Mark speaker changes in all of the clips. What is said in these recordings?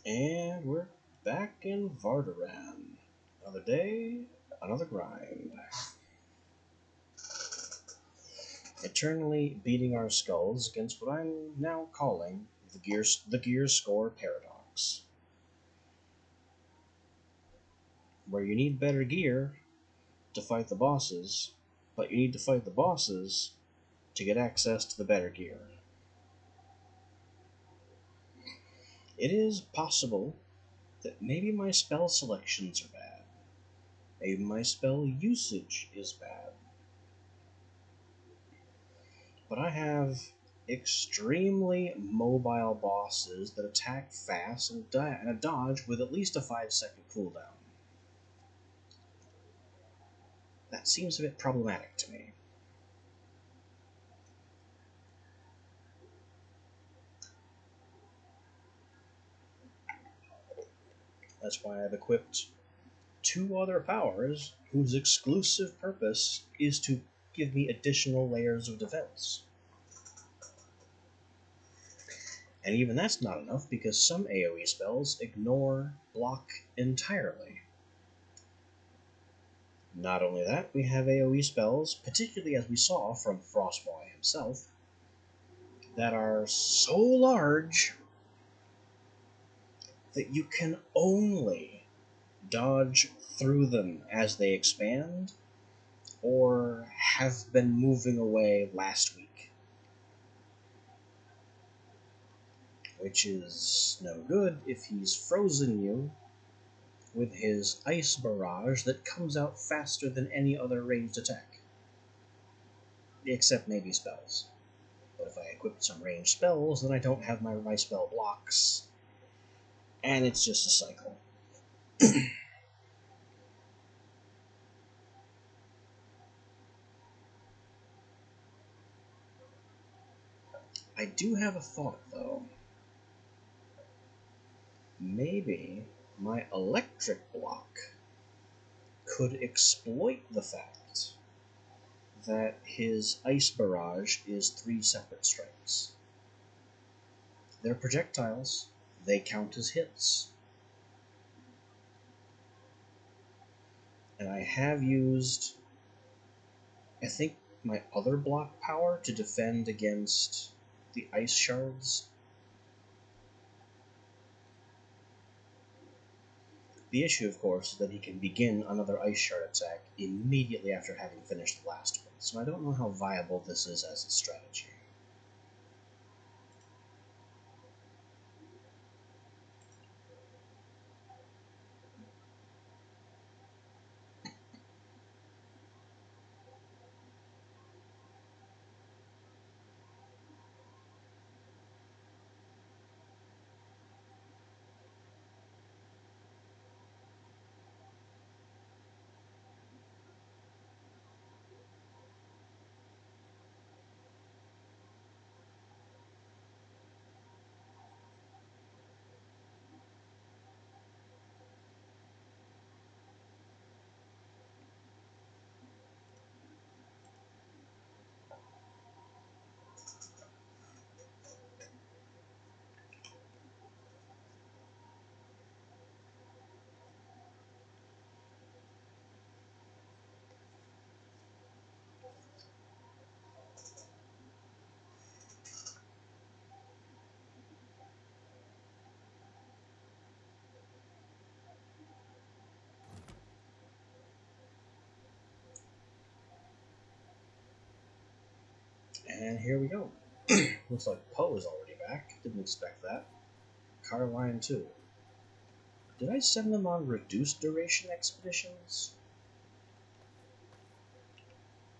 Speaker 1: And we're back in Vardaran. Another day, another grind. Eternally beating our skulls against what I'm now calling the gear score paradox. Where you need better gear to fight the bosses, but you need to fight the bosses to get access to the better gear. It is possible that maybe my spell selections are bad. Maybe my spell usage is bad. But I have extremely mobile bosses that attack fast and dodge with at least a 5-second cooldown. That seems a bit problematic to me. That's why I've equipped 2 other powers whose exclusive purpose is to give me additional layers of defense. And even that's not enough because some AoE spells ignore block entirely. Not only that, we have AoE spells, particularly as we saw from Frostboy himself, that are so large that you can only dodge through them as they expand or have been moving away last week. Which is no good if he's frozen you with his ice barrage that comes out faster than any other ranged attack. Except maybe spells. But if I equip some ranged spells, then I don't have my spell blocks. And it's just a cycle. I do have a thought, though. Maybe my electric block could exploit the fact that his ice barrage is 3 separate strikes. They're projectiles. They count as hits. And I have used, I think, my other block power to defend against the ice shards. The issue, of course, is that he can begin another ice shard attack immediately after having finished the last one, so I don't know how viable this is as a strategy. And here we go. Looks like Poe is already back. Didn't expect that. Carline too. Did I send them on reduced duration expeditions?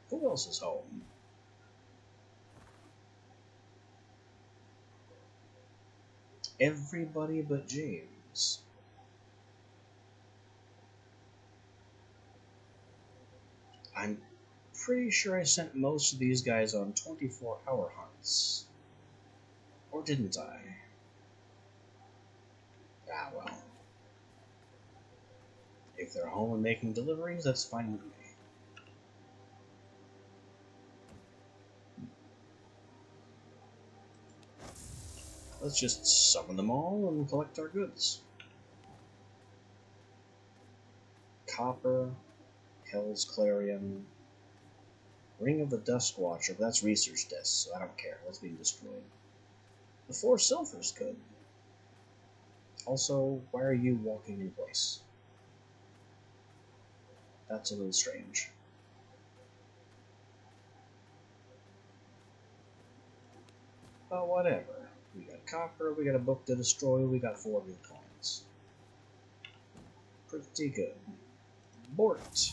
Speaker 1: Who else is home? Everybody but James. I'm pretty sure I sent most of these guys on 24-hour hunts. Or didn't I? Ah, well. If they're home and making deliveries, that's fine with me. Let's just summon them all and collect our goods. Copper, Hell's Clarion, Ring of the Dusk Watcher, but that's research desk, so I don't care. That's being destroyed. The 4 silver's good. Also, why are you walking in place? That's a little strange. But whatever. We got copper, we got a book to destroy, we got 4 new coins. Pretty good. Bort.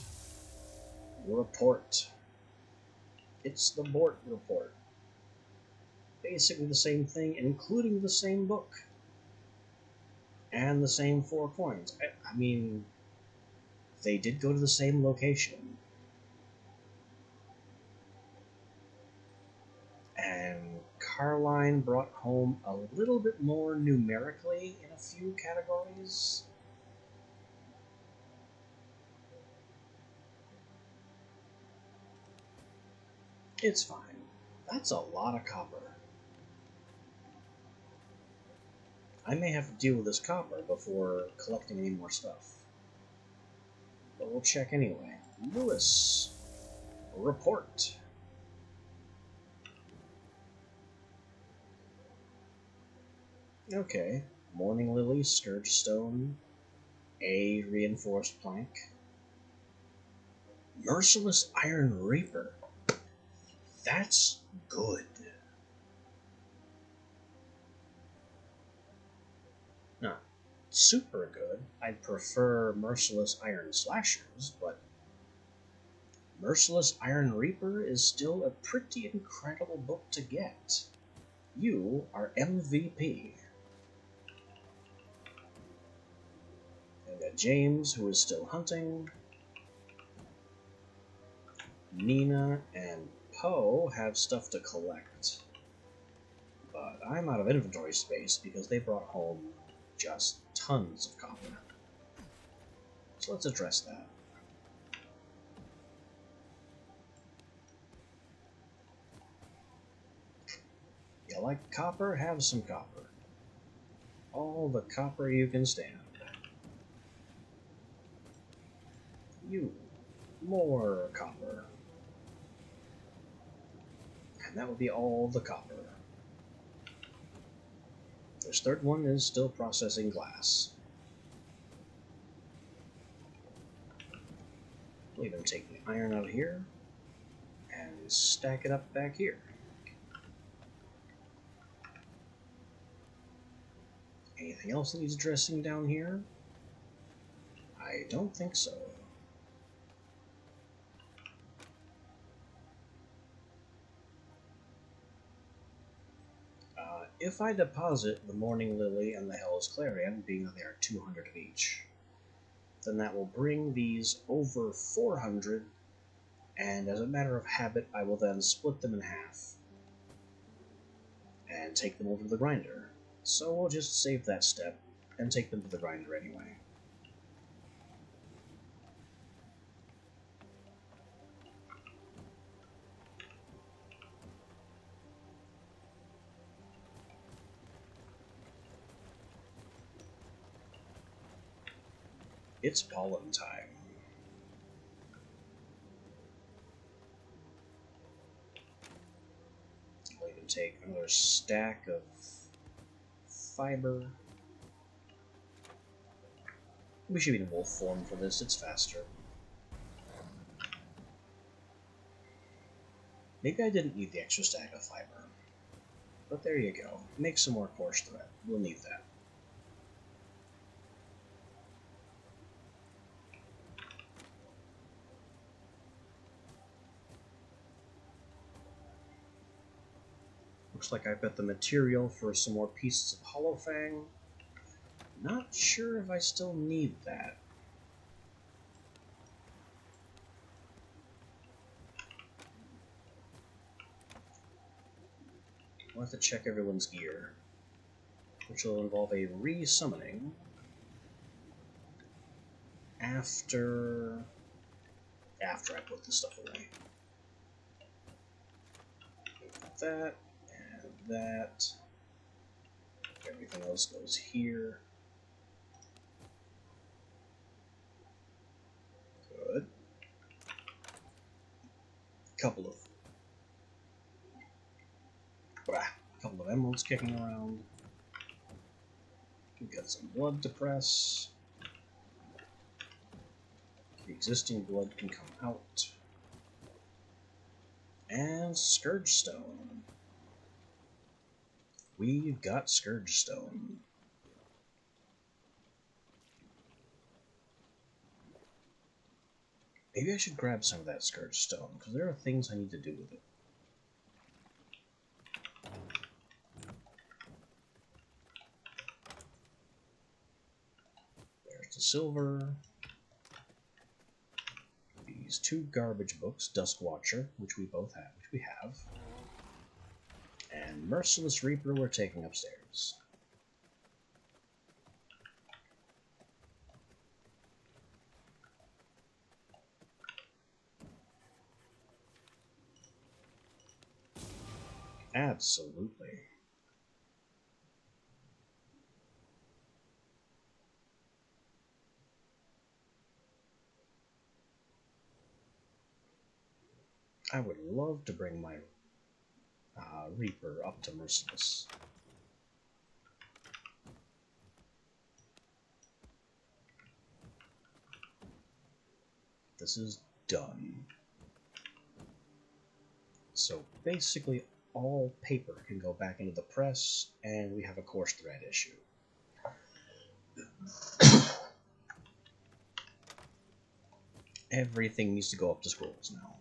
Speaker 1: Report. It's the Bort report. Basically the same thing, including the same book. And the same 4 coins. I mean, they did go to the same location. And Carline brought home a little bit more numerically in a few categories. It's fine. That's a lot of copper. I may have to deal with this copper before collecting any more stuff. But we'll check anyway. Lewis. Report. Okay. Morning Lily, Scourge Stone, A reinforced plank. Merciless Iron Reaper. That's good. Not super good. I'd prefer Merciless Iron Slashers, but Merciless Iron Reaper is still a pretty incredible book to get. You are MVP. I've got James, who is still hunting. Nina and Poe have stuff to collect. But I'm out of inventory space because they brought home just tons of copper. So let's address that. You like copper? Have some copper. All the copper you can stand. You. More copper. And that would be all the copper. This third one is still processing glass. We'll even take the iron out of here and stack it up back here. Anything else that needs addressing down here? I don't think so. If I deposit the Morning Lily and the Hell's Clarion, being that they are 200 of each, then that will bring these over 400, and as a matter of habit, I will then split them in half and take them over to the grinder. So we'll just save that step and take them to the grinder anyway. It's pollen time. I'll even take another stack of fiber. We should be in wolf form for this, it's faster. Maybe I didn't need the extra stack of fiber. But there you go. Make some more coarse thread. We'll need that. Looks like I've got the material for some more pieces of Hollow Fang. Not sure if I still need that. I'll have to check everyone's gear, which will involve a re-summoning after I put this stuff away. That, and that. Everything else goes here. Good. Couple of emeralds kicking around. We've got some blood to press. The existing blood can come out. And Scourge Stone. We've got Scourge Stone. Maybe I should grab some of that Scourge Stone, because there are things I need to do with it. There's the silver. These 2 garbage books, Dusk Watcher, which we have. And Merciless Reaper we're taking upstairs. Absolutely. I would love to bring my Reaper up to Merciless. This is done. So basically all paper can go back into the press, and we have a coarse thread issue. Everything needs to go up to scrolls now.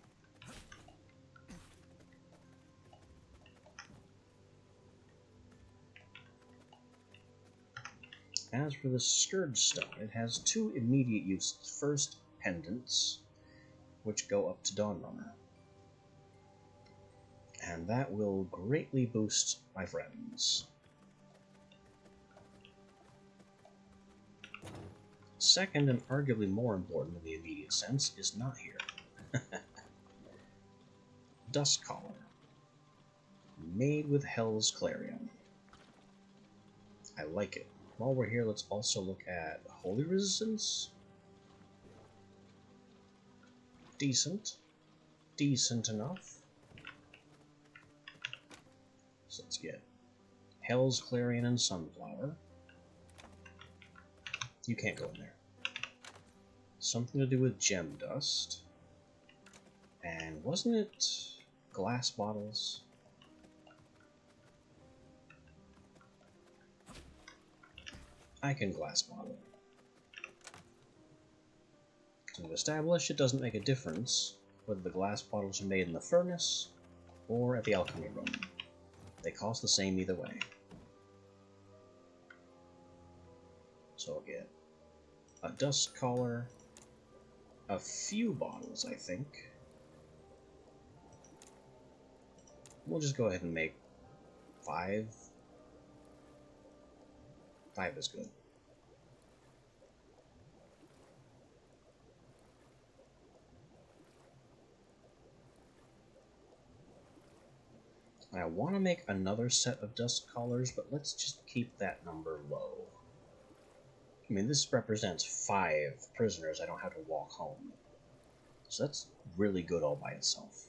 Speaker 1: As for the Scourge Stone, it has 2 immediate uses. First, pendants, which go up to Dawnrunner. And that will greatly boost my friends. Second, and arguably more important in the immediate sense, is not here. Dusk Collar. Made with Hell's Clarion. I like it. While we're here, let's also look at Holy Resistance. Decent. Decent enough. So let's get Hell's Clarion and Sunflower. You can't go in there. Something to do with gem dust. And wasn't it glass bottles? I can glass bottle. So we've established it doesn't make a difference whether the glass bottles are made in the furnace or at the alchemy room. They cost the same either way. So I'll get a Dusk Collar, a few bottles, I think. We'll just go ahead and make 5. 5 is good. I want to make another set of Dusk Collars, but let's just keep that number low. I mean, this represents 5 prisoners I don't have to walk home. So that's really good all by itself.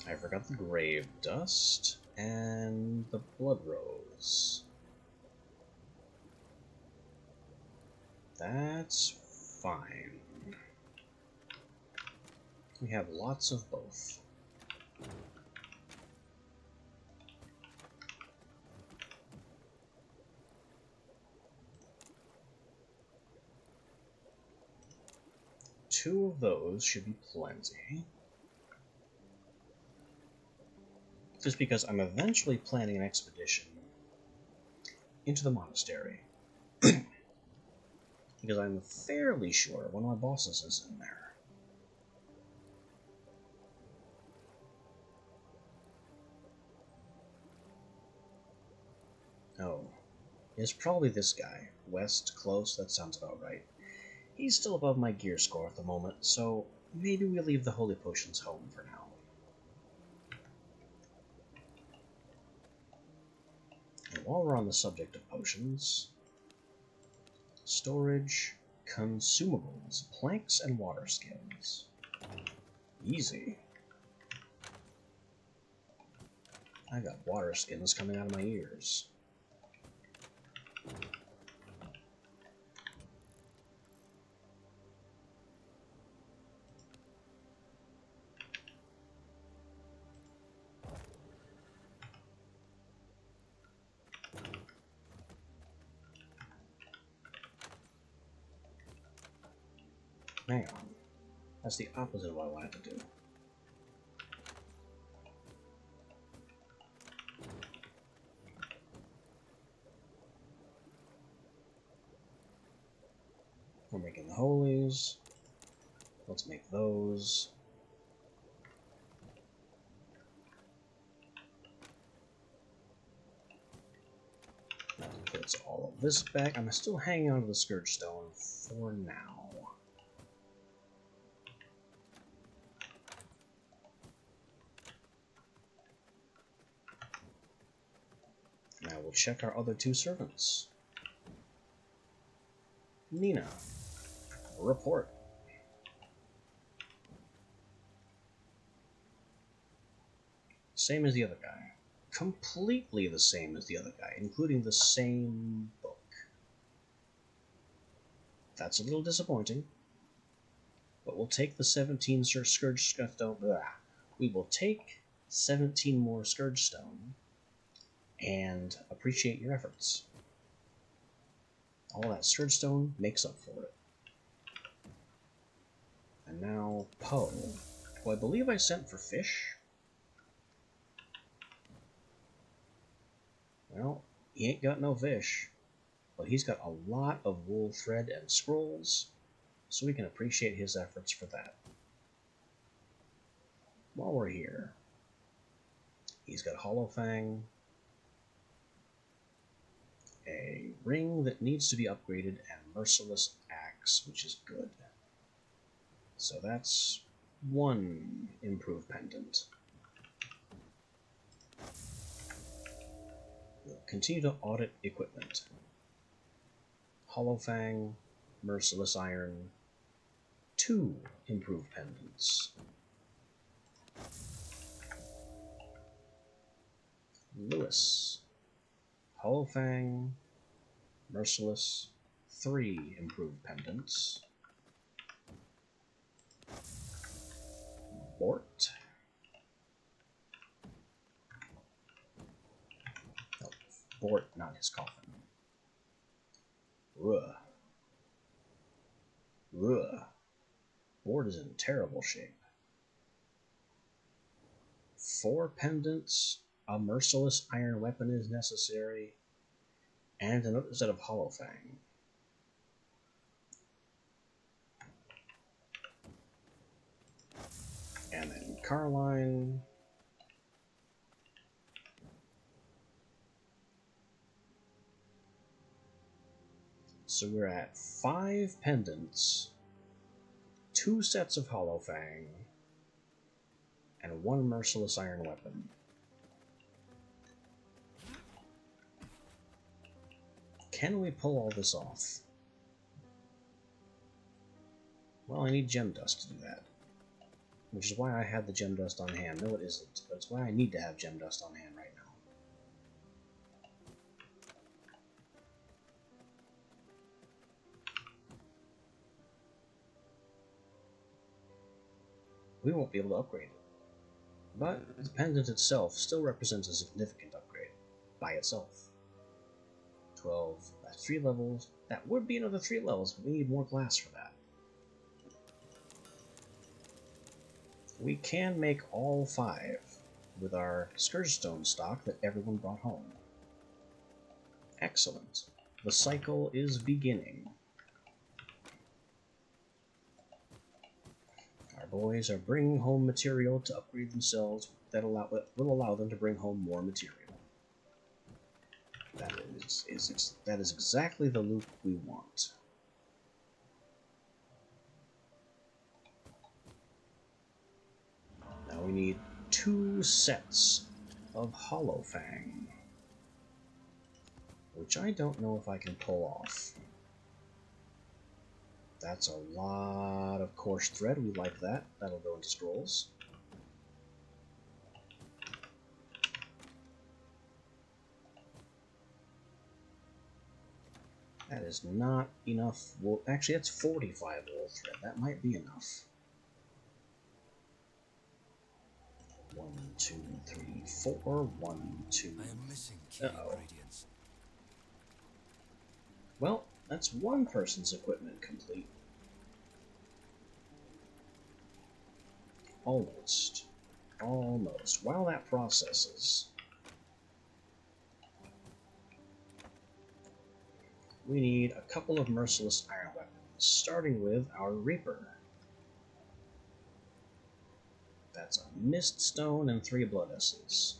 Speaker 1: I forgot the Grave Dust and the Blood Rose. That's fine. We have lots of both. Two of those should be plenty. Just because I'm eventually planning an expedition into the monastery. Because I'm fairly sure one of my bosses is in there. Oh, it's probably this guy. West, close, that sounds about right. He's still above my gear score at the moment, so maybe we leave the holy potions home for now. And while we're on the subject of potions, storage, consumables, planks, and water skins. Easy. I got water skins coming out of my ears. Hang on. That's the opposite of what I wanted to do. We're making the holies. Let's make those. That puts all of this back. I'm still hanging on to the Scourge Stone for now. Now we'll check our other two servants. Nina, report. Same as the other guy. Completely the same as the other guy, including the same book. That's a little disappointing. But we'll take the 17 Scourge Stone. We will take 17 more Scourge Stone and appreciate your efforts. All that Scourge Stone makes up for it. And now, Poe, who I believe I sent for fish. Well, he ain't got no fish, but he's got a lot of wool thread and scrolls, so we can appreciate his efforts for that. While we're here, he's got Hollow Fang, a ring that needs to be upgraded, and Merciless Axe, which is good. So that's one improved pendant. We'll continue to audit equipment. Hollow Fang, Merciless Iron, 2 improved pendants. Lewis, Hollow Fang, Merciless, 3 improved pendants. Bort. Oh, Bort, not his coffin. Ugh. Ugh. Bort is in terrible shape. 4 pendants, a Merciless Iron Weapon is necessary, and another set of Hollow Fang. And then Carline. So we're at 5 pendants, 2 sets of Hollow Fang, and 1 Merciless Iron Weapon. Can we pull all this off? Well, I need gem dust to do that. Which is why I had the gem dust on hand. No, it isn't, but it's why I need to have gem dust on hand right now. We won't be able to upgrade it. But the pendant itself still represents a significant upgrade by itself. 12, that's 3 levels. That would be another 3 levels, but we need more glass for that. We can make all 5 with our Scourge Stone stock that everyone brought home. Excellent. The cycle is beginning. Our boys are bringing home material to upgrade themselves that will allow them to bring home more material. That is exactly the loop we want. need 2 sets of Hollow Fang, which I don't know if I can pull off. That's a lot of coarse thread. We like that. That'll go into scrolls. That is not enough wool. Actually, that's 45 wool thread. That might be enough. 1, 2, 3, 4. 1, 2.
Speaker 2: I am missing key ingredients.
Speaker 1: Well, that's one person's equipment complete. Almost. Almost. While that processes, we need a couple of merciless iron weapons, starting with our Reaper. That's a Mist Stone and 3 Blood Essence.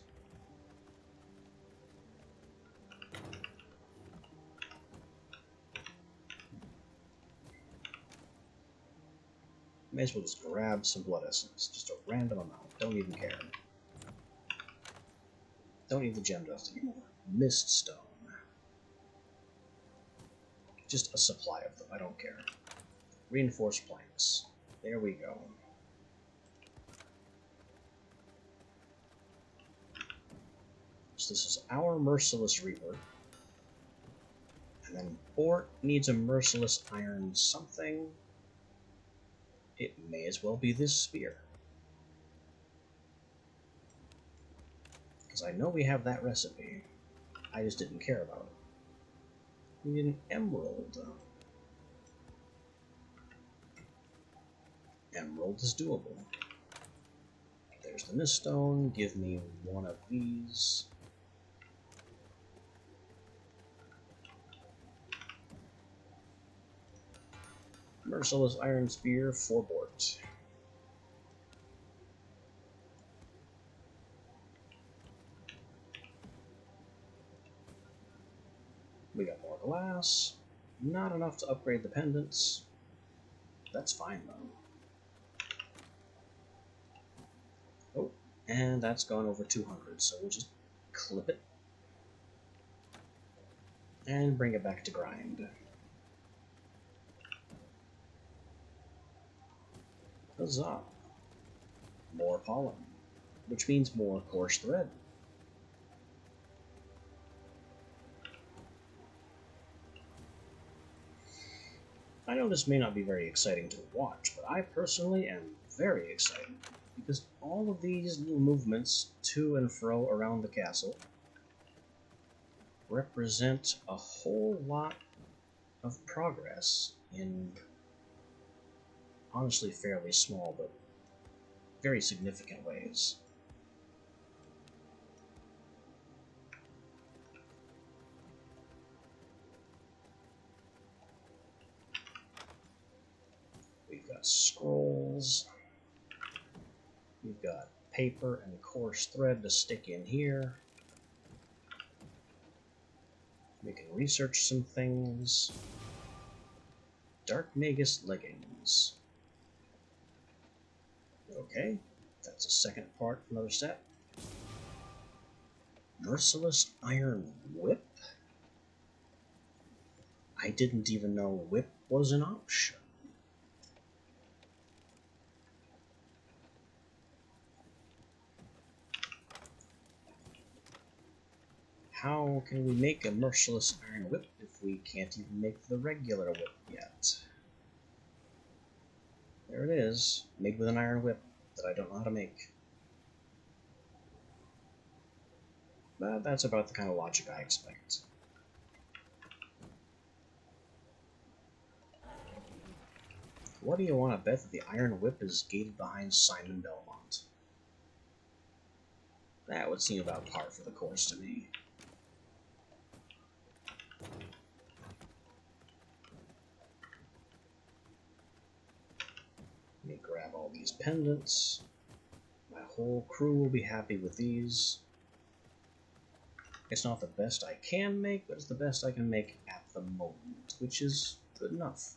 Speaker 1: May as well just grab some Blood Essence. Just a random amount. Don't even care. Don't need the gem dust anymore. Mist Stone. Just a supply of them. I don't care. Reinforced planks. There we go. So this is our Merciless Reaper. And then Bort needs a Merciless Iron something. It may as well be this spear. Because I know we have that recipe. I just didn't care about it. We need an emerald. Emerald is doable. There's the Mist Stone. Give me one of these. Merciless Iron Spear for Bort. We got more glass. Not enough to upgrade the pendants. That's fine though. Oh, and that's gone over 200, so we'll just clip it. And bring it back to grind. Huzzah! More pollen, which means more coarse thread. I know this may not be very exciting to watch, but I personally am very excited because all of these little movements to and fro around the castle represent a whole lot of progress in honestly fairly small but very significant ways. We've got scrolls. We've got paper and coarse thread to stick in here. We can research some things. Dark Magus leggings. Okay, that's a second part, another set. Merciless Iron Whip? I didn't even know whip was an option. How can we make a Merciless Iron Whip if we can't even make the regular whip yet? There it is, made with an iron whip that I don't know how to make. But that's about the kind of logic I expect. What do you want to bet that the Iron Whip is gated behind Simon Belmont? That would seem about par for the course to me. Let me grab all these pendants. My whole crew will be happy with these. It's not the best I can make, but it's the best I can make at the moment, which is good enough.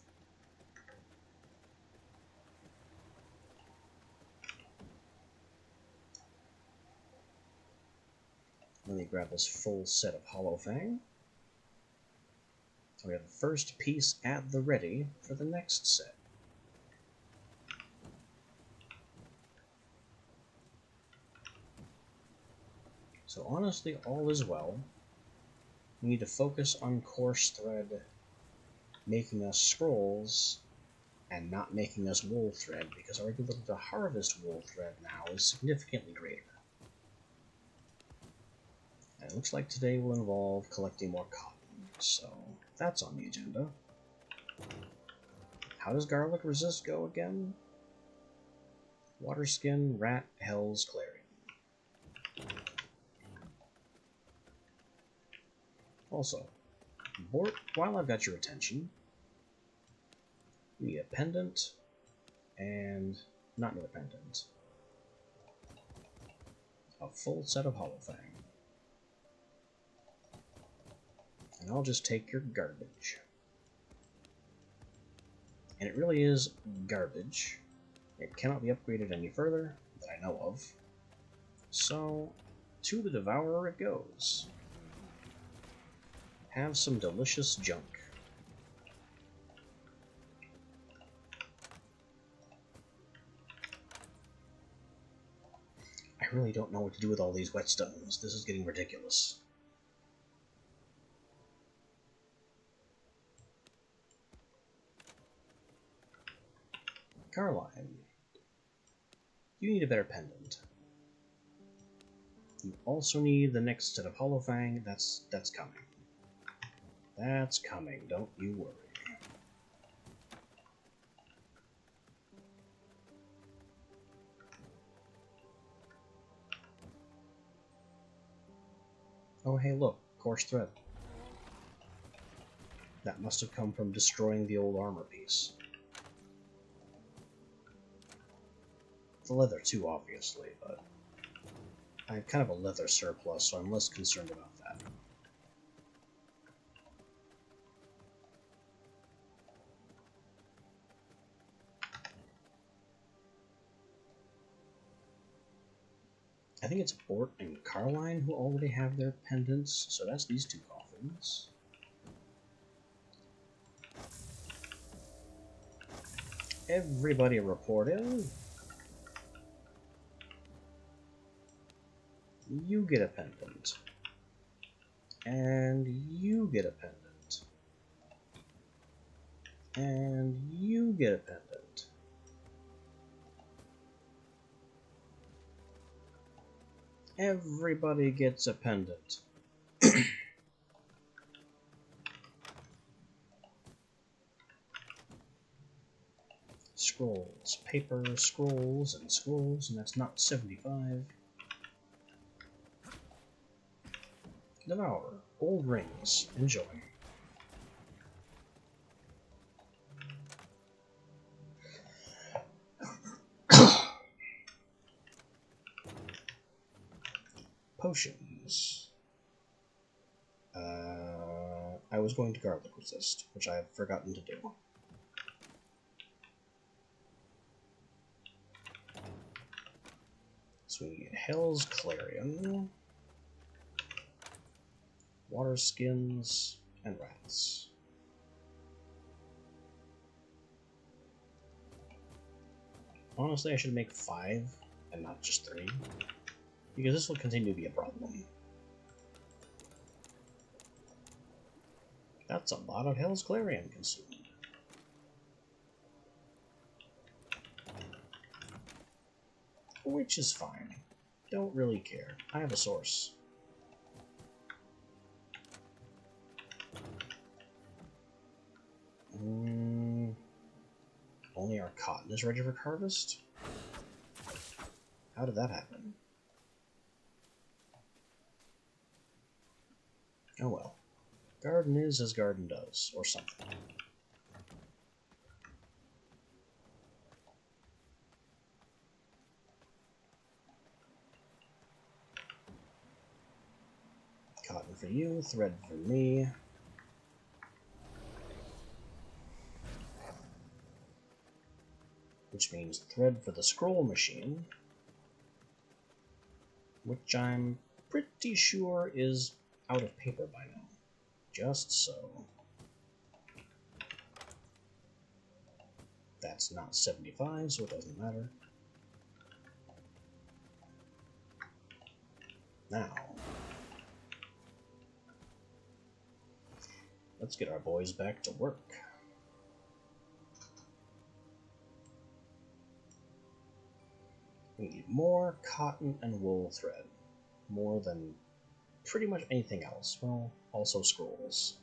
Speaker 1: Let me grab this full set of Hollow Fang. So we have the first piece at the ready for the next set. So honestly, all is well. We need to focus on Coarse Thread making us scrolls and not making us wool thread, because our ability to harvest wool thread now is significantly greater. And it looks like today will involve collecting more cotton, so that's on the agenda. How does garlic resist go again? Water Skin, Rat, Hell's Clarion. Also, Bort, while I've got your attention, we need a pendant, and not need a pendant. A full set of Hollow Fang. And I'll just take your garbage. And it really is garbage. It cannot be upgraded any further that I know of. So, to the Devourer it goes. Have some delicious junk. I really don't know what to do with all these whetstones. This is getting ridiculous. Carline, you need a better pendant. You also need the next set of Hollow Fang. That's coming. That's coming, don't you worry. Oh hey look, Coarse Thread. That must have come from destroying the old armor piece. The leather too, obviously, but I have kind of a leather surplus, so I'm less concerned about that. I think it's Bort and Carline who already have their pendants, so that's these two coffins. Everybody report in. You get a pendant. And you get a pendant. And you get a pendant. Everybody gets a pendant. Scrolls, paper, scrolls, and that's not 75. Devourer, old rings, enjoy. Potions. I was going to garlic resist, which I have forgotten to do. So we need Hell's Clarion, Water Skins, and Rats. Honestly, I should make 5 and not just 3, because this will continue to be a problem. That's a lot of Hell's Clarion consumed. Which is fine. Don't really care. I have a source. Only our cotton is ready for harvest? How did that happen? Oh well. Garden is as garden does, or something. Cotton for you, thread for me. Which means thread for the scroll machine. Which I'm pretty sure is out of paper by now. Just so. That's not 75, so it doesn't matter. Now, let's get our boys back to work. We need more cotton and wool thread. More than pretty much anything else. Well, also scrolls.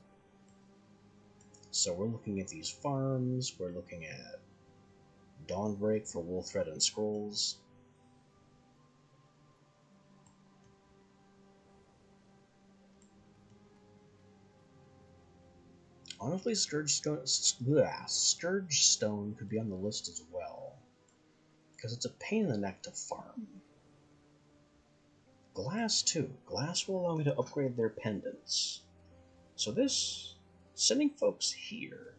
Speaker 1: So we're looking at these farms, we're looking at Dawnbreak for wool thread and scrolls. Honestly, Scourge Stone could be on the list as well, because it's a pain in the neck to farm. Glass too. Glass will allow me to upgrade their pendants. So this, sending folks here,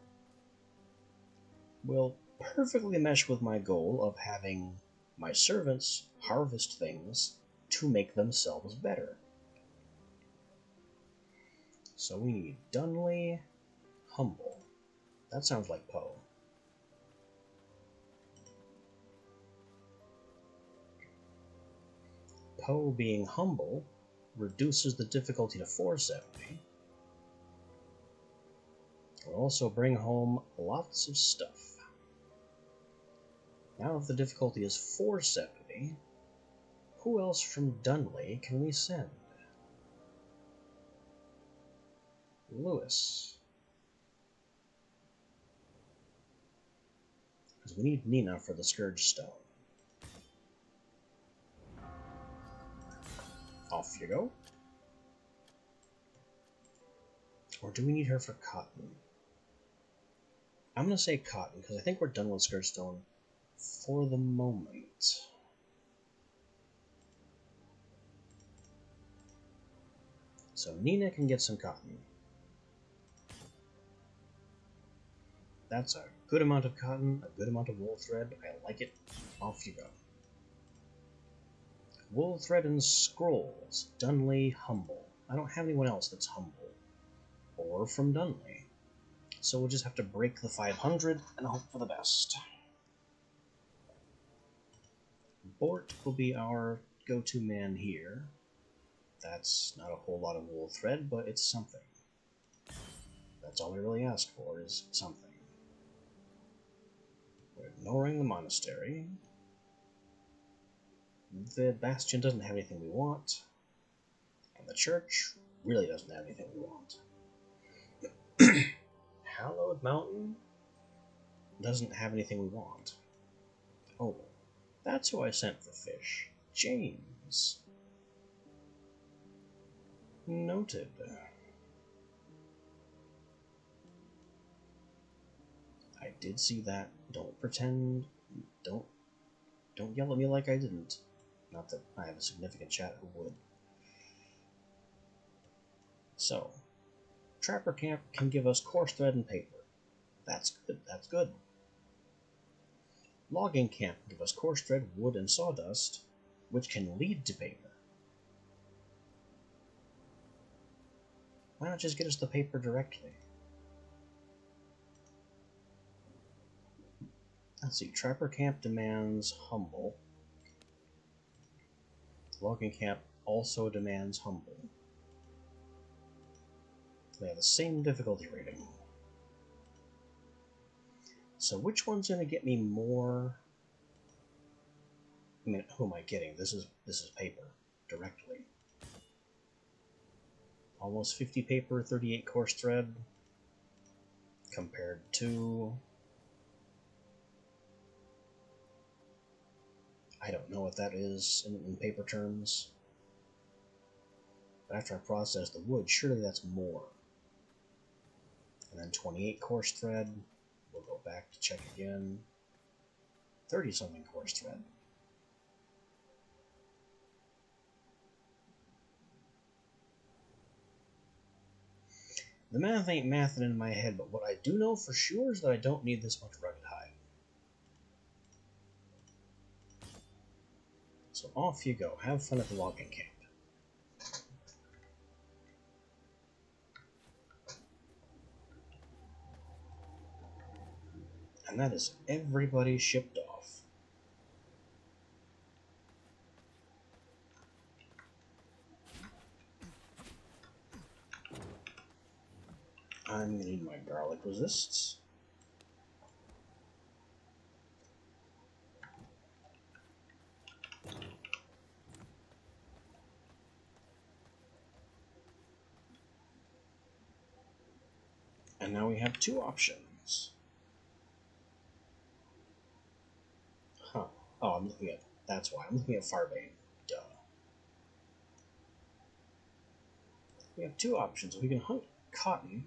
Speaker 1: will perfectly mesh with my goal of having my servants harvest things to make themselves better. So we need Dunley, Humble. That sounds like Poe. Poe being humble reduces the difficulty to 470. Will also bring home lots of stuff. Now if the difficulty is 470, who else from Dunley can we send? Lewis. Because we need Nina for the Scourge Stone. Off you go. Or do we need her for cotton? I'm going to say cotton, because I think we're done with Scourge Stone for the moment. So Nina can get some cotton. That's a good amount of cotton, a good amount of wool thread. I like it. Off you go. Wool thread and scrolls. Dunley, Humble. I don't have anyone else that's Humble. Or from Dunley. So we'll just have to break the 500 and hope for the best. Bort will be our go-to man here. That's not a whole lot of wool thread, but it's something. That's all I really ask for, is something. We're ignoring the monastery. The bastion doesn't have anything we want. And the church really doesn't have anything we want. Hallowed Mountain doesn't have anything we want. Oh, that's who I sent for fish. James. Noted. I did see that. Don't pretend. Don't yell at me like I didn't. Not that I have a significant chat who would. So, Trapper Camp can give us coarse thread and paper. That's good. That's good. Logging Camp can give us coarse thread, wood, and sawdust, which can lead to paper. Why not just get us the paper directly? Let's see. Trapper Camp demands Humble. Logging Camp also demands Humble. They have the same difficulty rating. So which one's going to get me more? I mean, who am I getting? This is paper directly. Almost 50 paper, 38 coarse thread, compared to, I don't know what that is in paper terms. But after I process the wood, surely that's more. And then 28 coarse thread. We'll go back to check again. 30-something coarse thread. The math ain't mathing in my head, but what I do know for sure is that I don't need this much rugged hide. So off you go. Have fun at the logging camp. And that is everybody shipped off. I'm gonna need my garlic resists. And now we have two options. Huh. Oh, I'm looking at... That's why. I'm looking at Farbane. Duh. We have two options. We can hunt cotton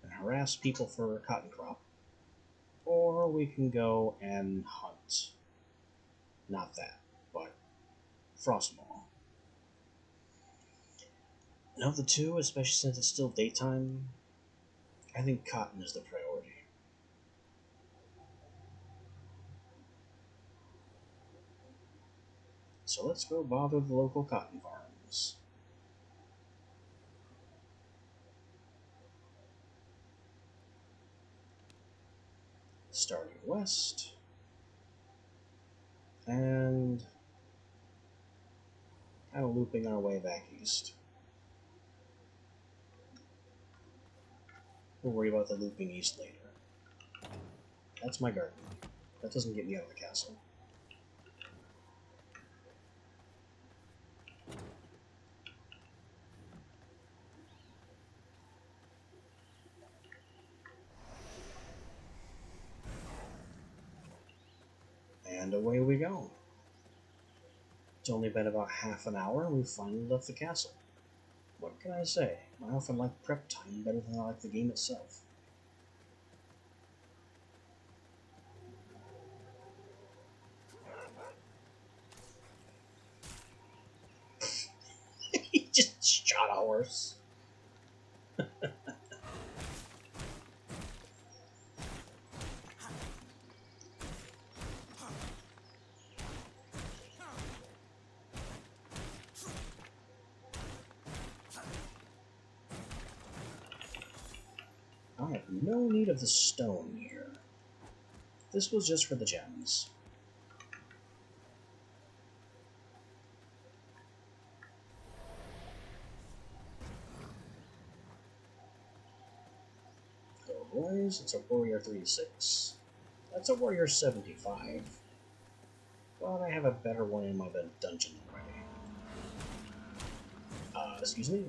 Speaker 1: and harass people for a cotton crop. Or we can go and hunt. Not that, but Frostmaw. And of the two, especially since it's still daytime, I think cotton is the priority. So let's go bother the local cotton farms. Starting west. And kind of looping our way back east. We'll worry about the looping east later. That's my garden. That doesn't get me out of the castle. And away we go. It's only been about half an hour and we've finally left the castle. What can I say? I often like prep time better than I like the game itself. He just shot a horse. I have no need of the stone here. This was just for the gems. Go boys, it's a warrior 36. That's a warrior 75. But I have a better one in my dungeon already. Excuse me?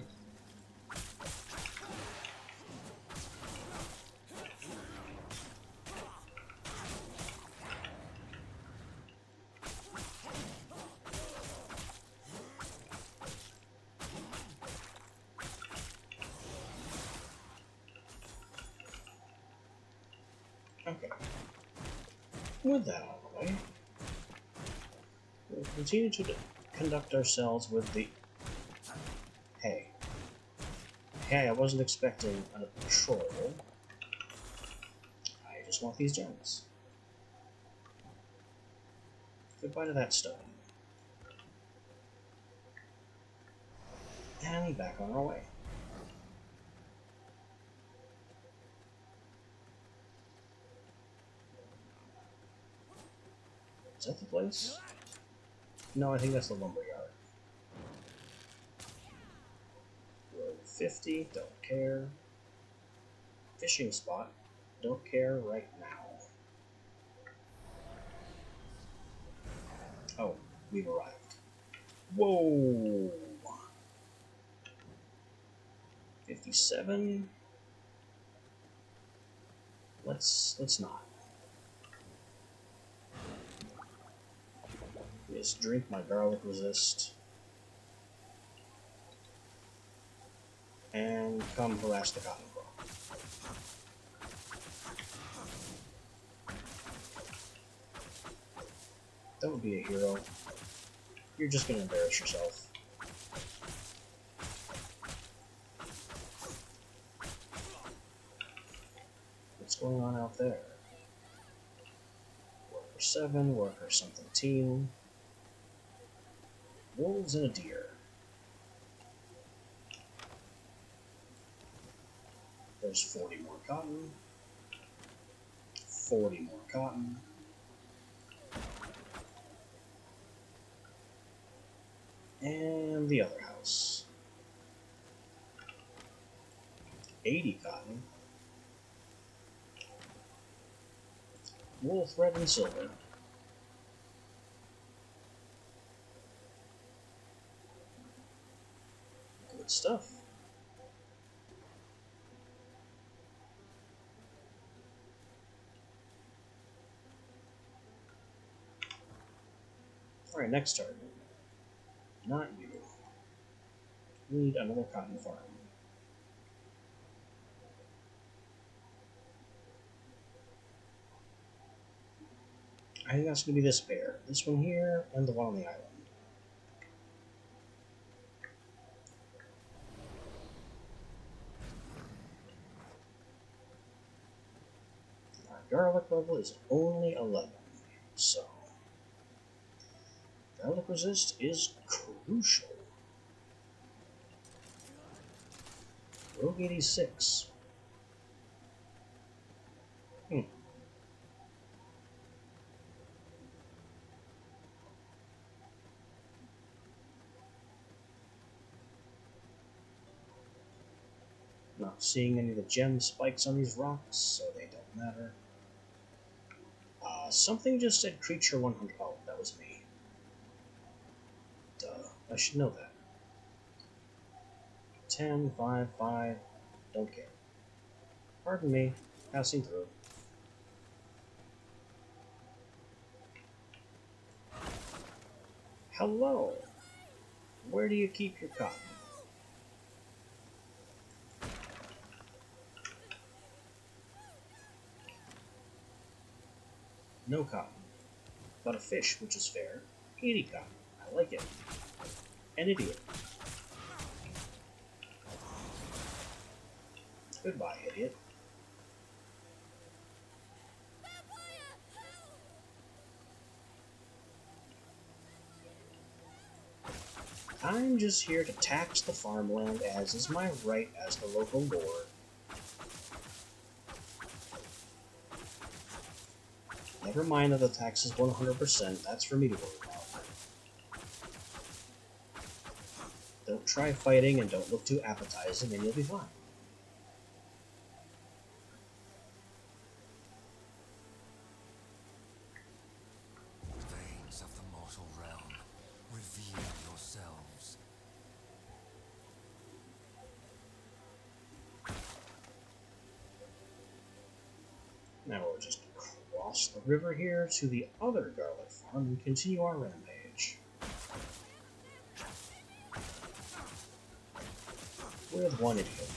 Speaker 1: Okay. With that out of the way, we'll continue to conduct ourselves with the... Hey. Hey, I wasn't expecting a patrol. I just want these gems. Goodbye to that stone. And back on our way. Is that the place? No, I think that's the lumberyard. Road 50, don't care. Fishing spot, don't care right now. Oh, we've arrived. Whoa! 57. Let's not. Just drink my garlic resist. And come harass the cotton crop. Don't be a hero. You're just gonna embarrass yourself. What's going on out there? Worker 7, worker something team. Wolves and a deer. There's 40 more cotton. 40 more cotton. And the other house. 80 cotton. Wool, thread, and silver. Good stuff. Alright, next target. Not you. We need another cotton farm. I think that's going to be this pair. This one here, and the one on the island. Our garlic level is only 11, so garlic resist is crucial. Rogue 86. Not seeing any of the gem spikes on these rocks, so they don't matter. Something just said creature 100. Oh, that was me. Duh. I should know that. 10, 5, 5. Don't care. Pardon me. Passing through. Hello. Where do you keep your cotton? No cotton. But a fish, which is fair. 80 cotton. I like it. An idiot. Goodbye, idiot. I'm just here to tax the farmland, as is my right as the local lord. Never mind that the tax is 100%, that's for me to worry about. Don't try fighting and don't look too appetizing and you'll be fine.
Speaker 2: Veins of the mortal realm, reveal yourselves.
Speaker 1: Now we'll just cross the river here to the other garlic farm and continue our rampage. With one idiot.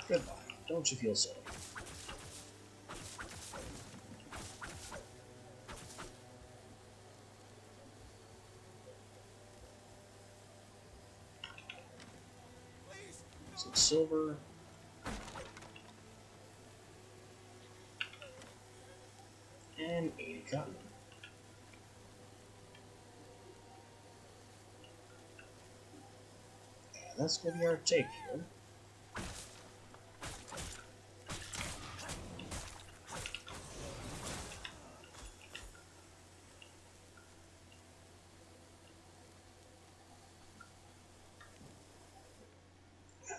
Speaker 1: Goodbye. Don't you feel silly? Some silver. And 80 cotton. And that's going to be our take here.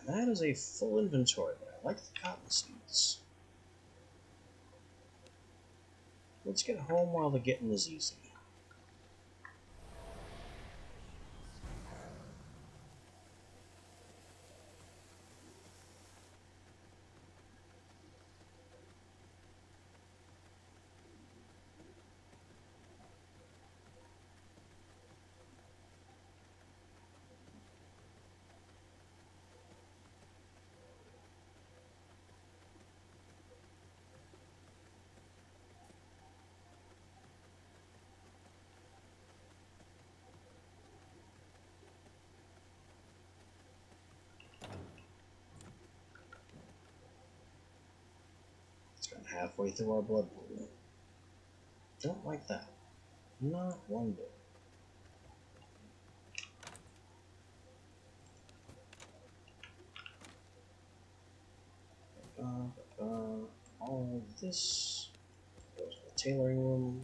Speaker 1: And that is a full inventory, but I like the cotton seeds. Let's get home while the getting is easy. It's gone halfway through our blood pool. Don't like that. Not one bit. All of this goes to the tailoring room.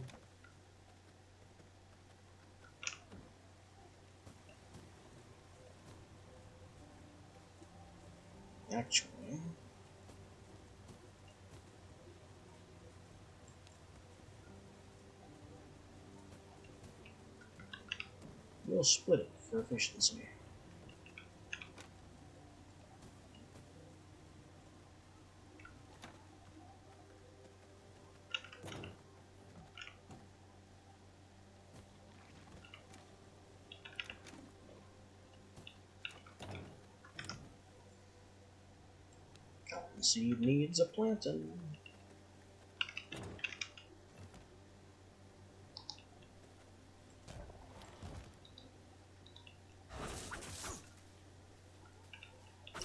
Speaker 1: Actually, we'll split it for efficiency. Cotton seed needs a planting.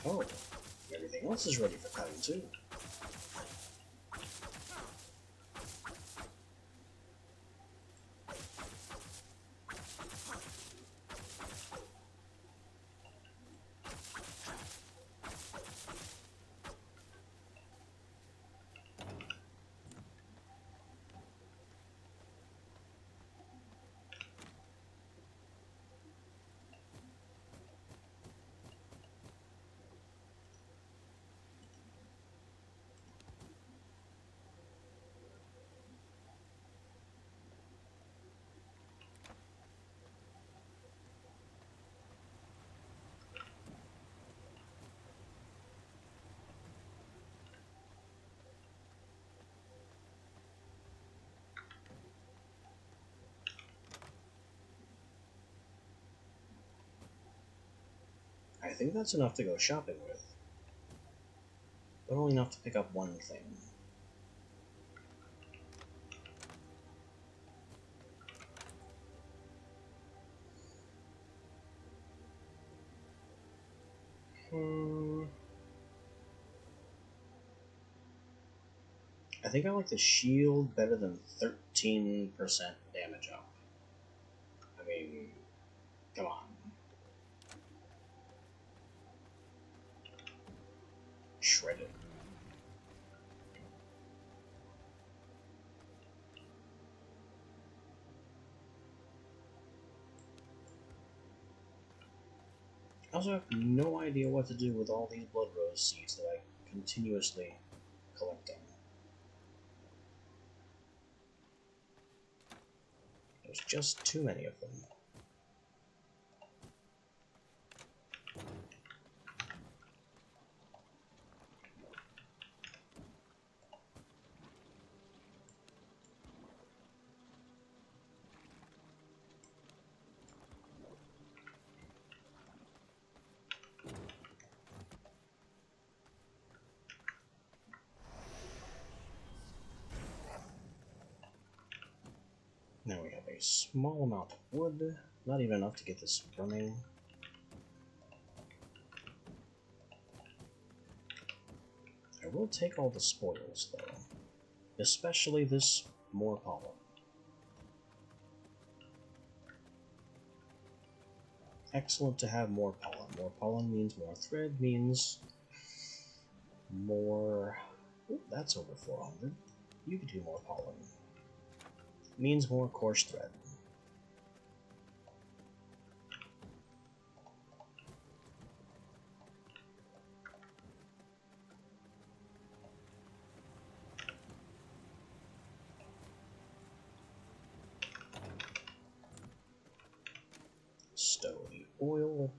Speaker 1: Oh, everything else is ready for cutting too. I think that's enough to go shopping with, but only enough to pick up one thing. I think I like the shield better than 13% damage up. I mean, come on. Shredded. I also have no idea what to do with all these blood rose seeds that I continuously collecting. There's just too many of them. Now we have a small amount of wood, not even enough to get this running. I will take all the spoils though, especially this more pollen. Excellent to have more pollen. More pollen means more thread, means more... Ooh, that's over 400. You could do more pollen. Means more coarse thread. Stow the oil.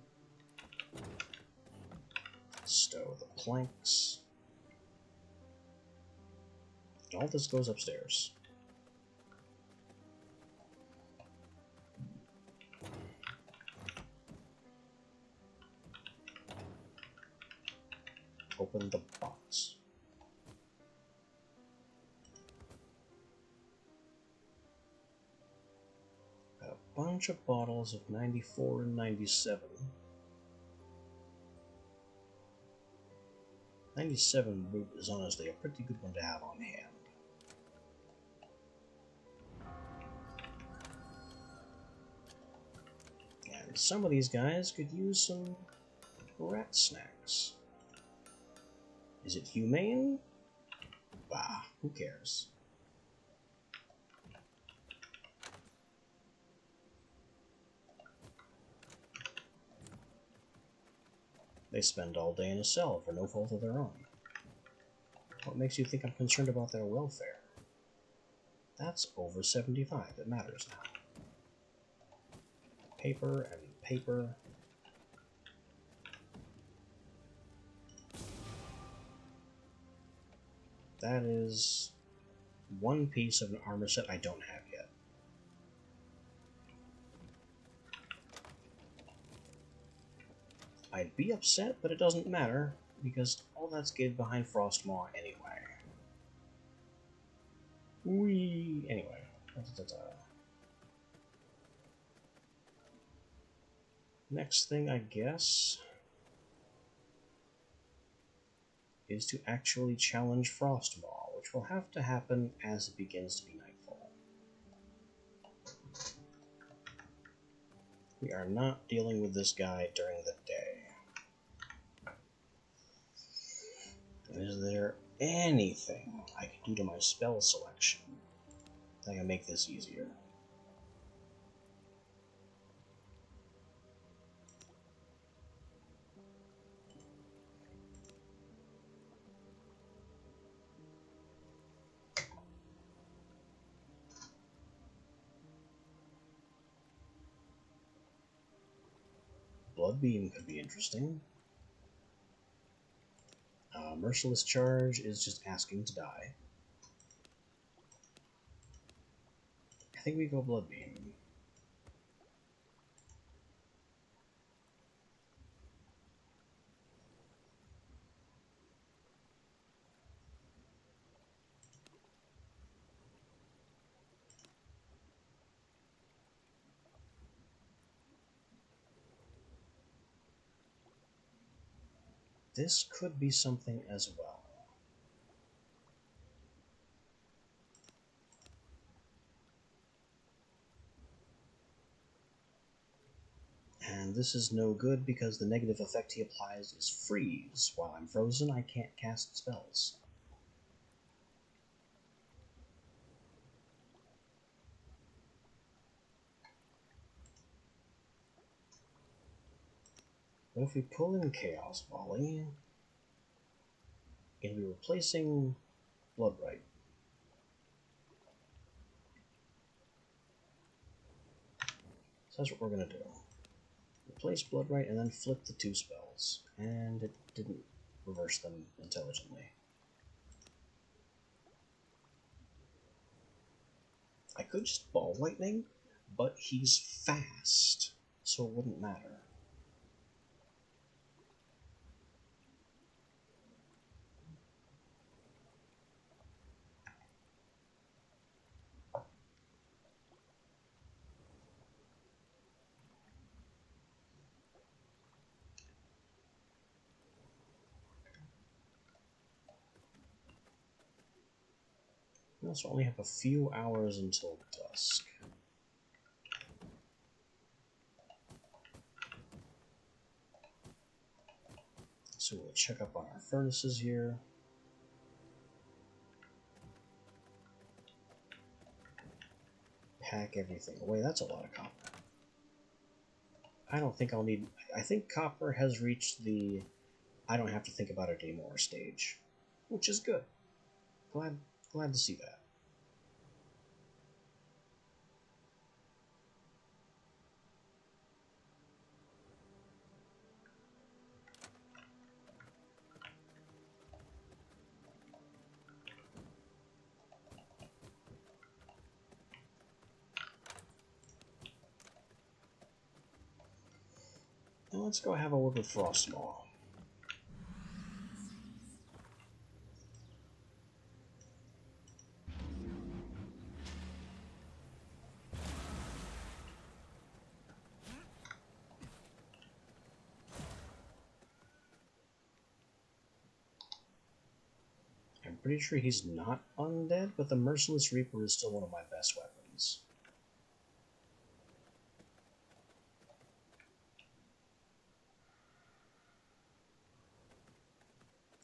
Speaker 1: Stow the planks. All this goes upstairs. Open the box. Got a bunch of bottles of 94 and 97. 97 root is honestly a pretty good one to have on hand. And some of these guys could use some rat snacks. Is it humane? Bah, who cares? They spend all day in a cell for no fault of their own. What makes you think I'm concerned about their welfare? That's over 75. It matters now. Paper and paper. That is one piece of an armor set I don't have yet. I'd be upset, but it doesn't matter, because all that's gated behind Frostmaw anyway. Anyway. Next thing, I guess, is to actually challenge Frostmaw, which will have to happen as it begins to be nightfall. We are not dealing with this guy during the day. Is there anything I can do to my spell selection that can make this easier? Bloodbeam could be interesting. Merciless Charge is just asking to die. I think we go Bloodbeam. This could be something as well. And this is no good because the negative effect he applies is freeze. While I'm frozen, I can't cast spells. But if we pull in Chaos Volley, it'll be replacing Bloodright. So that's what we're going to do. Replace Bloodright and then flip the two spells. And it didn't reverse them intelligently. I could just Ball Lightning, but he's fast, so it wouldn't matter. We also only have a few hours until dusk. So we'll check up on our furnaces here. Pack everything away. That's a lot of copper. I don't think I'll need... I think copper has reached the I don't have to think about it anymore stage, which is good. Glad to see that. Now let's go have a word with Frostmaw. I'm pretty sure he's not undead, but the Merciless Reaper is still one of my best weapons.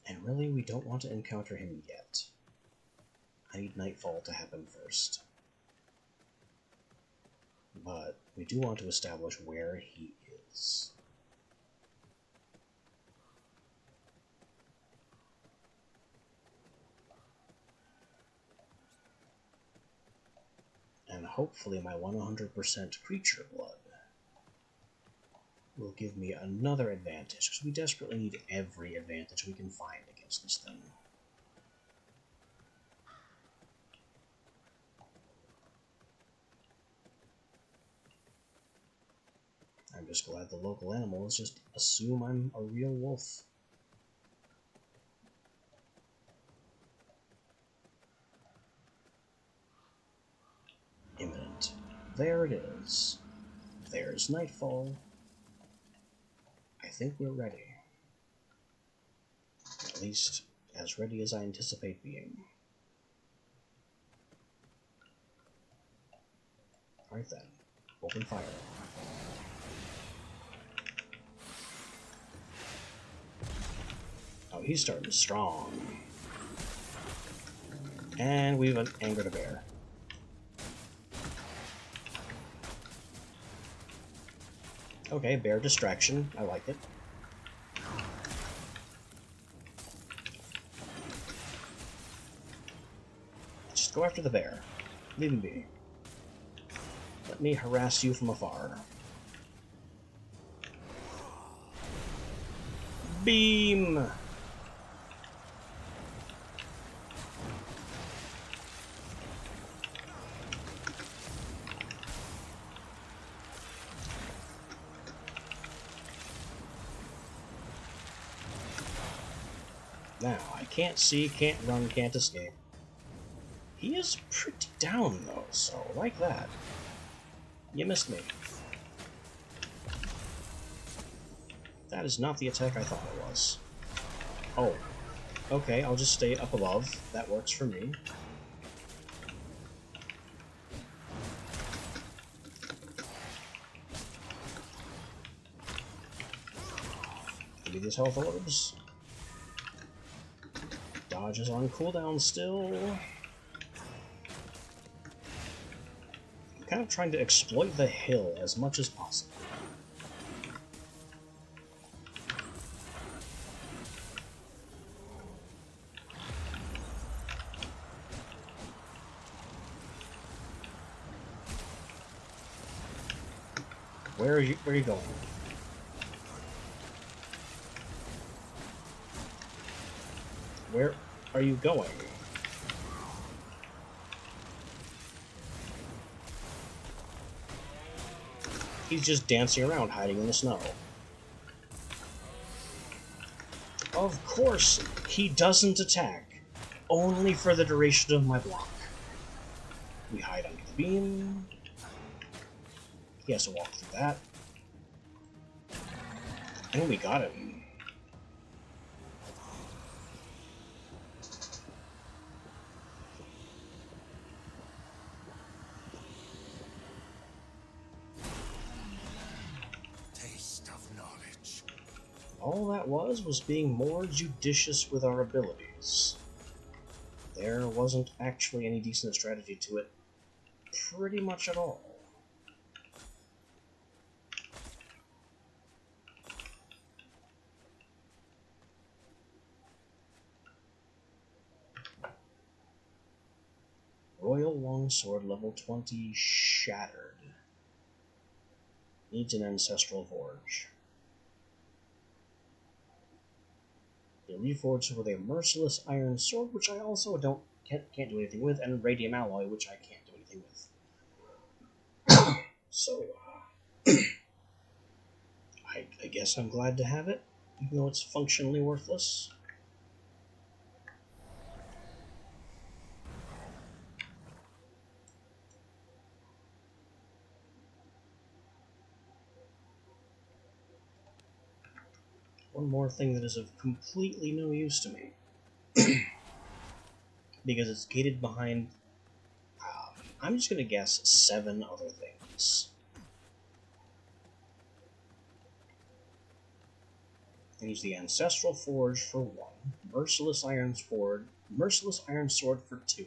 Speaker 1: And really, we don't want to encounter him yet. I need Nightfall to happen first. But we do want to establish where he is. And hopefully my 100% creature blood will give me another advantage, because we desperately need every advantage we can find against this thing. I'm just glad the local animals just assume I'm a real wolf. Imminent. There it is. There's Nightfall. I think we're ready. At least, as ready as I anticipate being. Alright then. Open fire. Oh, he's starting strong. And we've angered a bear. Okay, bear distraction. I like it. Just go after the bear. Leave him be. Let me harass you from afar. Beam! Now, I can't see, can't run, can't escape. He is pretty down, though, so like that. You missed me. That is not the attack I thought it was. Oh. Okay, I'll just stay up above. That works for me. Give me these health orbs. Dodge is on cooldown still. I'm kind of trying to exploit the hill as much as possible. Where are you going? Where are you going? He's just dancing around, hiding in the snow. Of course, he doesn't attack. Only for the duration of my block. We hide under the beam. He has to walk through that. And we got him. All that was being more judicious with our abilities. There wasn't actually any decent strategy to it, pretty much at all. Royal Longsword level 20 shattered. Needs an Ancestral Forge. They reforged with a Merciless Iron Sword, which I also can't do anything with, and Radium Alloy, which I can't do anything with. So, I guess I'm glad to have it, even though it's functionally worthless. One more thing that is of completely no use to me. Because it's gated behind, I'm just going to guess 7 other things. Use the Ancestral Forge for 1, Merciless Iron Sword for 2,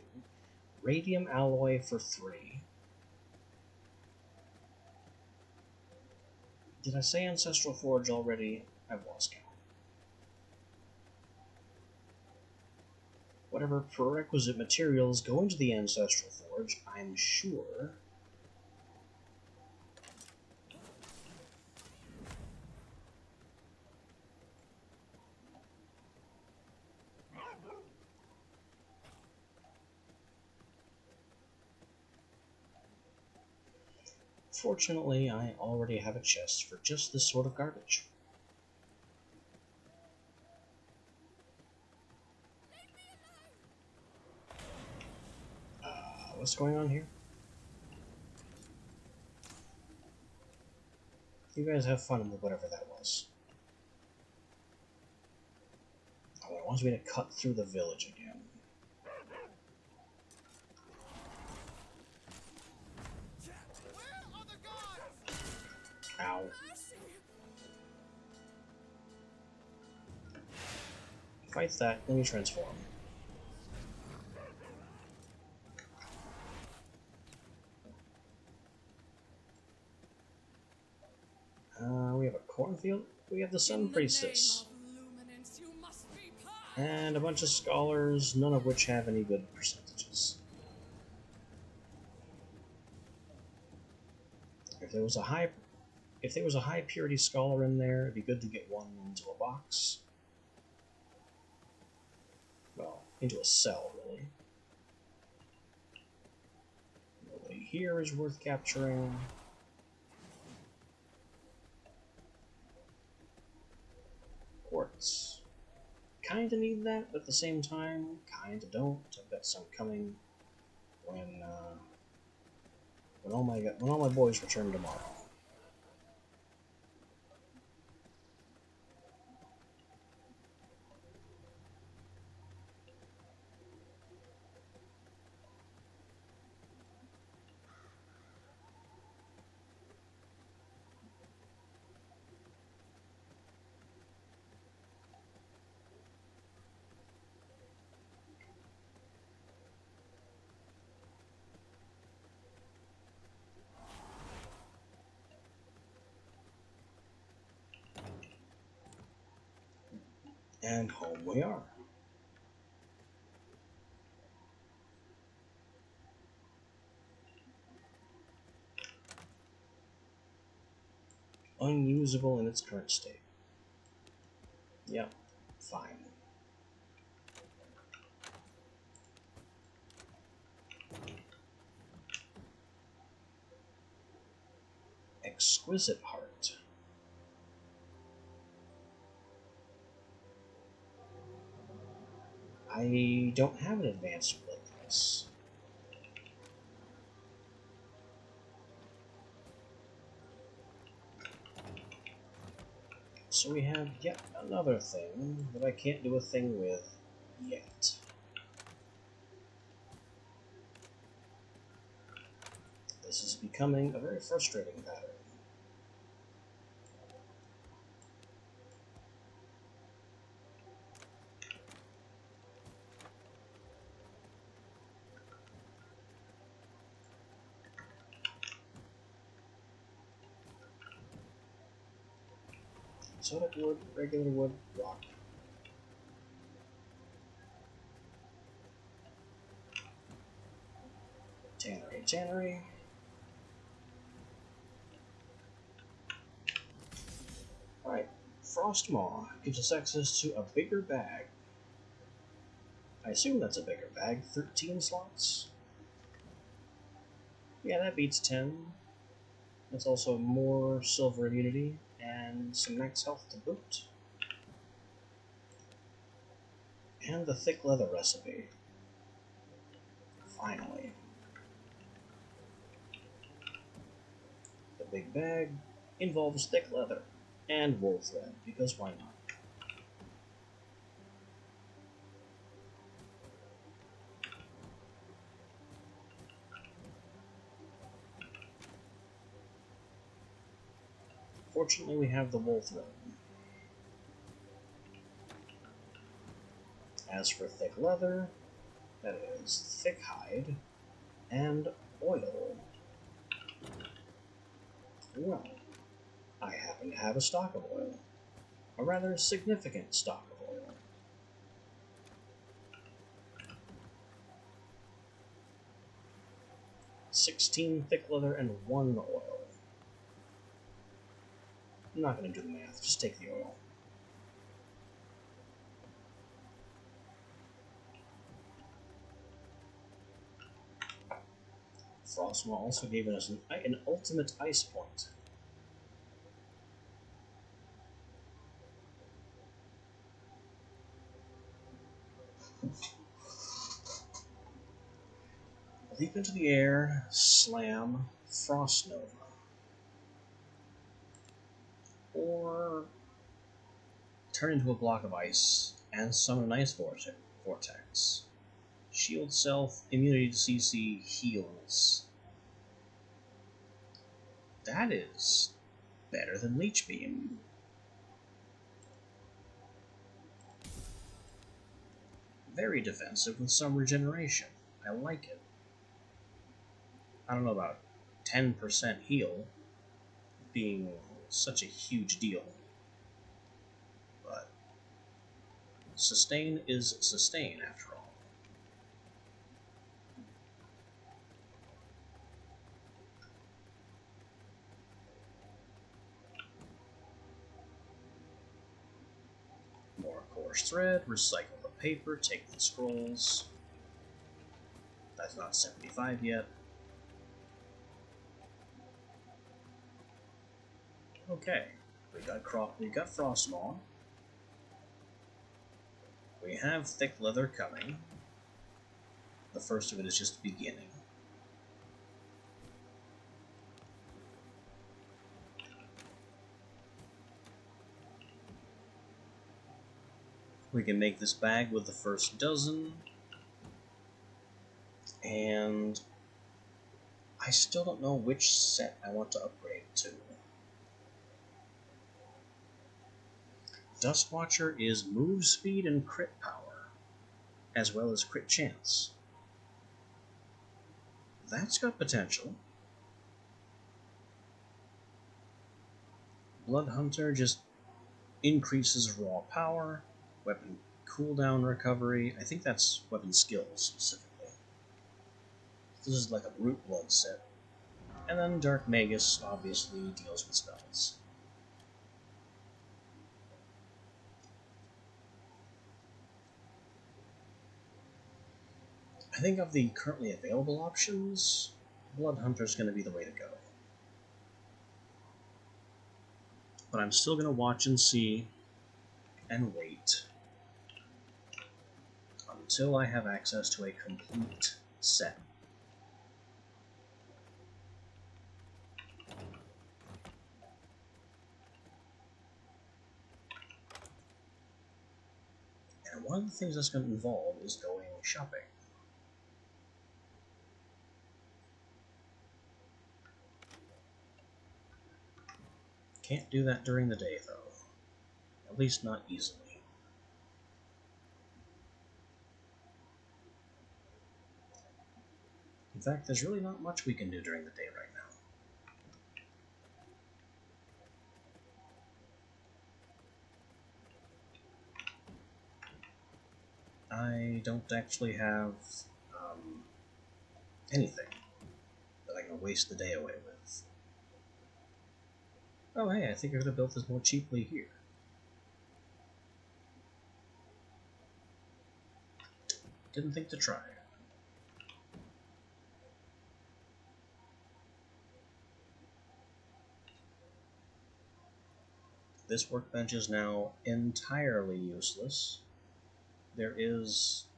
Speaker 1: Radium Alloy for 3. Did I say Ancestral Forge already? I've lost count. Whatever prerequisite materials go into the Ancestral Forge, I'm sure. Fortunately, I already have a chest for just this sort of garbage. What's going on here? You guys have fun with whatever that was. Oh, it wants me to cut through the village again. Ow. Fight that, let me transform. We have a cornfield. We have the Sun Priestess. And a bunch of scholars, none of which have any good percentages. If there was a high purity scholar in there, it'd be good to get one into a box. Well, into a cell, really. Nobody here is worth capturing. Quartz. Kinda need that, but at the same time, kinda don't. I've got some coming when all my boys return tomorrow. And home we are. Unusable in its current state. Yep, fine. Exquisite Heart. I don't have an advanced split this. So we have yet another thing that I can't do a thing with yet. This is becoming a very frustrating pattern. Exotic wood, regular wood, rock. Tannery. Alright, Frostmaw gives us access to a bigger bag. I assume that's a bigger bag. 13 slots? Yeah, that beats 10. That's also more silver immunity and some max health to boot. And the thick leather recipe. Finally. The big bag involves thick leather and wool thread, because why not? Fortunately, we have the wool thread. As for thick leather, that is thick hide and oil. Well, I happen to have a stock of oil. A rather significant stock of oil. "16 thick leather and 1 oil." I'm not going to do the math, just take the oil. Frostmaw also gave us an ultimate ice point. Leap into the air, slam, Frost Nova. Or turn into a block of ice and summon an ice vortex. Shield self, immunity to CC, heals. That is better than Leech Beam. Very defensive with some regeneration. I like it. I don't know about 10% heal being such a huge deal, but sustain is sustain after all. More coarse thread, recycle the paper, take the scrolls. That's not 75 yet. Okay, we got Frostmaw. We have thick leather coming. The first of it is just beginning. We can make this bag with the first dozen. And I still don't know which set I want to upgrade to. Dustwatcher is move speed and crit power, as well as crit chance. That's got potential. Bloodhunter just increases raw power, weapon cooldown recovery. I think that's weapon skills specifically. This is like a Root Blood set. And then Dark Magus obviously deals with spells. I think of the currently available options, Bloodhunter's going to be the way to go. But I'm still going to watch and see and wait until I have access to a complete set. And one of the things that's going to involve is going shopping. Can't do that during the day, though. At least not easily. In fact, there's really not much we can do during the day right now. I don't actually have anything that I can waste the day away with. Oh hey, I think I could have built this more cheaply here. Didn't think to try. This workbench is now entirely useless. There is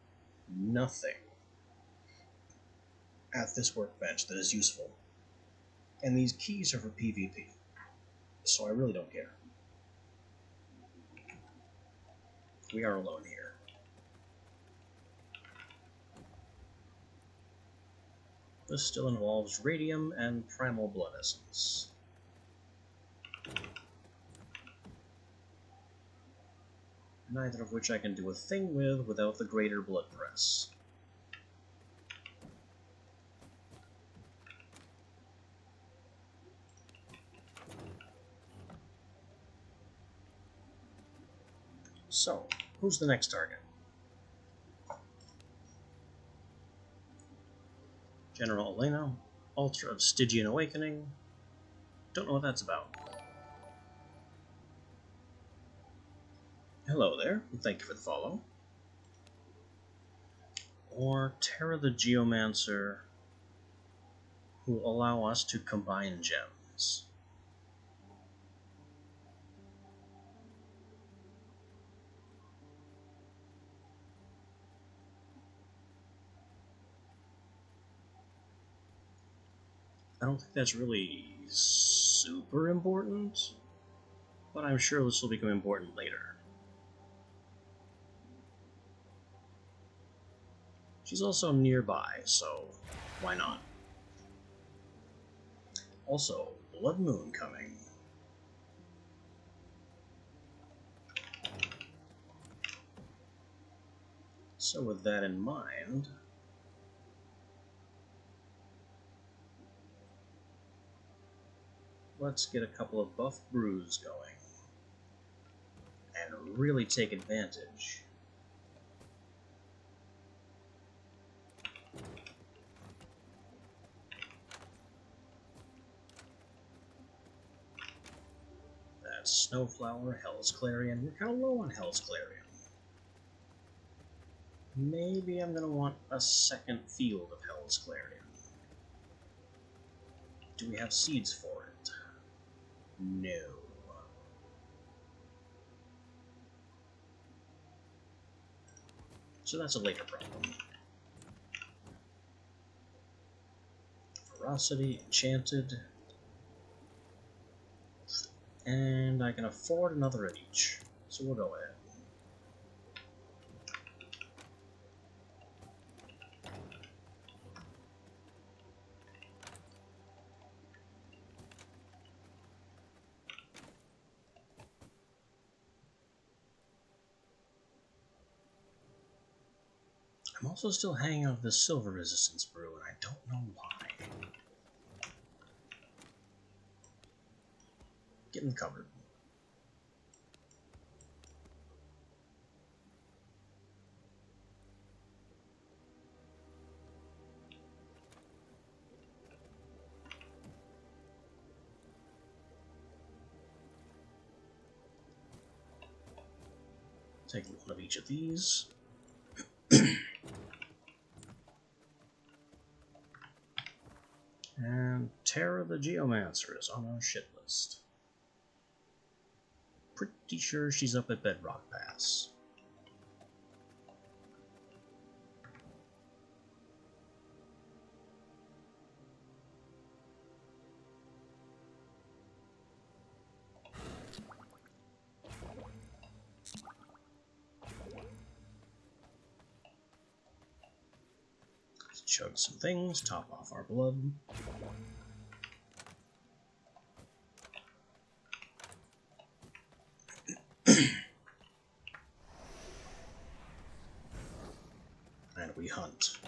Speaker 1: nothing at this workbench that is useful. And these keys are for PvP, so I really don't care. We are alone here. This still involves radium and primal blood essence. neither of which I can do a thing with without the Greater Blood Press. So, who's the next target? General Elena, Altar of Stygian Awakening. Don't know what that's about. Hello there, and thank you for the follow. Or Terra the Geomancer, who allow us to combine gems. I don't think that's really super important, but I'm sure this will become important later. She's also nearby, so why not? Also, Blood Moon coming. So with that in mind, let's get a couple of buff brews going and really take advantage. That's Snowflower, Hell's Clarion. We're kind of low on Hell's Clarion. Maybe I'm going to want a second field of Hell's Clarion. Do we have seeds for it? No. So that's a later problem. Ferocity, Enchanted. And I can afford another of each. So we'll go ahead. I'm also still hanging on to the Silver Resistance brew, and I don't know why. Getting covered. Take one of each of these. And Terra the Geomancer is on our shit list. Pretty sure she's up at Bedrock Pass. Let's chug some things, top off our blood. And we hunt.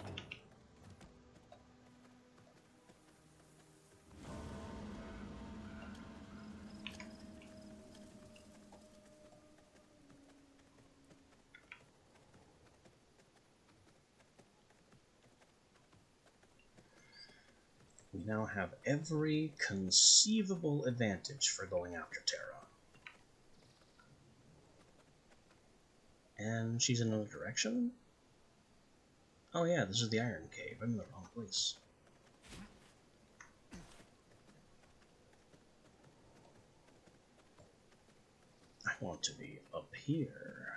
Speaker 1: We now have every conceivable advantage for going after Terra. And she's in another direction? Oh yeah, this is the Iron Cave. I'm in the wrong place. I want to be up here.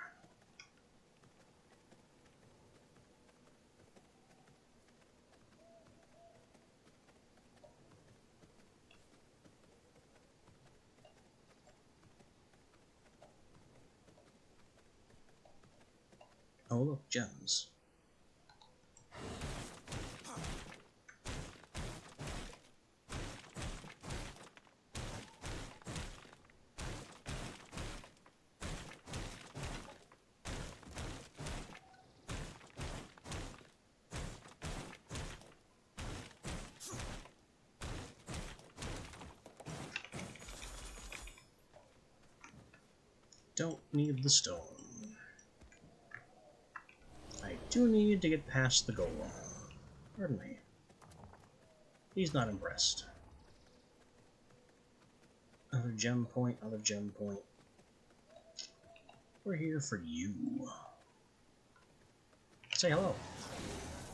Speaker 1: Oh look, gems. don't need the stone. I do need to get past the golem. Pardon me. He's not impressed. Other gem point, other gem point. We're here for you. Say hello.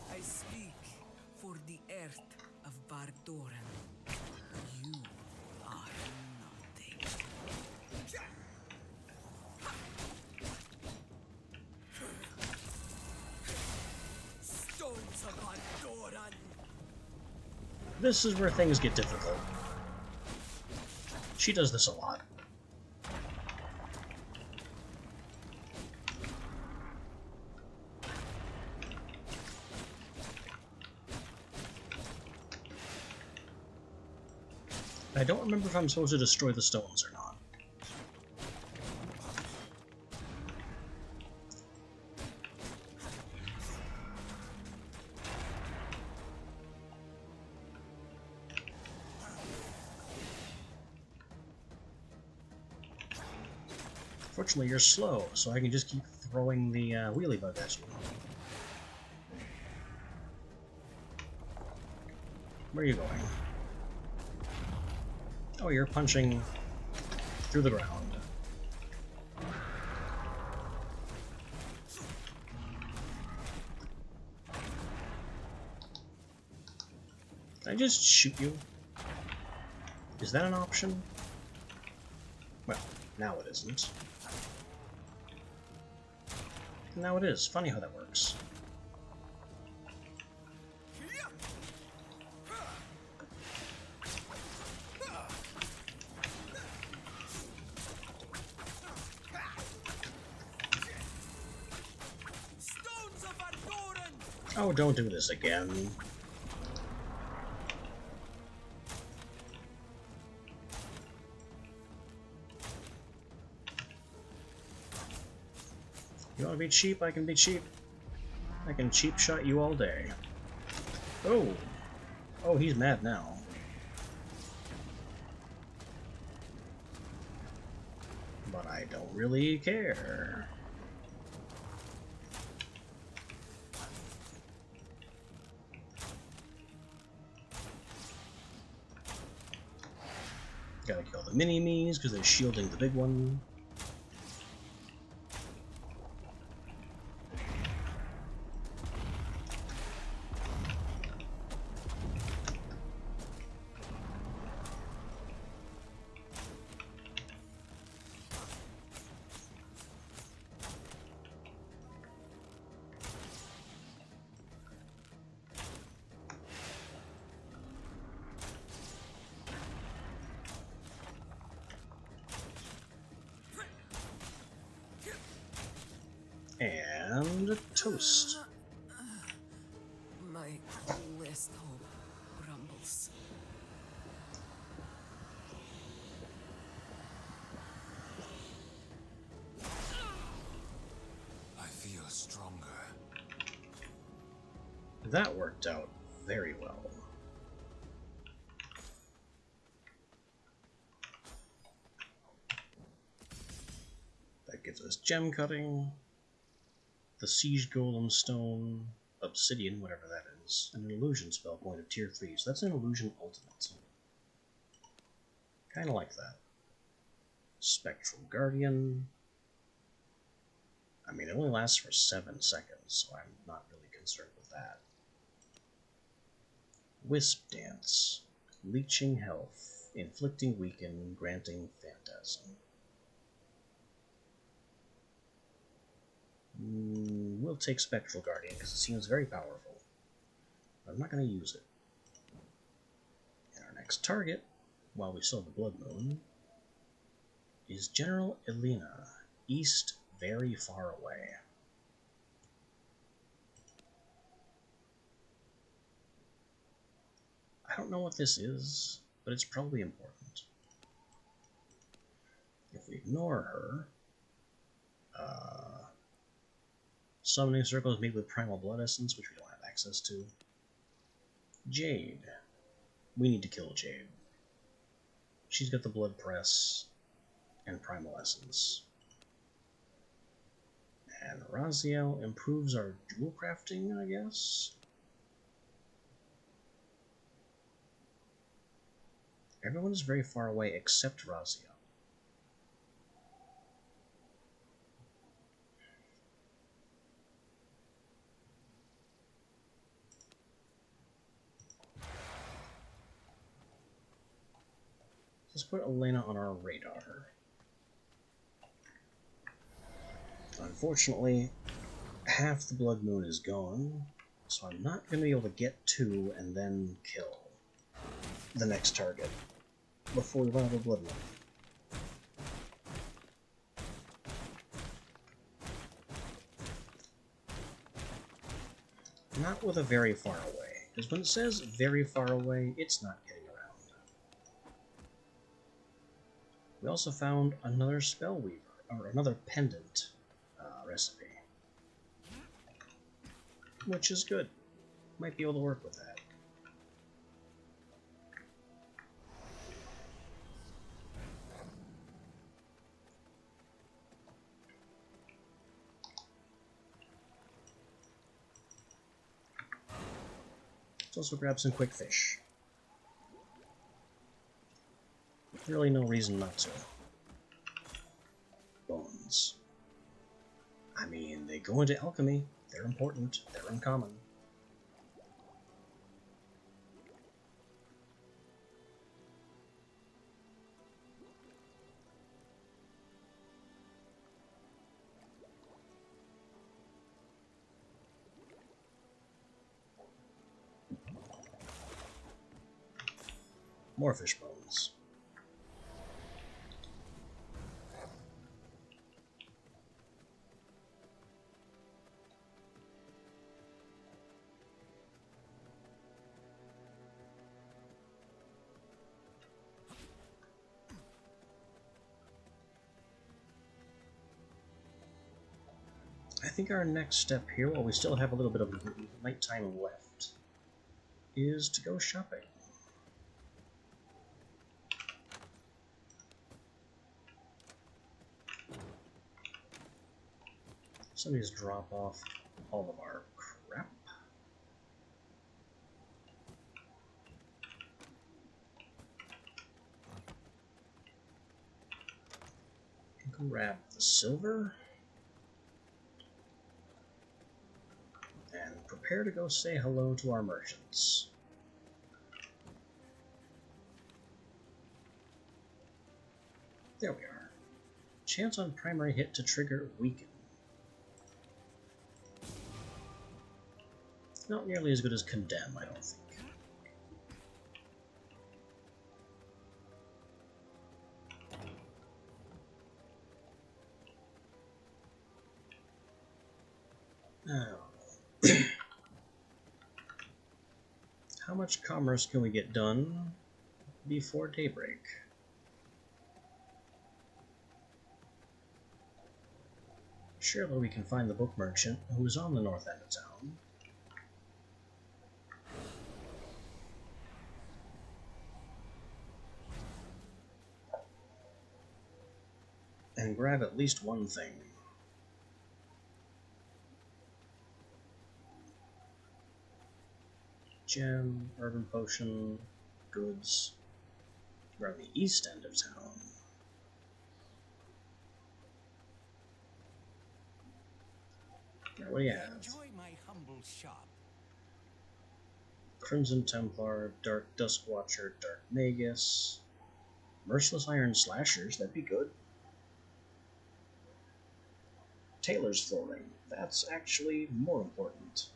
Speaker 3: I speak for the earth of Bardoran. You are nothing. Stones of Bardoran.
Speaker 1: This is where things get difficult. She does this a lot. I don't remember if I'm supposed to destroy the stones or not. Fortunately, you're slow, so I can just keep throwing the wheelie bug at you. Where are you going? Oh, you're punching through the ground. Can I just shoot you? Is that an option? Well, now it isn't. Now it is. Funny how that works.
Speaker 3: Stones of Bardoran.
Speaker 1: Oh, don't do this again. You want to be cheap? I can be cheap. I can cheap shot you all day. Oh! Oh, he's mad now. But I don't really care. Gotta kill the mini-me's because they're shielding the big one. And toast.
Speaker 3: My last hope crumbles.
Speaker 2: I feel stronger.
Speaker 1: That worked out very well. That gives us gem cutting, the siege golem stone, obsidian, whatever that is, and an illusion spell point of tier 3, so that's an illusion ultimate. Kinda like that. Spectral Guardian. I mean, it only lasts for 7 seconds, so I'm not really concerned with that. Wisp Dance. Leeching health. Inflicting weaken. Granting phantasm. We'll take Spectral Guardian because it seems very powerful. But I'm not going to use it. And our next target, while we still have the Blood Moon, is General Elena, east, very far away. I don't know what this is, but it's probably important. If we ignore her, summoning circles made with primal blood essence, which we don't have access to. Jade. We need to kill Jade. She's got the blood press and primal essence. And Raziel improves our jewel crafting, I guess? Everyone's very far away except Raziel. Let's put Elena on our radar. Unfortunately, half the Blood Moon is gone, so I'm not going to be able to get to and then kill the next target before we run out of Blood Moon. Not with a very far away, because when it says very far away, it's not getting around. We also found another spell weaver, or another pendant recipe, which is good. Might be able to work with that. Let's also grab some quick fish. Really no reason not to. Bones. I mean, they go into alchemy. They're important. They're uncommon. More fish bones. I think our next step here, while we still have a little bit of nighttime left, is to go shopping. Somebody's drop off all of our crap. Grab the silver. And prepare to go say hello to our merchants. There we are. Chance on primary hit to trigger weaken. Not nearly as good as Condemn, I don't think. Now, how much commerce can we get done before daybreak? Surely we can find the book merchant who is on the north end of town. And grab at least one thing. Gem, urban potion, goods. We're on the east end of town. Now, what do you have?
Speaker 2: Enjoy my humble shop.
Speaker 1: Crimson Templar, Dark Dusk Watcher, Dark Magus, Merciless Iron Slashers, that'd be good. Tailor's Flooring, that's actually more important.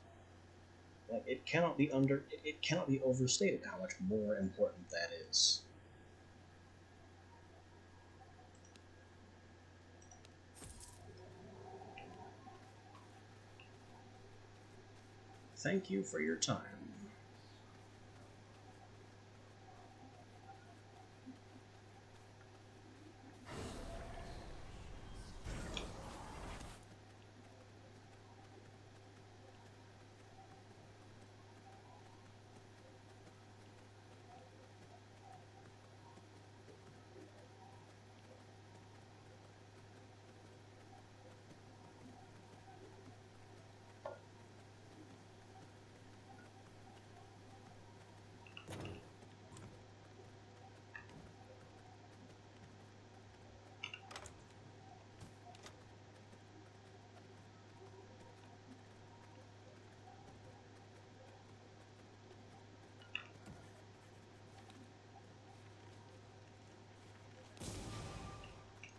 Speaker 1: Like, it cannot be overstated how much more important that is. Thank you for your time.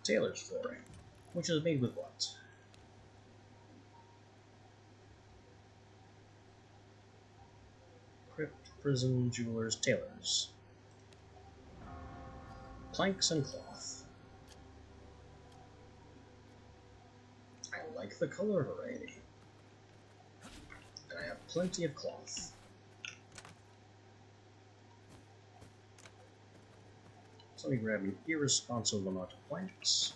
Speaker 1: Tailor's flooring, which is made with what? Crypt, prison, jewelers, tailors. Planks and cloth. I like the color variety. And I have plenty of cloth. So let me grab an irresponsible amount of planks.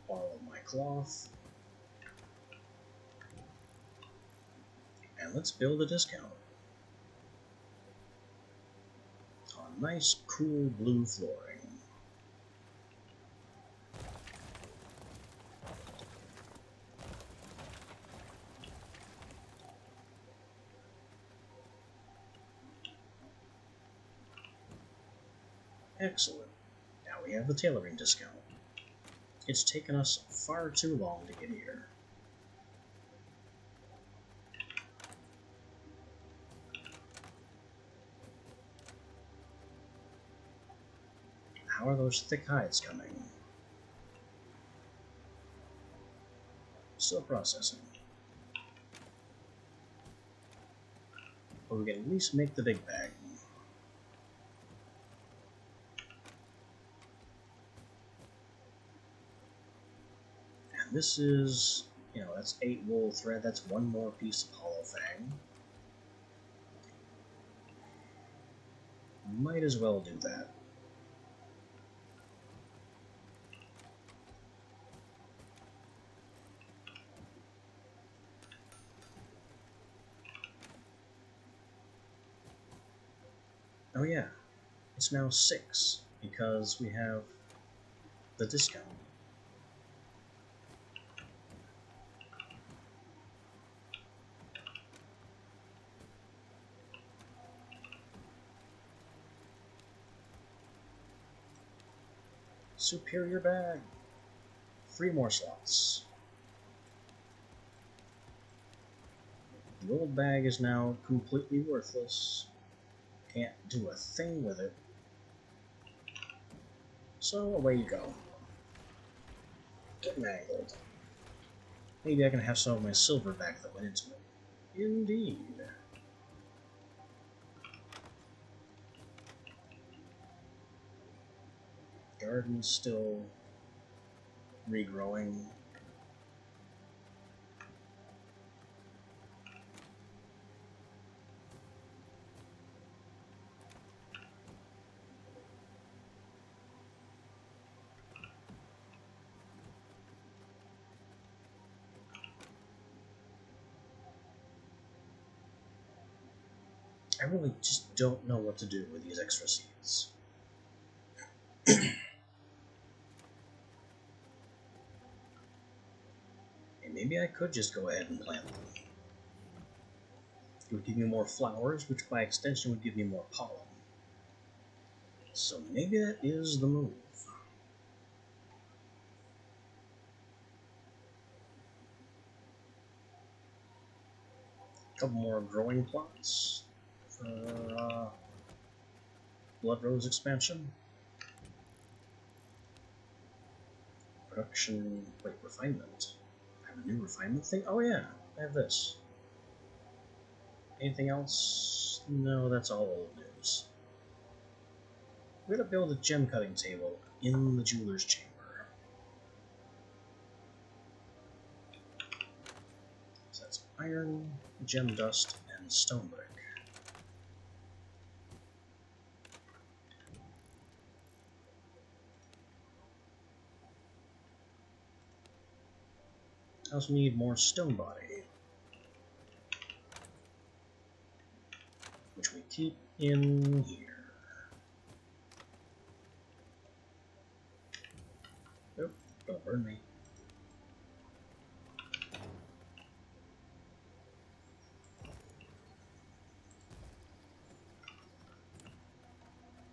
Speaker 1: All of my cloth. And let's build a discount. On nice, cool blue flooring. Excellent. Now we have the tailoring discount. It's taken us far too long to get here. How are those thick hides coming? Still processing. But we can at least make the big bag. And this is, that's 8 wool thread. That's one more piece of hollow fang. Might as well do that. Oh yeah, it's now 6 because we have the discount. Superior bag. 3 more slots. The old bag is now completely worthless. Can't do a thing with it. So away you go. Get mangled. Maybe I can have some of my silver back that went into it. Indeed. Garden's still regrowing. I really just don't know what to do with these extra seeds. And maybe I could just go ahead and plant them. It would give me more flowers, which by extension would give me more pollen. So maybe that is the move. A couple more growing plots for Blood Rose expansion. Production, wait, refinement. I have a new refinement thing? Oh yeah, I have this. Anything else? No, that's all old news. We're gonna build a gem cutting table in the jeweler's chamber. So that's iron, gem dust, and stone brick. I also need more stone body, which we keep in here. Nope, don't burn me.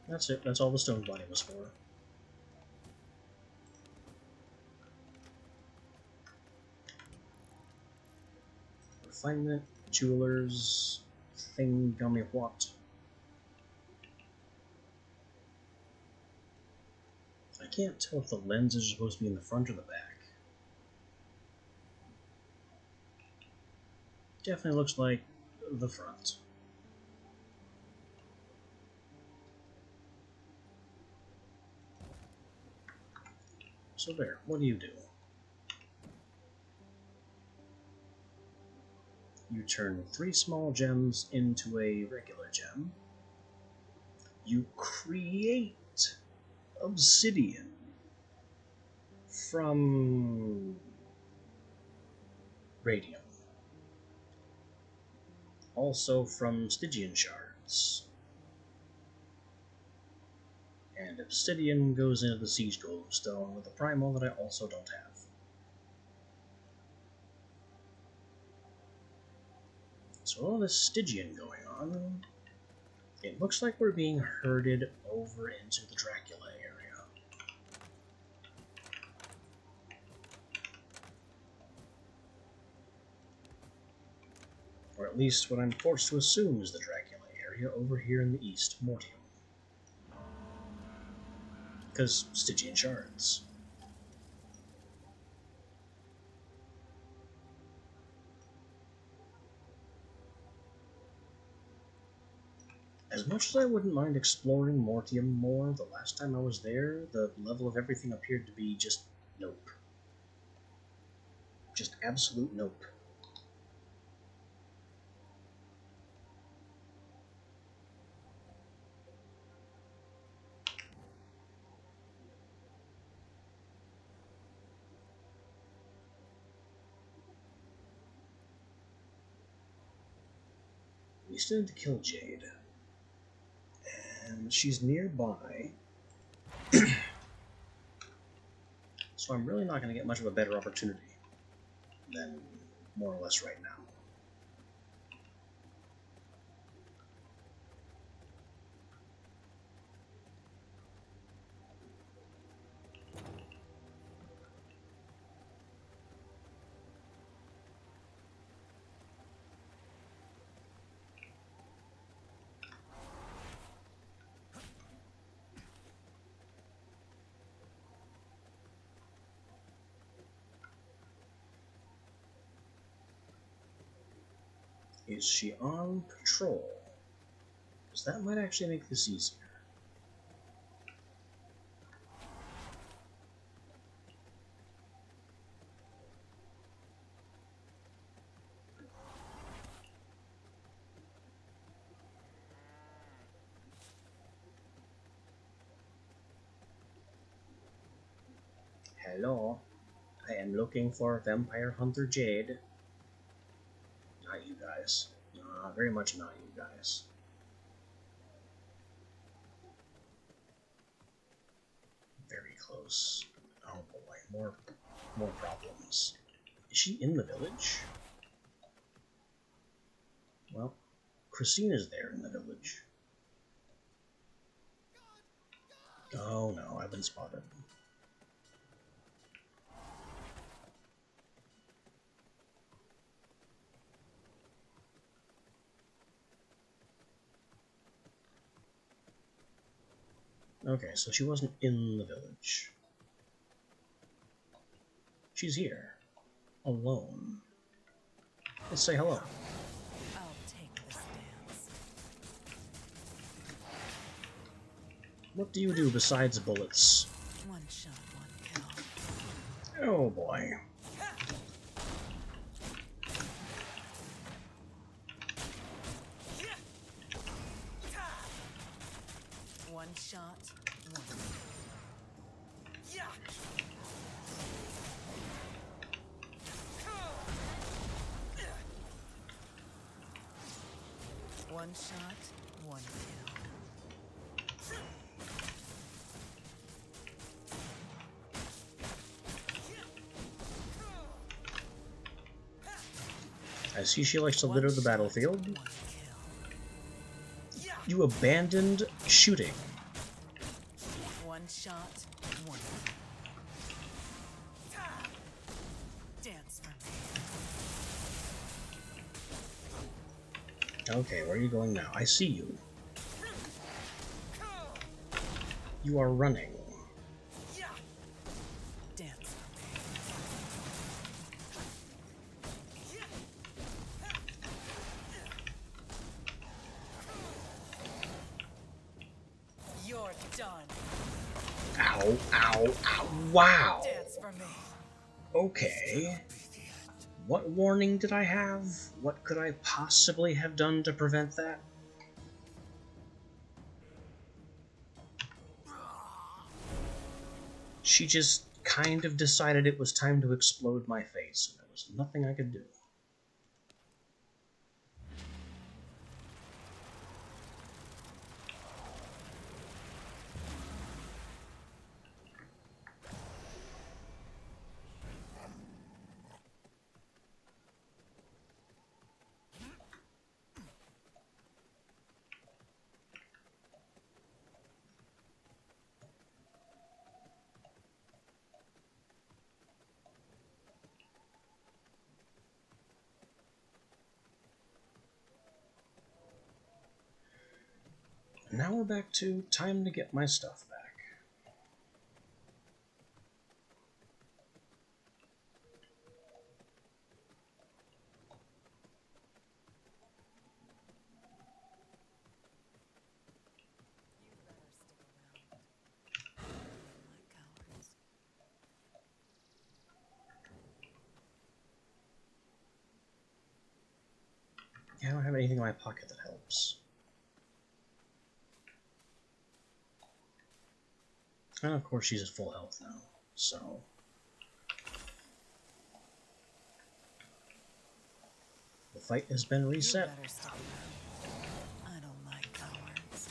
Speaker 1: That's it, that's all the stone body was for. Refinement, jewelers, thingummy what. I can't tell if the lens is supposed to be in the front or the back. Definitely looks like the front. So there, what do? You turn 3 small gems into a regular gem. You create obsidian from radium. Also from Stygian shards. And obsidian goes into the Siege Golem Stone with a primal that I also don't have. So all this Stygian going on, it looks like we're being herded over into the Dracula area. Or at least what I'm forced to assume is the Dracula area over here in the east, Mortium. Because Stygian shards. As much as I wouldn't mind exploring Mortium more, the last time I was there, the level of everything appeared to be just nope. Just absolute nope. We still need to kill Jade. And she's nearby. So I'm really not going to get much of a better opportunity than more or less right now. Is she on patrol? Because that might actually make this easier. Hello, I am looking for Vampire Hunter Jade. Not you guys. Very much not you guys. Very close. Oh boy, more problems. Is she in the village? Well, Christina's there in the village. Oh no, I've been spotted. Okay, so she wasn't in the village. She's here. Alone. Let's say hello.
Speaker 3: I'll take this dance.
Speaker 1: What do you do besides bullets?
Speaker 3: One shot, one kill.
Speaker 1: Oh boy.
Speaker 3: One shot, one. One shot, one kill.
Speaker 1: I see she likes to litter the battlefield.
Speaker 3: One kill.
Speaker 1: You abandoned shooting.
Speaker 3: One shot, one. Dance for me.
Speaker 1: Okay, where are you going now? I see you. You are running.
Speaker 3: done.
Speaker 1: Ow, ow, ow. Wow.
Speaker 3: Dance for me.
Speaker 1: Okay. What warning did I have? What could I possibly have done to prevent that? She just kind of decided it was time to explode my face, and there was nothing I could do. Now we're back to time to get my stuff back.
Speaker 3: You better stick around. My cowards.
Speaker 1: Yeah, I don't have anything in my pocket that helps. And of course she's at full health now, so... The fight has been reset.
Speaker 3: You better stick around. I don't like cowards.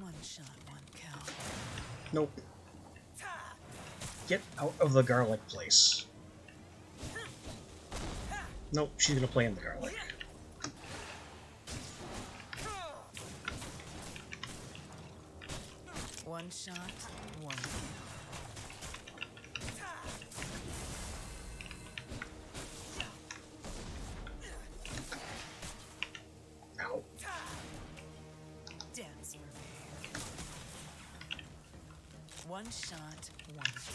Speaker 3: One shot, one kill.
Speaker 1: Nope. Get out of the garlic place. Nope, she's gonna play in the garlic.
Speaker 3: One shot, one kill.
Speaker 1: Ow.
Speaker 3: Dance for me. One shot, one kill.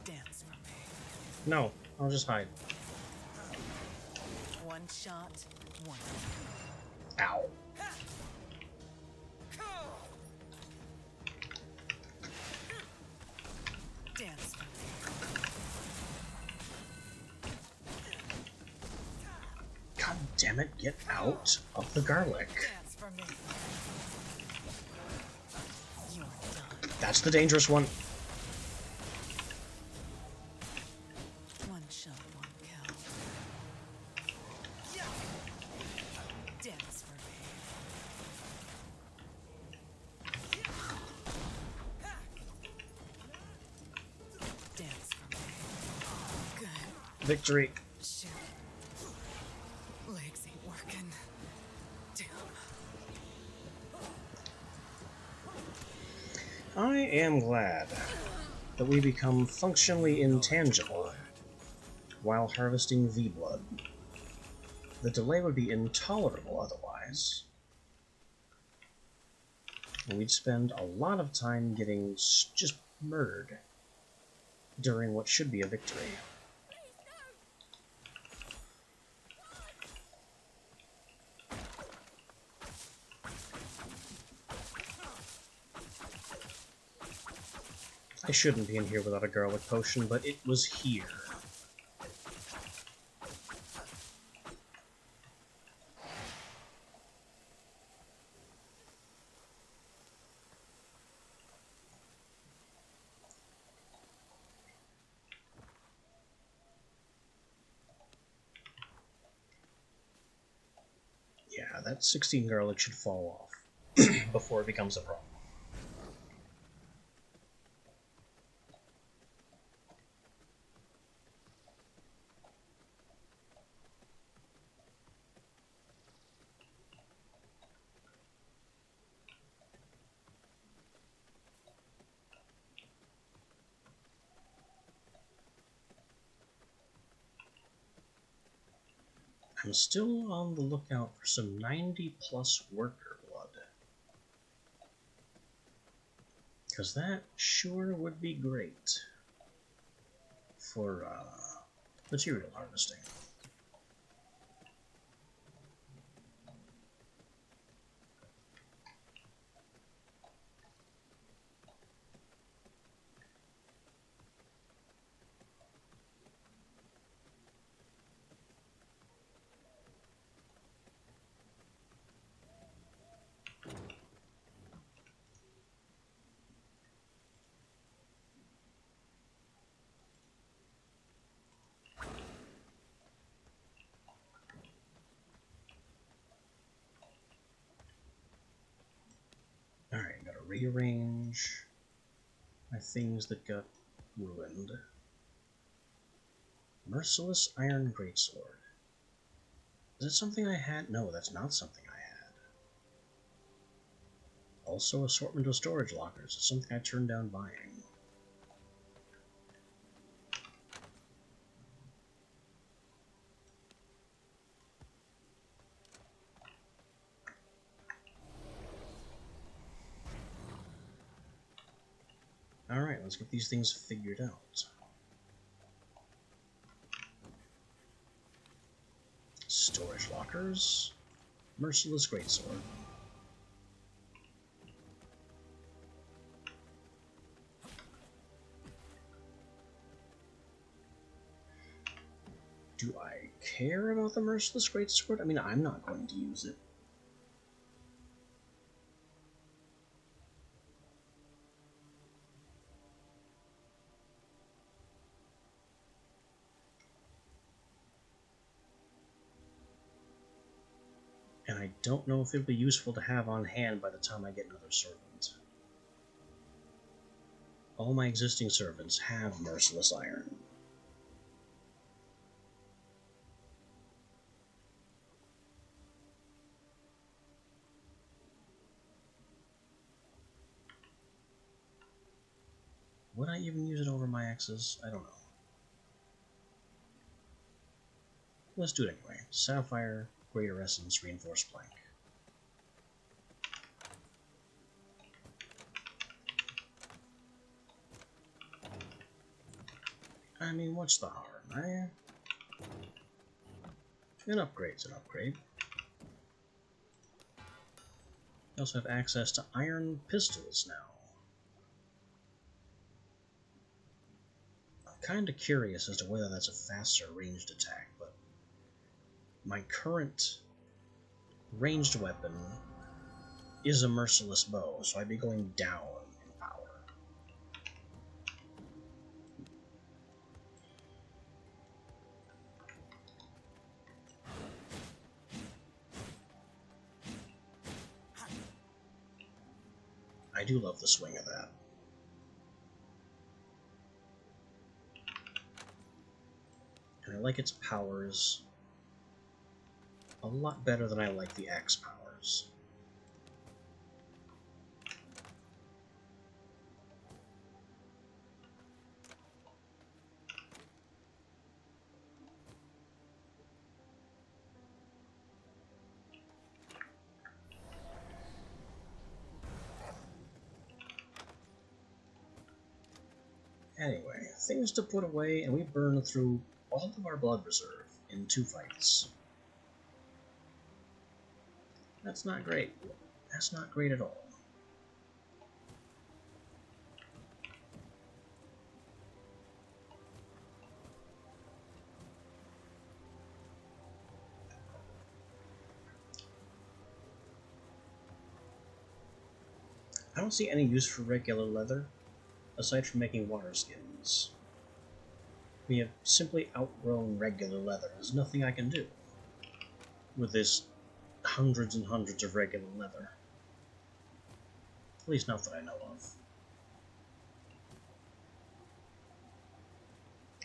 Speaker 3: Dance for me.
Speaker 1: No, I'll just hide.
Speaker 3: One shot, one
Speaker 1: Ow.
Speaker 3: dance for me.
Speaker 1: God damn it, get out of the garlic.
Speaker 3: Dance for me. You're done.
Speaker 1: That's the dangerous one.
Speaker 3: One shot, one kill. Dance for me. Dance for me. Good.
Speaker 1: Victory.
Speaker 3: Shoot. Legs ain't working. Damn.
Speaker 1: I am glad that we become functionally intangible while harvesting V-Blood. The delay would be intolerable otherwise. And we'd spend a lot of time getting just murdered during what should be a victory. I shouldn't be in here without a garlic potion, but it was here. Yeah, that 16 garlic should fall off before it becomes a problem. I'm still on the lookout for some 90+ worker blood. Because that sure would be great for material harvesting. Alright, gotta rearrange my things that got ruined. Merciless Iron Greatsword. Is it something I had? No, that's not something I had. Also, assortment of storage lockers. It's something I turned down buying. Alright, let's get these things figured out. Storage lockers. Merciless Greatsword. Do I care about the Merciless Greatsword? I mean, I'm not going to use it. And I don't know if it'll be useful to have on hand by the time I get another servant. All my existing servants have Merciless Iron. Would I even use it over my axes? I don't know. Let's do it anyway. Sapphire, Greater Essence, Reinforced Plank. I mean, what's the harm, eh? An upgrade's an upgrade. I also have access to iron pistols now. I'm kind of curious as to whether that's a faster ranged attack, but my current ranged weapon is a merciless bow, so I'd be going down in power. I do love the swing of that. And I like its powers a lot better than I like the axe powers. Anyway, things to put away, and we burned through all of our blood reserve in 2 fights. That's not great. That's not great at all. I don't see any use for regular leather, aside from making water skins. We have simply outgrown regular leather. There's nothing I can do with this hundreds and hundreds of regular leather. At least not that I know of.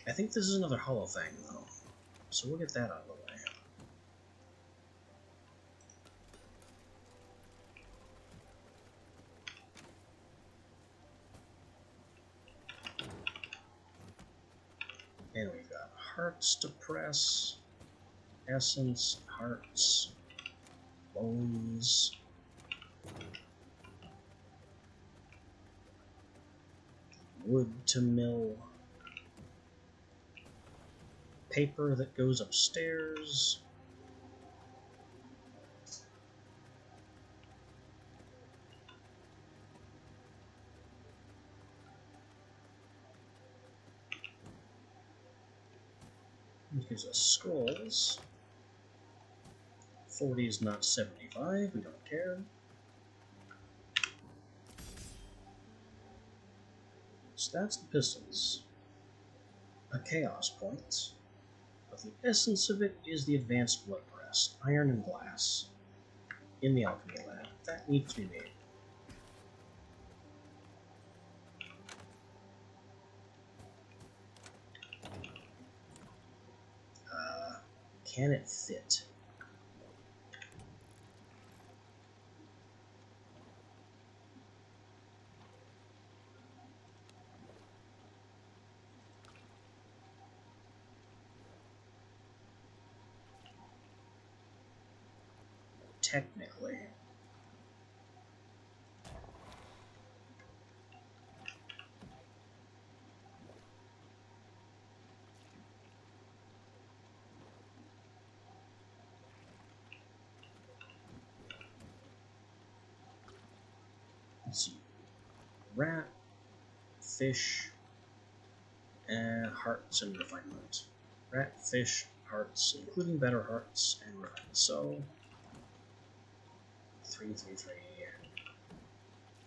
Speaker 1: I think this is another Hollow Fang, though, so we'll get that out of the way. And we've got hearts to press. essence, hearts, bones. Wood to mill. Paper that goes upstairs. It gives us scrolls. 40 is not 75, we don't care. So that's the pistols. A chaos point. But the essence of it is the advanced blood press, iron and glass, in the alchemy lab. That needs to be made. Can it fit? Technically. Let's see. Rat, fish, and hearts and refinement. Rat, fish, hearts, including better hearts and refinement. So 333 and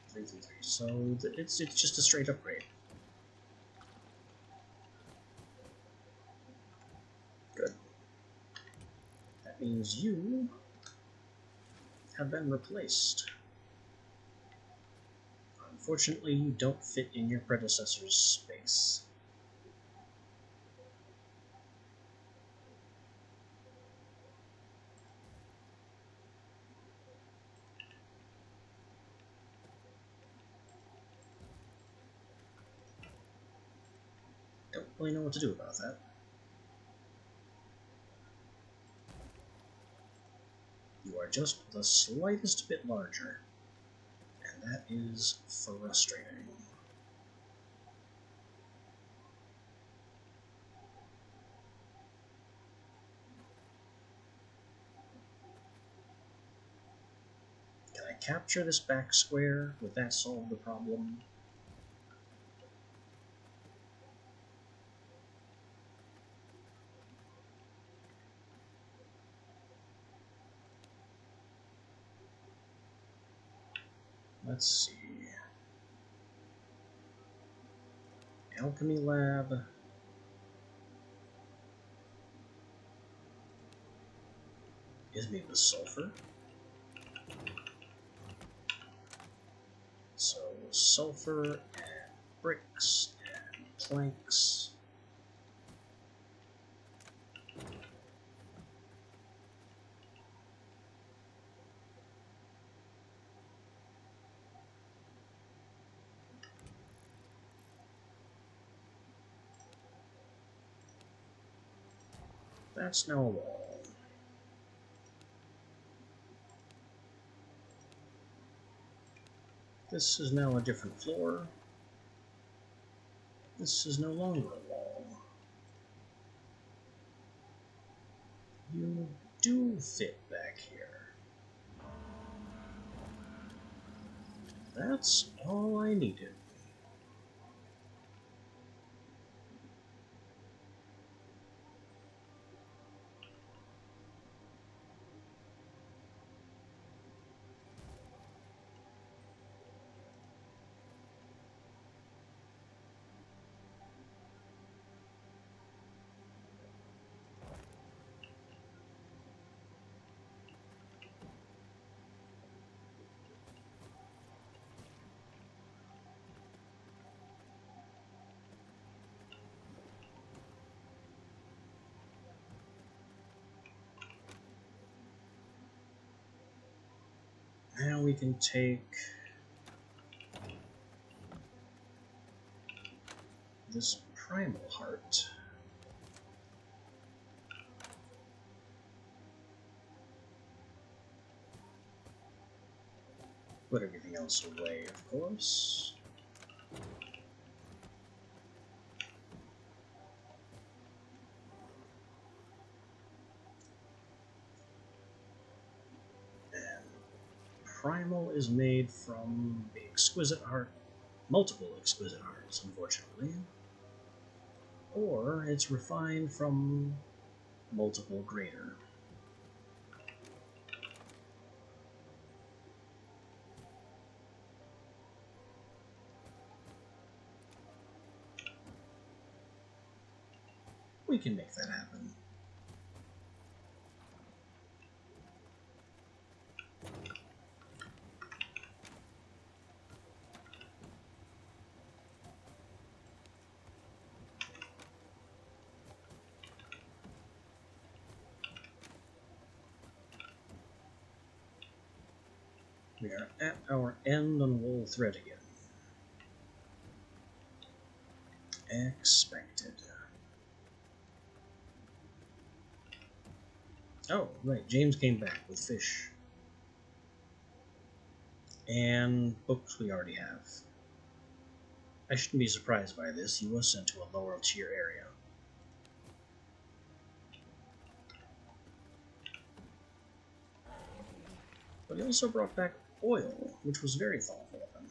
Speaker 1: 333. So it's just a straight upgrade. Good. That means you have been replaced. Unfortunately, you don't fit in your predecessor's space. Don't really know what to do about that. You are just the slightest bit larger, and that is frustrating. Can I capture this back square? Would that solve the problem? Let's see. Alchemy lab. Is made with sulfur. So sulfur and bricks and planks. That's now a wall. This is now a different floor. This is no longer a wall. You do fit back here. That's all I needed. Now we can take this primal heart put everything else away, of course. And Primal is made from the exquisite heart, multiple exquisite hearts, unfortunately. Or it's refined from multiple greater. We can make that happen. We are at our end on Wool Thread again. Expected. Oh, right, James came back with fish. And books we already have. I shouldn't be surprised by this, he was sent to a lower tier area. But he also brought back oil, which was very thoughtful of him.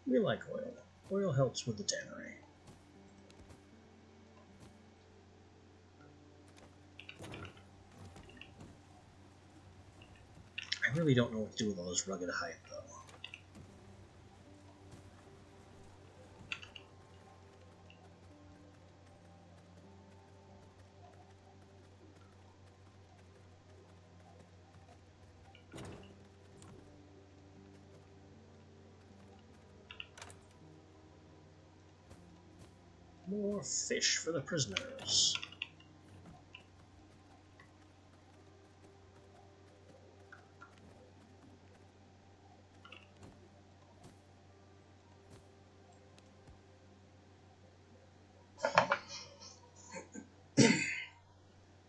Speaker 1: We like oil. Oil helps with the tannery. I really don't know what to do with all this rugged height, though. More fish for the prisoners.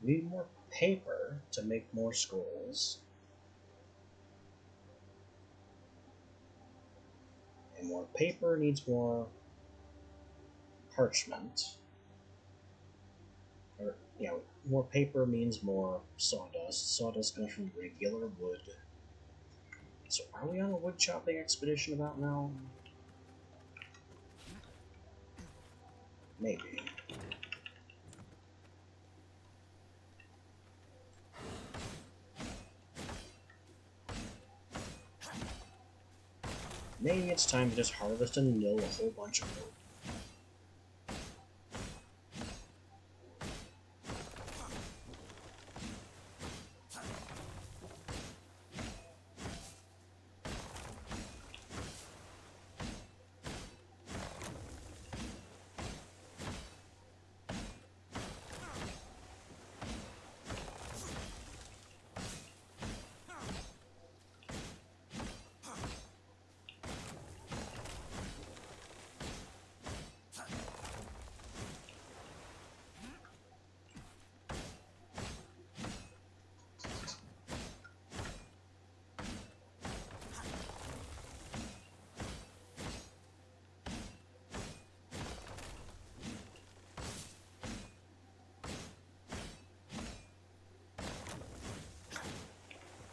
Speaker 1: We need more paper to make more scrolls. And more paper needs more parchment. Or, yeah, more paper means more sawdust. Sawdust comes from regular wood. So are we on a wood chopping expedition about now? Maybe. Maybe it's time to just harvest and mill a whole bunch of wood.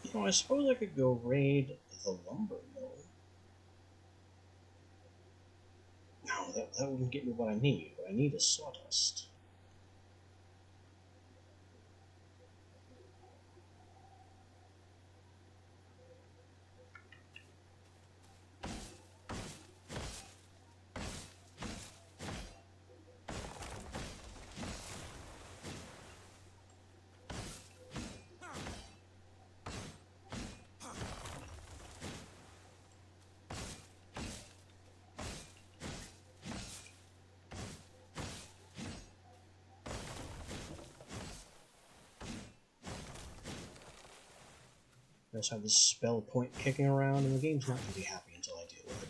Speaker 1: You know, I suppose I could go raid the lumber mill. No, that wouldn't get me what I need. What I need is sawdust. I just have this spell point kicking around, and the game's not going to be happy until I deal with it.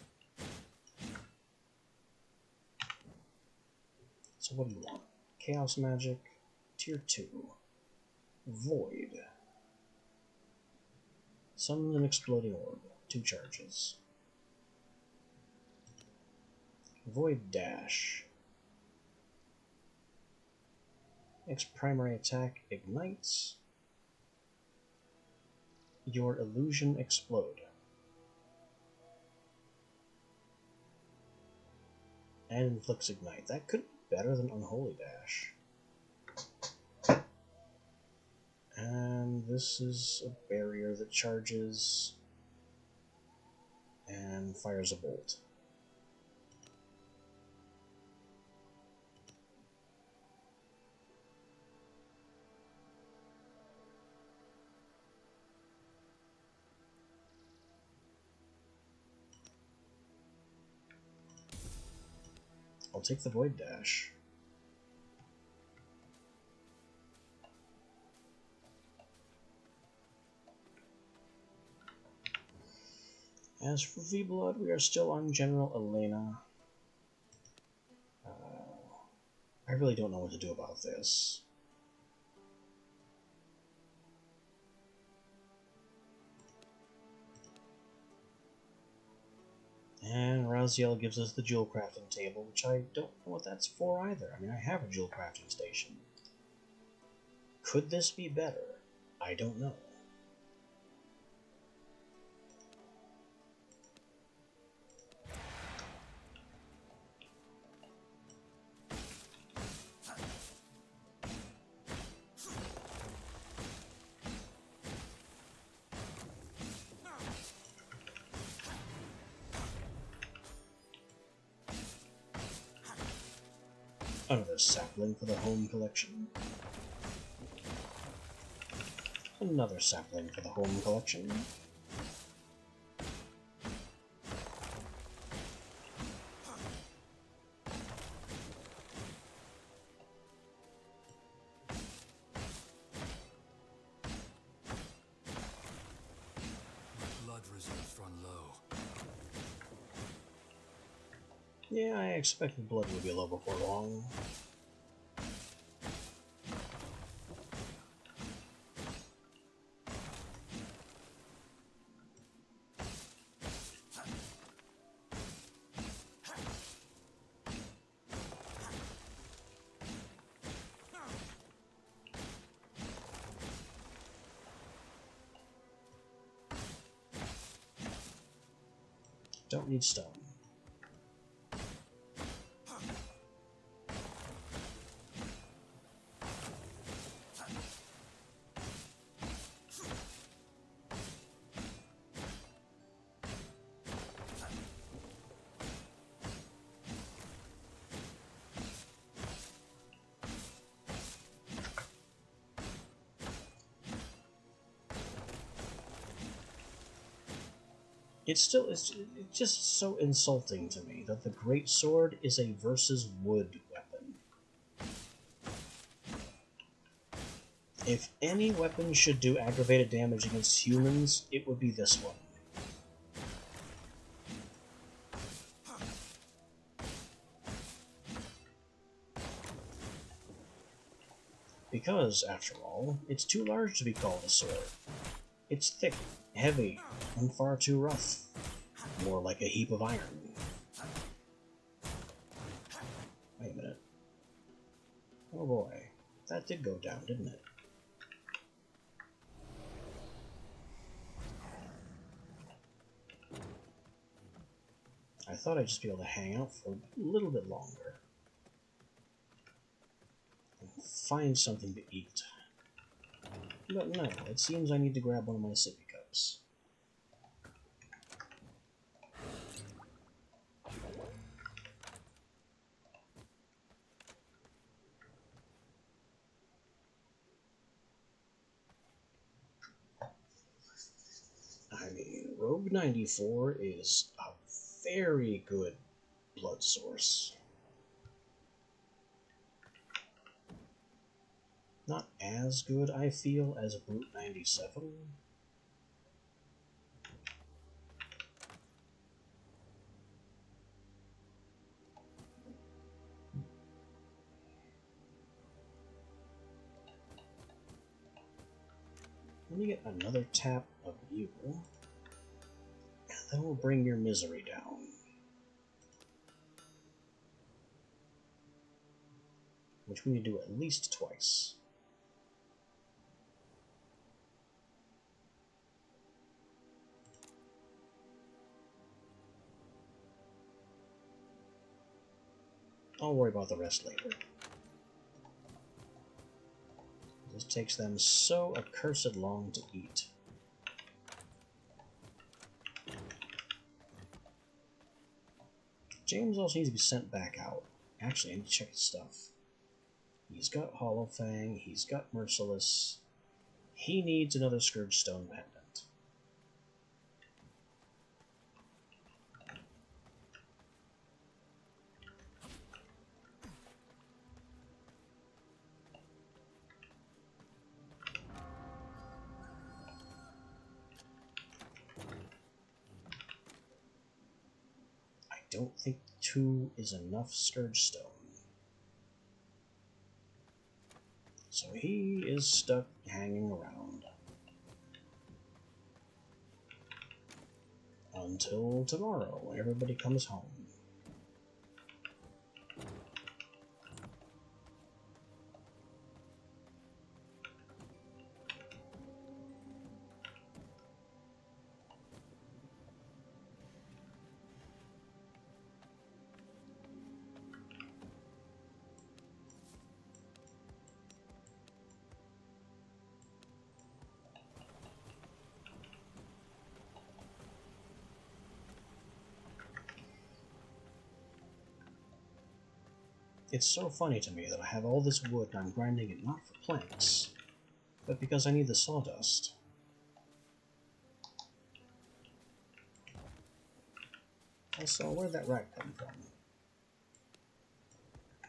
Speaker 1: So what do you want? Chaos Magic, Tier 2. Void. Summon an exploding orb. 2 charges. Void Dash. Next primary attack ignites. Your illusion explode. And inflicts ignite. That could be better than Unholy Dash. And this is a barrier that charges and fires a bolt. I'll take the Void Dash. As for V-Blood, we are still on General Elena. I really don't know what to do about this. And Raziel gives us the jewel crafting table, which I don't know what that's for either. I mean, I have a jewel crafting station. Could this be better? I don't know. Another sapling for the home collection. Another sapling for the home collection.
Speaker 2: Blood reserves run low.
Speaker 1: Yeah, I expected blood would be low before long. Don't need stone. It's just so insulting to me that the Great Sword is a versus wood weapon. If any weapon should do aggravated damage against humans, it would be this one. Because, after all, it's too large to be called a sword. It's thick, heavy, and far too rough. More like a heap of iron. Wait a minute. Oh boy, that did go down, didn't it? I thought I'd just be able to hang out for a little bit longer. And find something to eat. But no, it seems I need to grab one of my sippy cups. I mean, Rogue 94 is a very good blood source. Not as good, I feel, as Brute 97. Let me get another tap of you, and then we'll bring your misery down. Which we need to do at least twice. I'll worry about the rest later. This takes them so accursed long to eat. James also needs to be sent back out. Actually, I need to check his stuff. He's got Hollow Fang, he's got Merciless. He needs another Scourge Stone Pendant. I don't think 2 is enough Scourge Stone. So he is stuck hanging around. Until tomorrow, when everybody comes home. It's so funny to me that I have all this wood and I'm grinding it not for planks, but because I need the sawdust. Also, where'd that rat come from?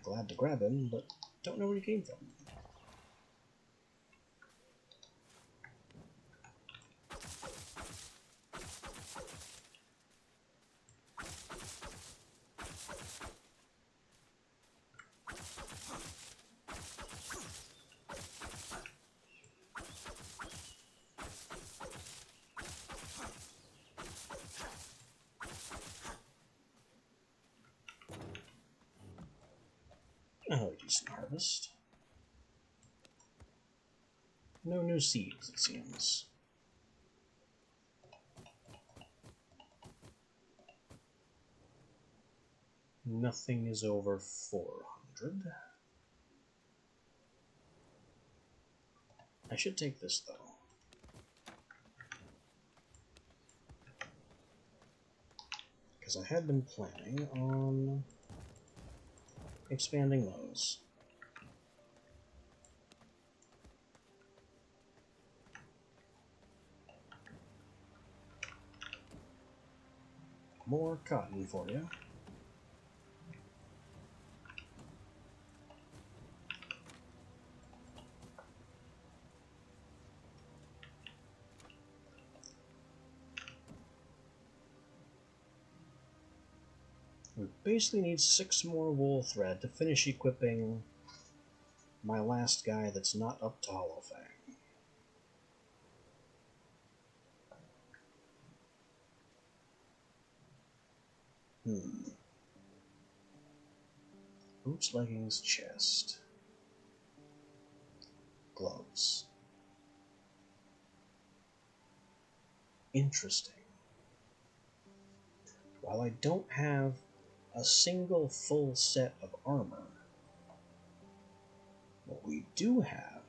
Speaker 1: Glad to grab him, but don't know where he came from. Oh, decent harvest. No new seeds, it seems. Nothing is over 400. I should take this, though. Because I had been planning on expanding those. More cotton for you. We basically need 6 more wool thread to finish equipping my last guy that's not up to Hollow Fang. Boots, leggings, chest. Gloves. Interesting. While I don't have a single full set of armor, what we do have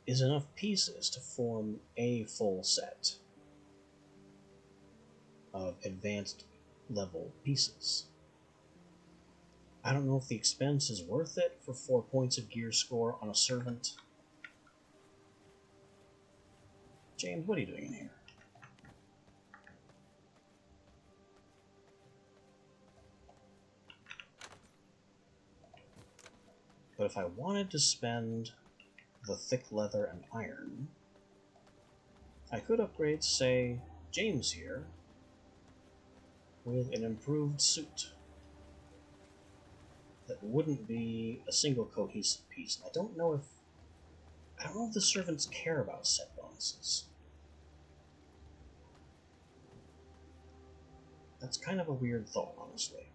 Speaker 1: is enough pieces to form a full set of advanced level pieces. I don't know if the expense is worth it for 4 points of gear score on a servant. James, what are you doing in here? But if I wanted to spend the thick leather and iron, I could upgrade, say, James here with an improved suit that wouldn't be a single cohesive piece. I don't know if I don't know if the servants care about set bonuses. That's kind of a weird thought, honestly.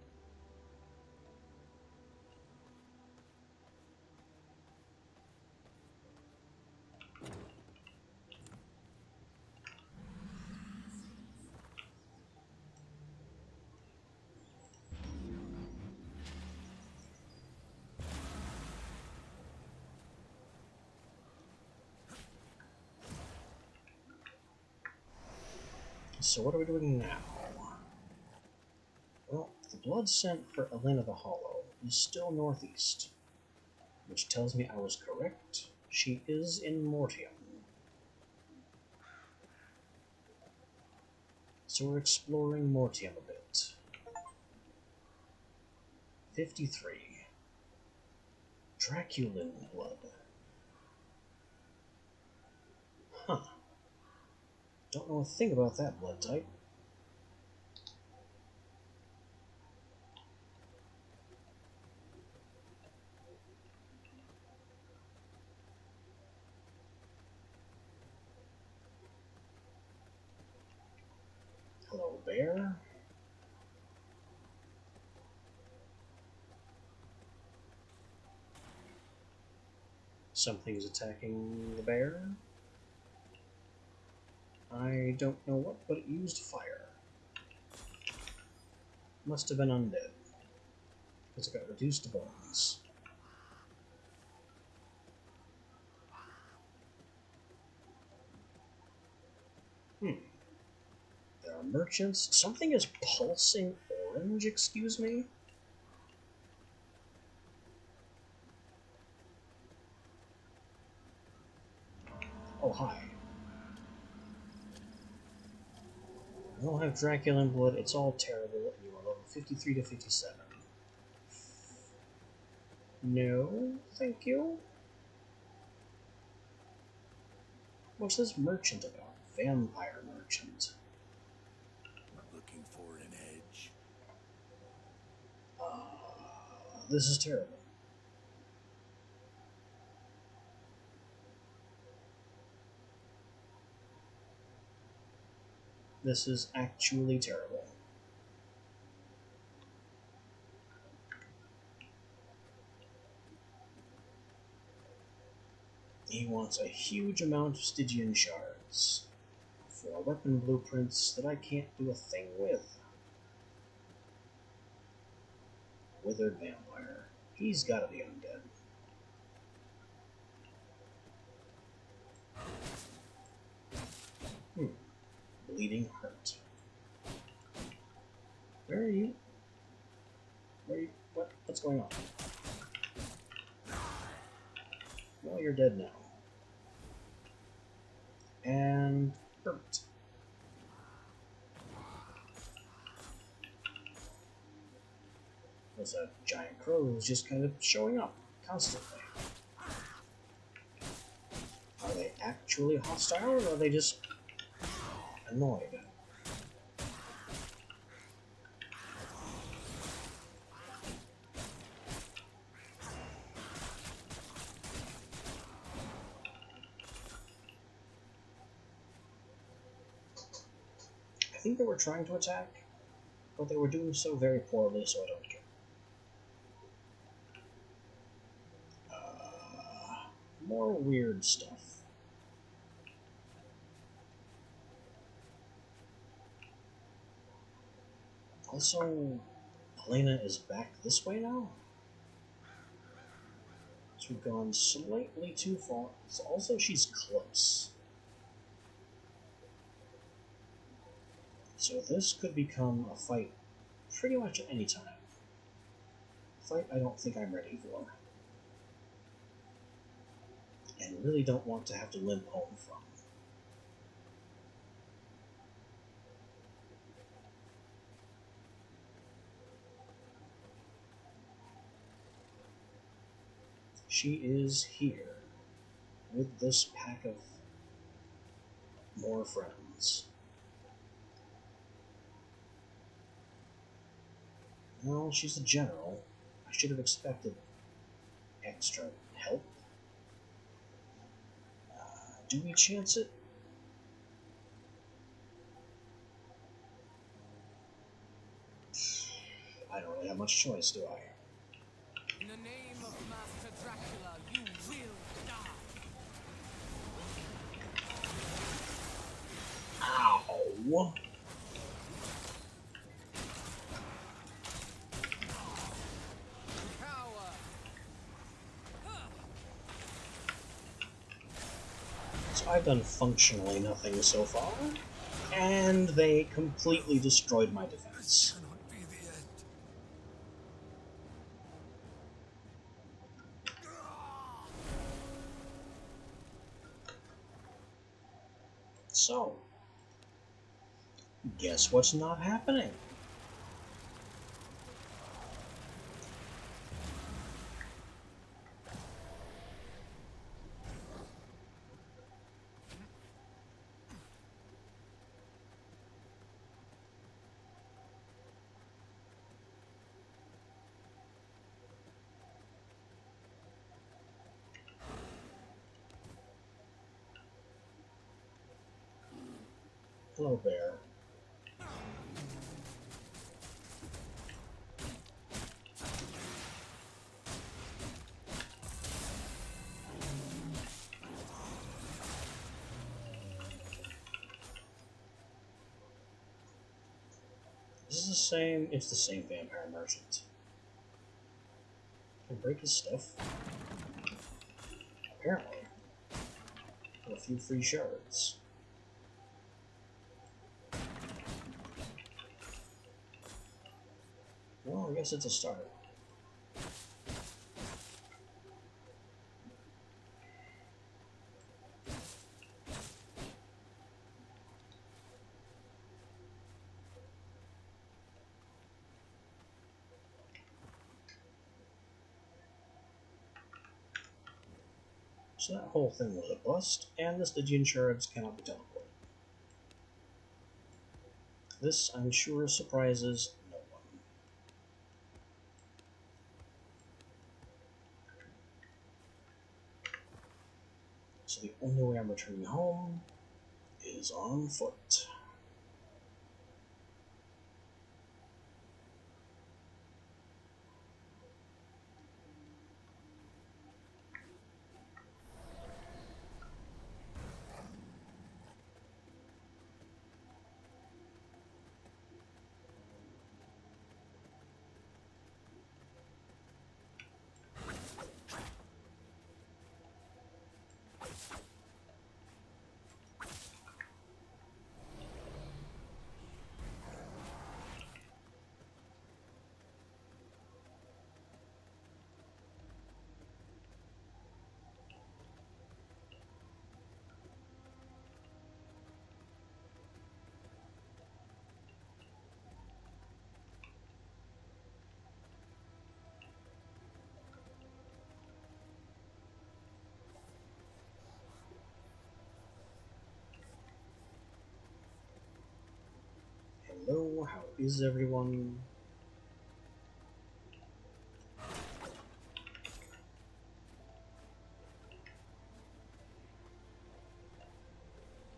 Speaker 1: So what are we doing now? Well, the blood scent for Elena the Hollow is still northeast, which tells me I was correct. She is in Mortium. So we're exploring Mortium a bit. 53. Draculan blood. Huh. Don't know a thing about that blood type. Hello, bear. Something's attacking the bear. I don't know what, but it used fire. Must have been undead, because it got reduced to bones. There are merchants. Something is pulsing orange, excuse me? Oh, hi. I don't have Draculan blood. It's all terrible. You are level 53 to 57. No, thank you. What's this merchant about? Vampire merchant.
Speaker 2: Looking for an edge.
Speaker 1: This is terrible. This is actually terrible. He wants a huge amount of Stygian shards for weapon blueprints that I can't do a thing with. Withered vampire. He's gotta be undead. Bleeding heart. Where are you? Where are you? What? What's going on? Well, you're dead now. And burnt. Those giant crows just kind of showing up constantly. Are they actually hostile, or are they just annoyed? I think they were trying to attack, but they were doing so very poorly, so I don't care. More weird stuff. Also, Elena is back this way now? So we've gone slightly too far. So also, she's close. So this could become a fight pretty much at any time. A fight I don't think I'm ready for. And really don't want to have to limp home from. She is here with this pack of more friends. Well, she's a general. I should have expected extra help. Do we chance it? I don't really have much choice, do I?
Speaker 4: In the name of Master Dracula, you will die.
Speaker 1: Ow!
Speaker 4: Power.
Speaker 1: So I've done functionally nothing so far, and they completely destroyed my defense.
Speaker 2: Cannot be the end.
Speaker 1: So, guess what's not happening? Hello, bear. This is the same. It's the same vampire merchant. Can I break his stuff? Apparently. For a few free shards. Well, I guess it's a start. So that whole thing was a bust, and the Stygian shards cannot be teleported. This, I'm sure, surprises no one. So the only way I'm returning home is on foot. Hello, how is everyone?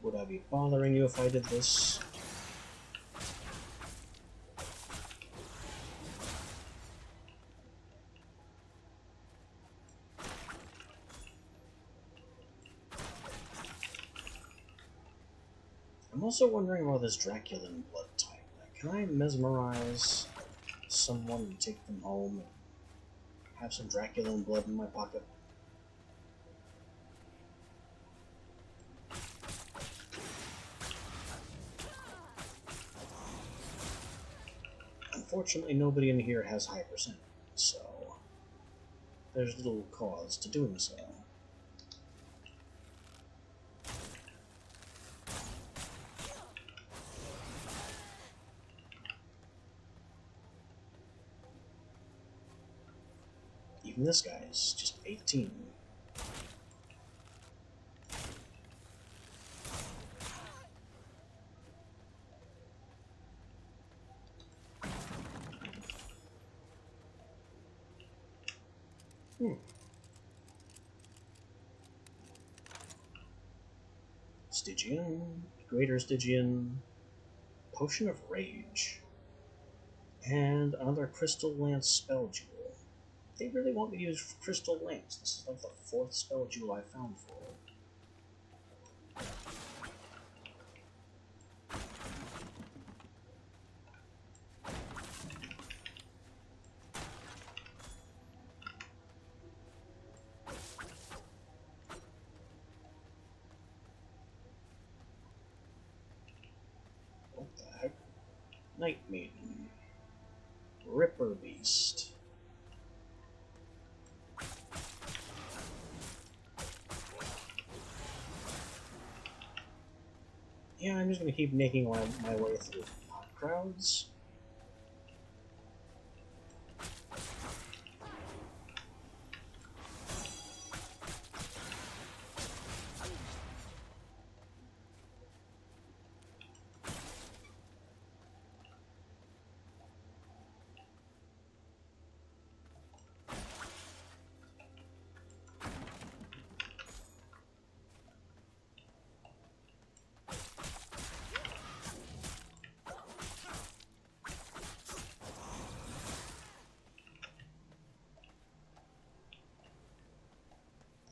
Speaker 1: Would I be bothering you if I did this? I'm also wondering about this Draculan blood type. Like, can I mesmerize someone and take them home and have some Draculan blood in my pocket? Unfortunately, nobody in here has high percent, so there's little cause to doing so. Even this guy's just 18. Stygian, Greater Stygian, Potion of Rage, and another Crystal Lance spell jewel. They really want me to use Crystal Lance. This is like the 4th spell jewel I found for it. What the heck? Night Maiden. Ripper Beast. Yeah, I'm just gonna keep making my way through not crowds.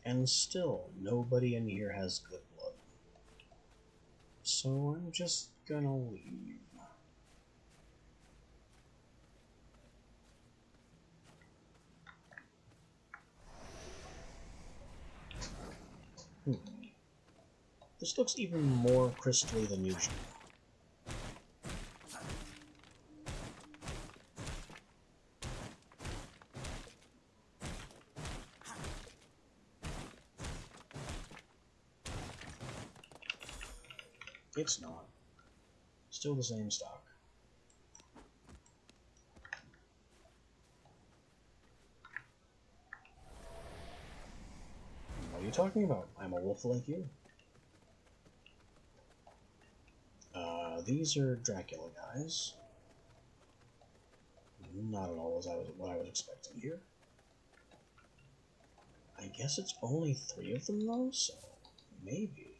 Speaker 1: And still, nobody in here has good blood. So I'm just gonna leave. This looks even more crystally than usual. It's not. Still the same stock. What are you talking about? I'm a wolf like you. These are Dracula guys. Not at all what I was expecting here. I guess it's only 3 of them though, so maybe.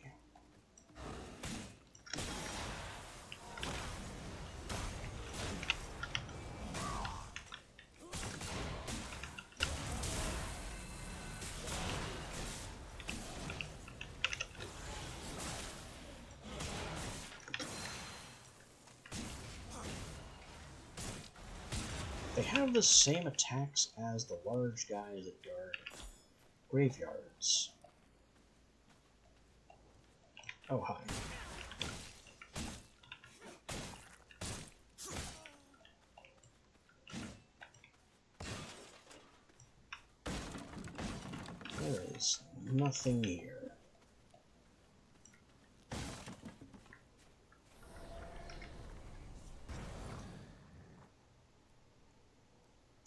Speaker 1: They have the same attacks as the large guys that guard graveyards. Oh, hi. There is nothing here.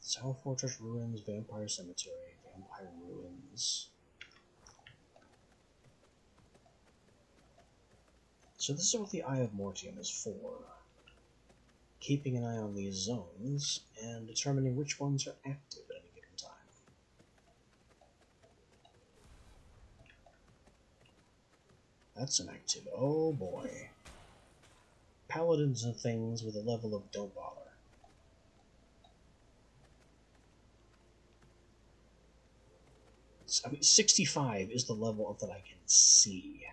Speaker 1: South Fortress Ruins, Vampire Cemetery, Vampire Ruins. So this is what the Eye of Mortium is for. Keeping an eye on these zones and determining which ones are active at any given time. That's an activity. Oh boy. Paladins and things with a level of don't bother. I mean, 65 is the level of that I can see.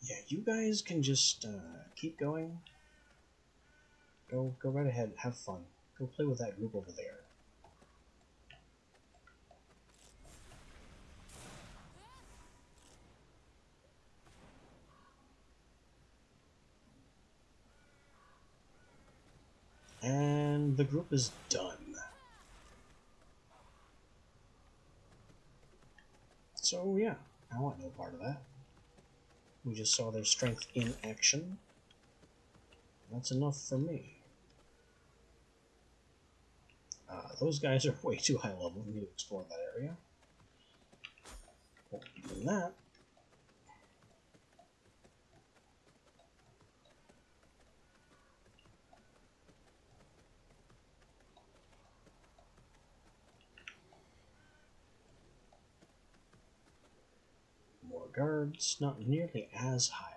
Speaker 1: Yeah, you guys can just keep going. Go right ahead, have fun. Go play with that group over there. And the group is done. So yeah, I want no part of that. We just saw their strength in action. That's enough for me. Those guys are way too high level for me to explore that area. Won't be doing that. More guards, not nearly as high level.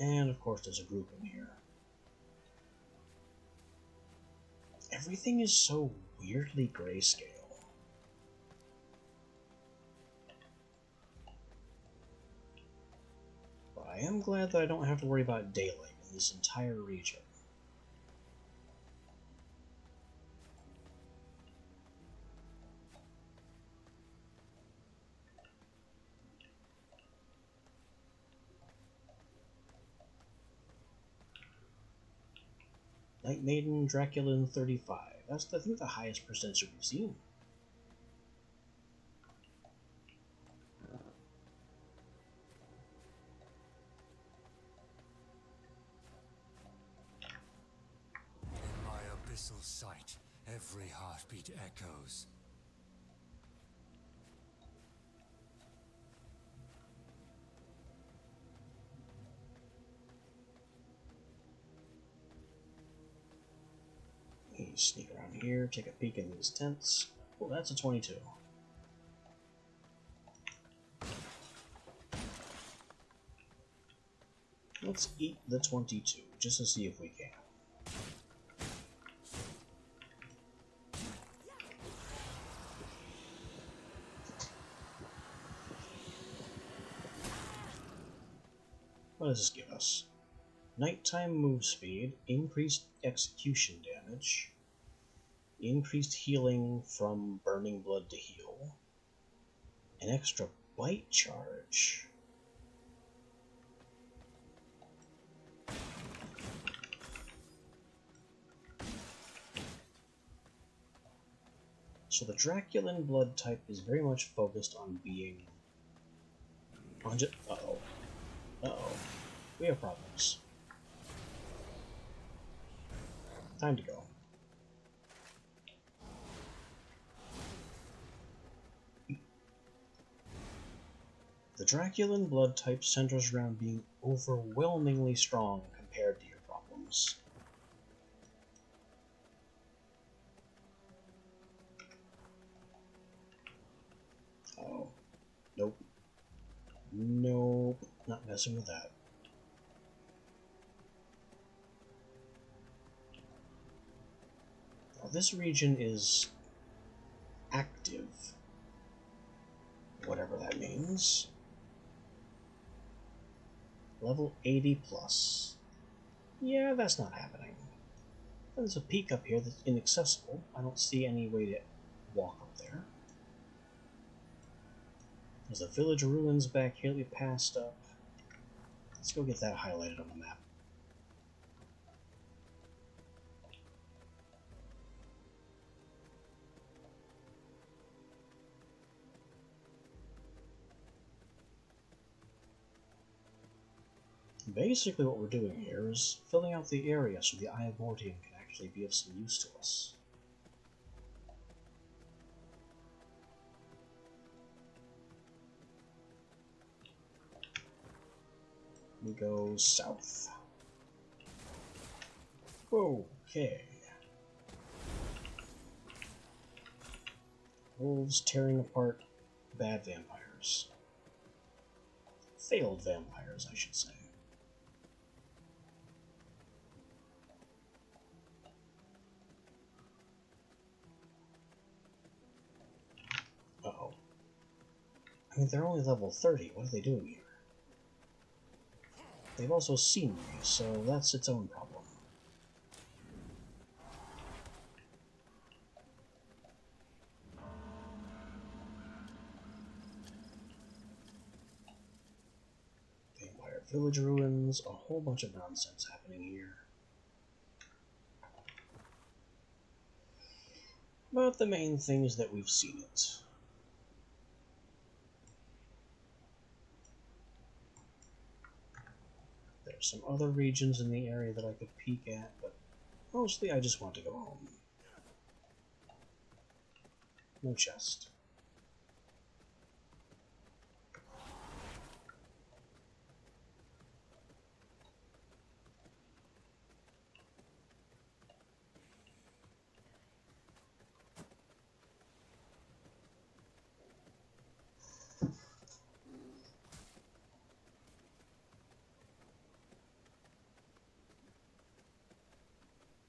Speaker 1: And of course there's a group in here. Everything is so weirdly grayscale. But I am glad that I don't have to worry about daylight in this entire region. Night Maiden, Draculan 35. That's, I think, the highest percentage we've seen.
Speaker 2: In my abyssal sight, every heartbeat echoes.
Speaker 1: You sneak around here, take a peek in these tents. Oh, that's a 22. Let's eat the 22, just to see if we can. What does this give us? Nighttime move speed, increased execution damage, increased healing from burning blood to heal, an extra bite charge. So the Draculan blood type is very much focused on being... Uh-oh. Uh-oh. We have problems. Time to go. The Draculan blood type centers around being overwhelmingly strong compared to your problems. Oh. Nope. Nope. Not messing with that. Now this region is active. Whatever that means. Level 80 plus. Yeah, that's not happening. There's a peak up here that's inaccessible. I don't see any way to walk up there. There's a village ruins back here that we passed up. Let's go get that highlighted on the map. Basically what we're doing here is filling out the area so the Eye of Mortian can actually be of some use to us. We go south. Okay. Wolves tearing apart bad vampires. Failed vampires, I should say. Uh-oh. I mean, they're only level 30. What are they doing here? They've also seen me, so that's its own problem. Village ruins, a whole bunch of nonsense happening here. But the main thing is that we've seen it. There's some other regions in the area that I could peek at, but mostly I just want to go home. No chest.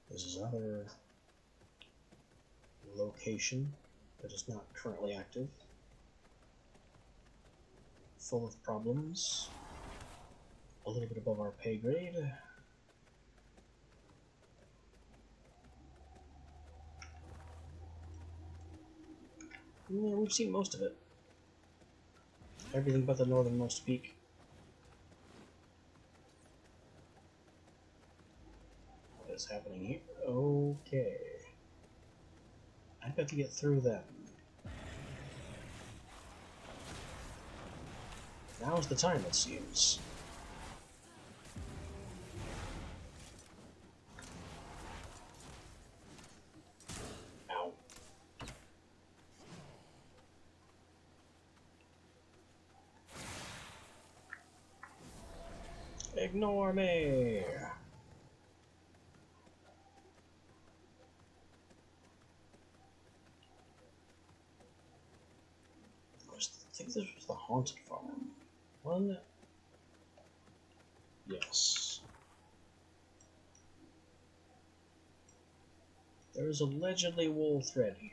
Speaker 1: This is another location that is not currently active. Full of problems. A little bit above our pay grade. Yeah, we've seen most of it. Everything but the northernmost peak. What is happening here? Okay. I've got to get through them. Now's the time, it seems. Ow. Ignore me! I think this was the haunted farm. One? Yes. There is allegedly wool thread here.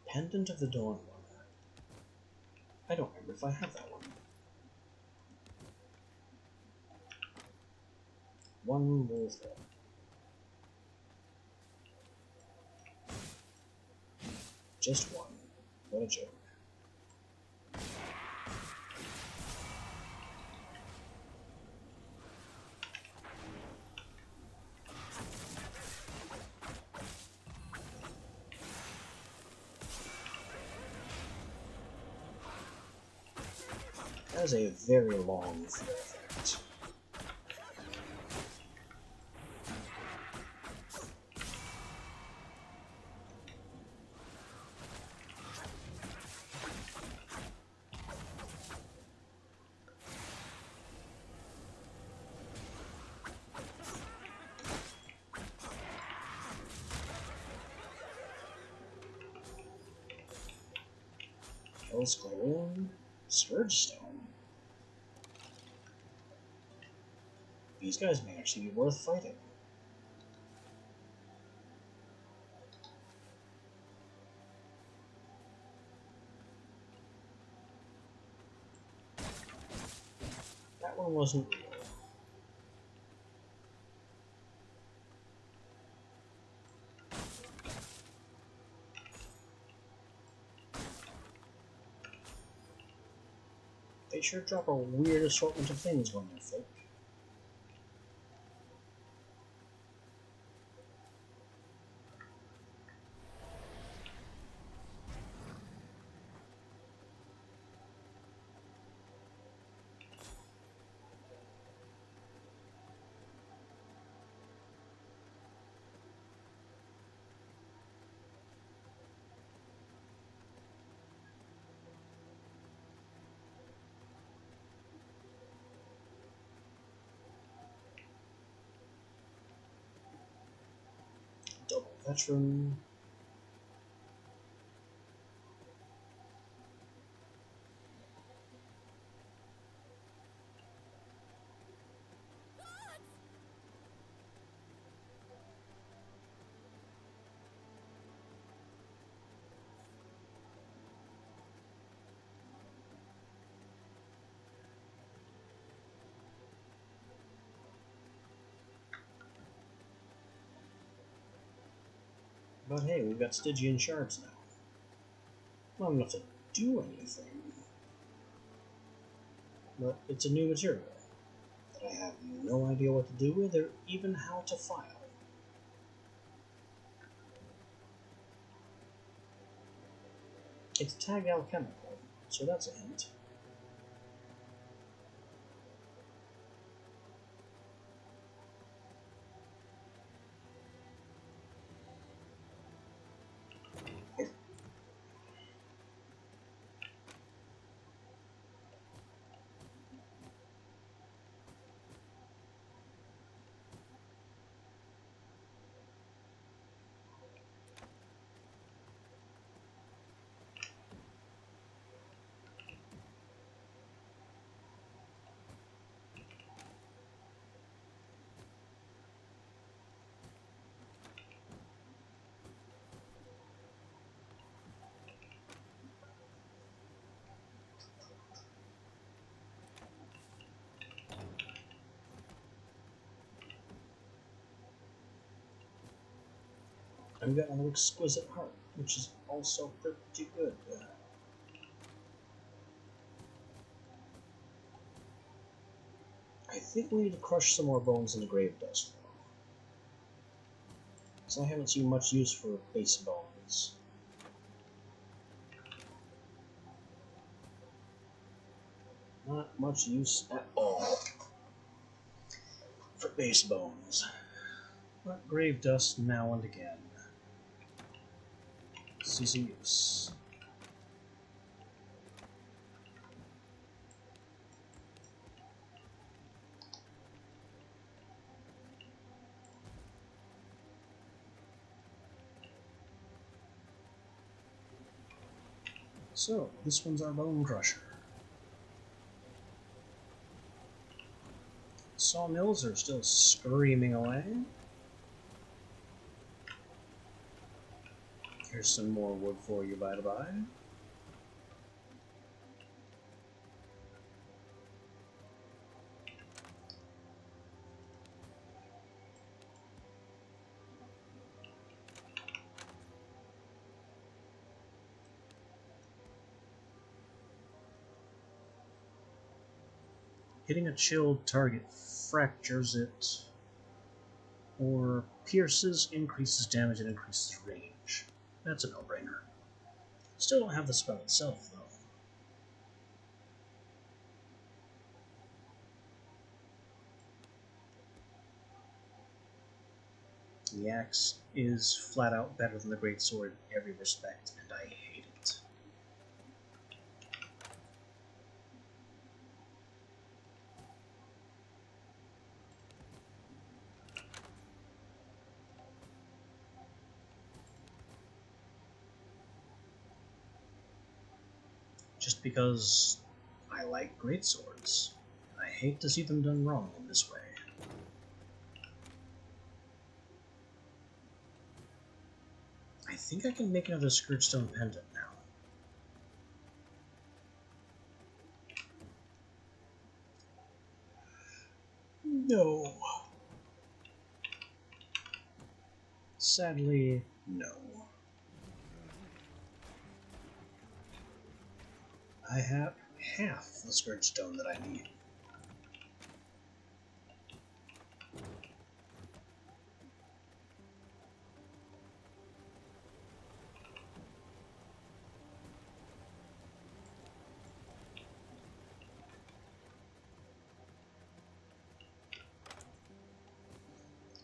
Speaker 1: Pendant of the Dawn Runner. I don't remember if I have that one. One wool thread. Just one. What a joke. That is a very long flare effect. Hell's Glowing Scourge Stone. These guys may actually be worth fighting. That one wasn't real. They sure drop a weird assortment of things when they're fake. Double Veteran. But hey, we've got Stygian shards now. Not enough to do anything. But it's a new material that I have no idea what to do with or even how to file. It's tagged alchemical, so that's a hint. I've got an exquisite heart, which is also pretty good. I think we need to crush some more bones into grave dust, though. So I haven't seen much use for base bones. Not much use at all for base bones. But grave dust now and again. See some use. So, this one's our bone crusher. Sawmills are still screaming away. Here's some more wood for you, by the by. Hitting a chilled target fractures it, or pierces, increases damage, and increases range. That's a no-brainer. Still don't have the spell itself, though. The axe is flat out better than the greatsword in every respect, and I hate it. Just because I like greatswords. I hate to see them done wrong in this way. I think I can make another Scourgestone pendant now. No. Sadly, no. I have half the Scourgestone that I need.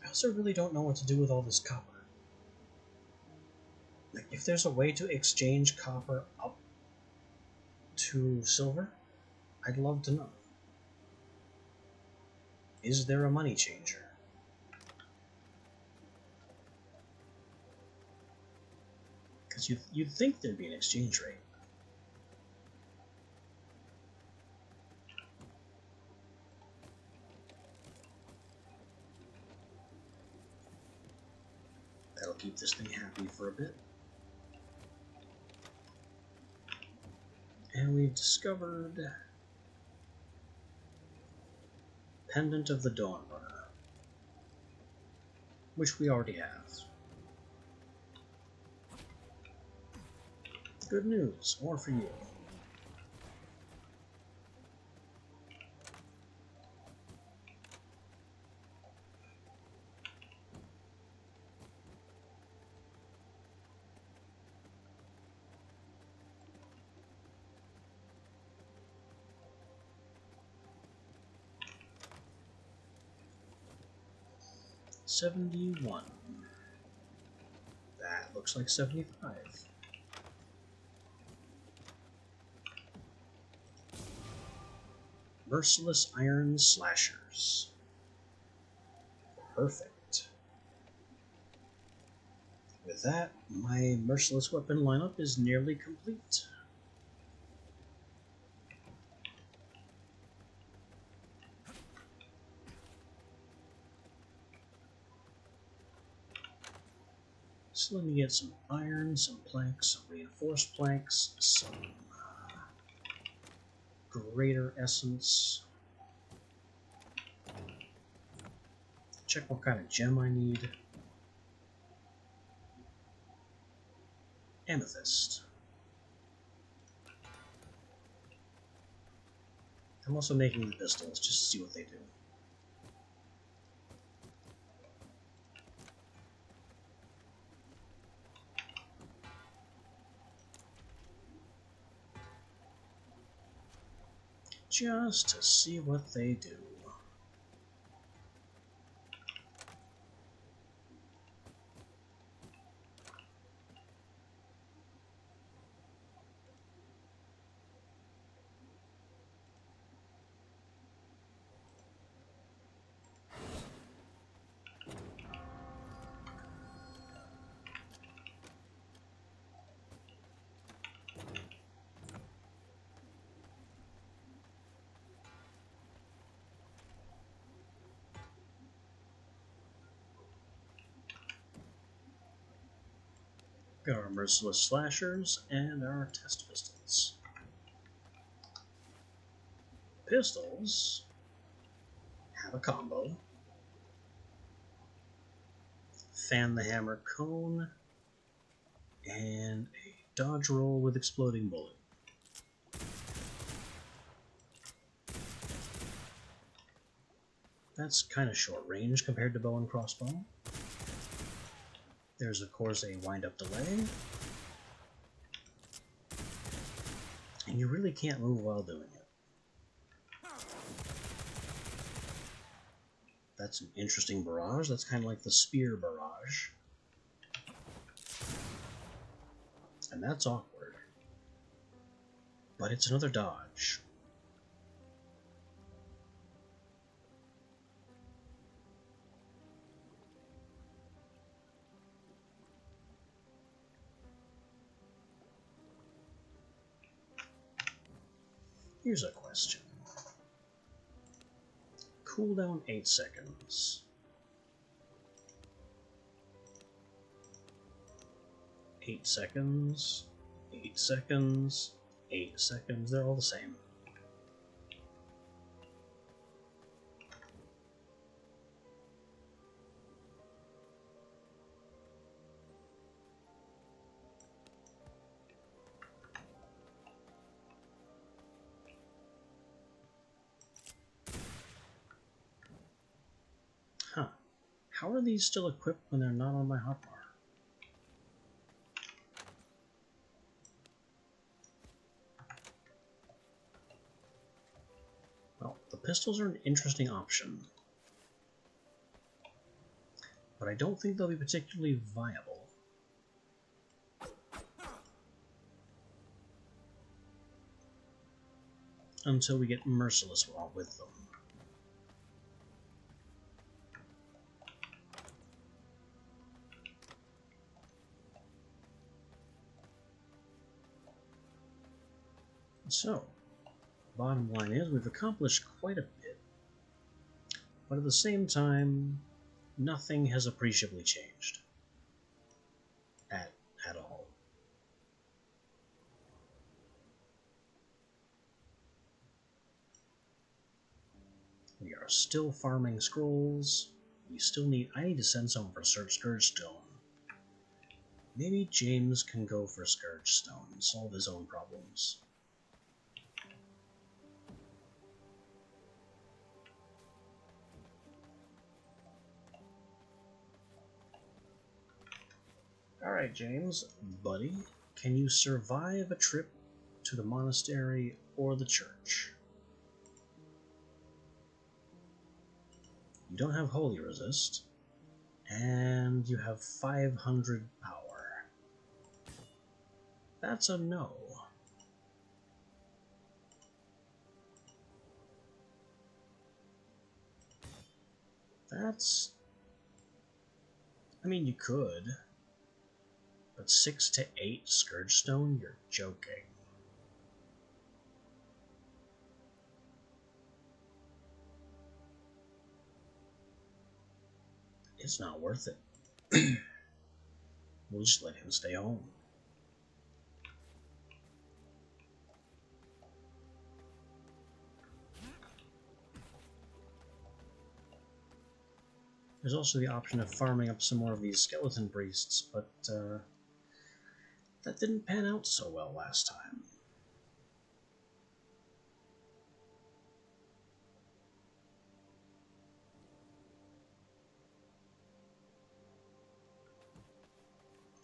Speaker 1: I also really don't know what to do with all this copper. Like, if there's a way to exchange copper up to silver, I'd love to know. Is there a money changer? Because you'd think there'd be an exchange rate. That'll keep this thing happy for a bit. And we've discovered Pendant of the Dawnrunner, which we already have. Good news, more for you. $71. That looks like 75. Merciless Iron Slashers. Perfect. With that, my merciless weapon lineup is nearly complete. So let me get some iron, some planks, some reinforced planks, some greater essence. Check what kind of gem I need. Amethyst. I'm also making the pistols just to see what they do. Just to see what they do. Got our Merciless Slashers and our Test Pistols. Pistols have a combo. Fan the Hammer Cone and a dodge roll with Exploding Bullet. That's kind of short range compared to bow and crossbow. There's of course a wind-up delay. And you really can't move while doing it. That's an interesting barrage. That's kind of like the spear barrage. And that's awkward. But it's another dodge. Here's a question. Cooldown 8 seconds. 8 seconds. 8 seconds. 8 seconds. They're all the same. Huh. How are these still equipped when they're not on my hotbar? Well, the pistols are an interesting option. But I don't think they'll be particularly viable. Until we get Merciless while with them. So, bottom line is we've accomplished quite a bit, but at the same time, nothing has appreciably changed. At all. We are still farming scrolls. We still need... I need to send someone for Search Scourge Stone. Maybe James can go for Scourge Stone and solve his own problems. Alright, James, buddy, can you survive a trip to the monastery or the church? You don't have Holy Resist, and you have 500 power. That's a no. That's... I mean, you could. But 6 to 8 Scourge Stone? You're joking. It's not worth it. We'll just let him stay home. There's also the option of farming up some more of these skeleton priests, but that didn't pan out so well last time.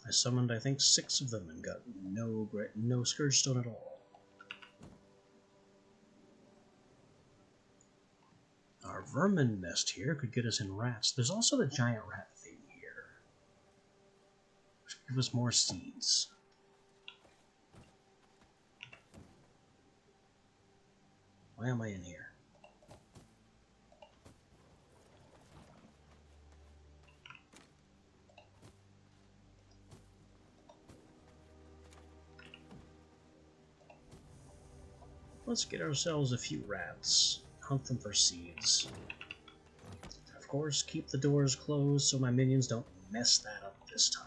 Speaker 1: I summoned, I think, 6 of them and got no Scourge Stone at all. Our vermin nest here could get us in rats. There's also the giant rat thing here, which could give us more seeds. Why am I in here? Let's get ourselves a few rats. Hunt them for seeds. Of course, keep the doors closed so my minions don't mess that up this time.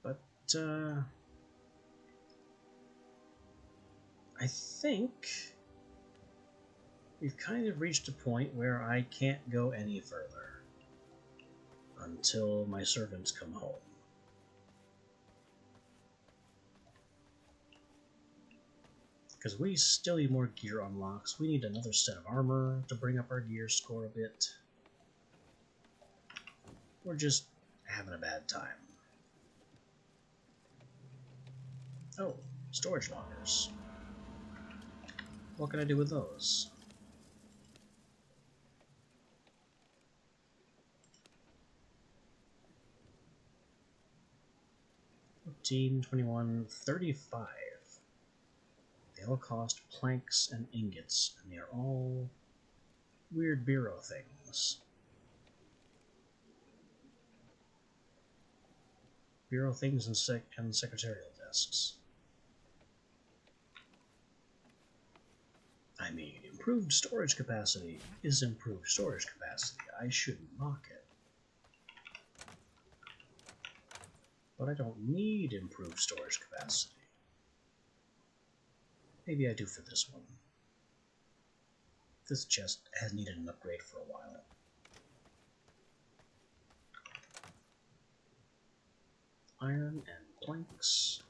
Speaker 1: But, I think we've kind of reached a point where I can't go any further until my servants come home. Because we still need more gear unlocks. We need another set of armor to bring up our gear score a bit. We're just having a bad time. Oh, storage lockers. What can I do with those? 14, 21, 35. They all cost planks and ingots, and they are all weird bureau things. Bureau things and secretarial desks. I mean, improved storage capacity is improved storage capacity. I shouldn't mock it. But I don't need improved storage capacity. Maybe I do for this one. This chest has needed an upgrade for a while. Iron and planks.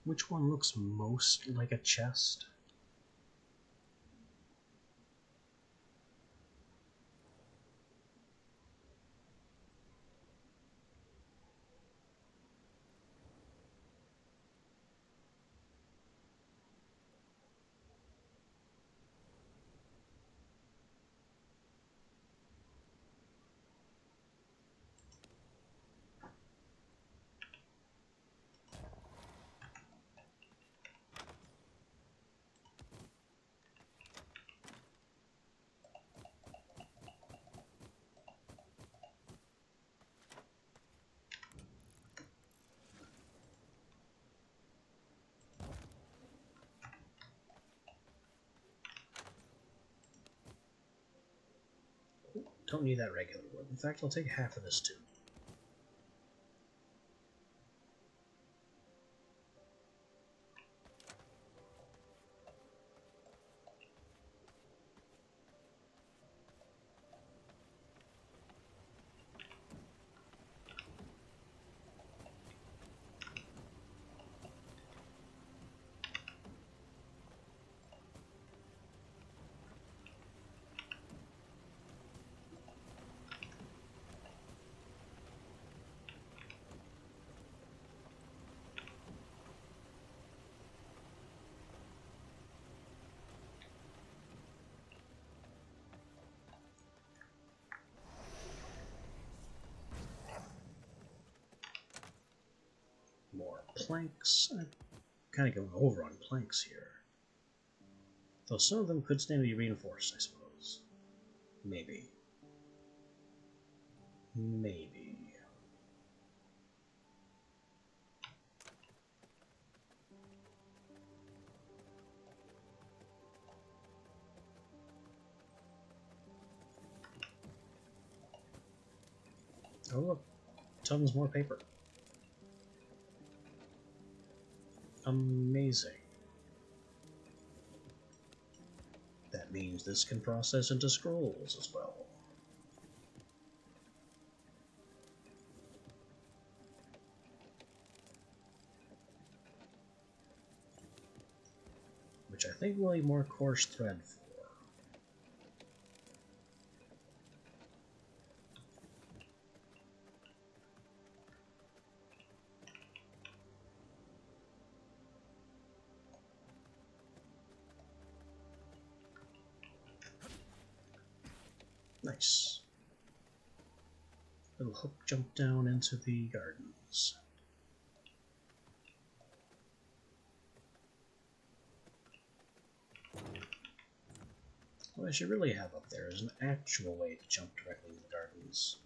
Speaker 1: Which one looks most like a chest? Don't need that regular wood. In fact, I'll take half of this too. More planks. I'm kind of going over on planks here. Though some of them could stand to be reinforced, I suppose. Maybe. Maybe. Oh look, tons more paper. Amazing. That means this can process into scrolls as well. Which I think we'll need more coarse thread for. Nice. Little hook jump down into the gardens. What I should really have up there is an actual way to jump directly into the gardens.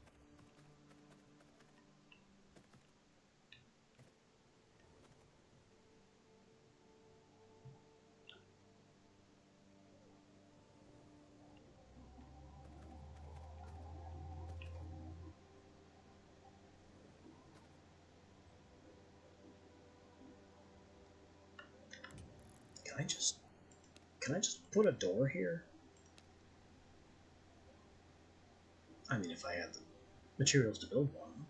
Speaker 1: Can I just put a door here? I mean, if I had the materials to build one.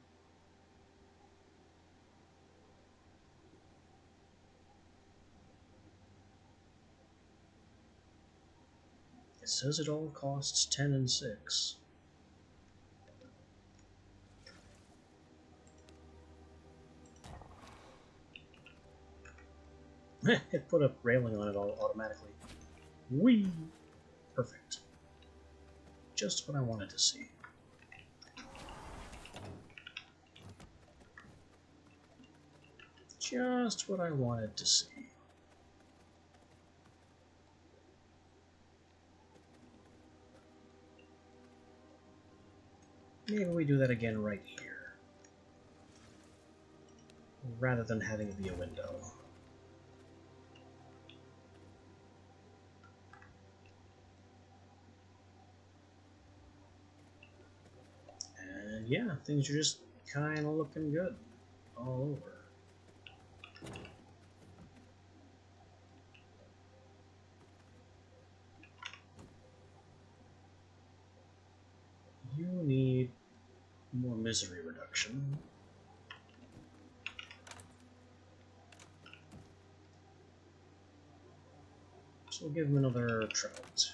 Speaker 1: It says it all costs 10 and 6. It put a railing on it all automatically. Whee! Perfect. Just what I wanted to see. Just what I wanted to see. Maybe we do that again right here, rather than having it be a window. And yeah, things are just kind of looking good all over. You need more misery reduction. So we'll give him another trout.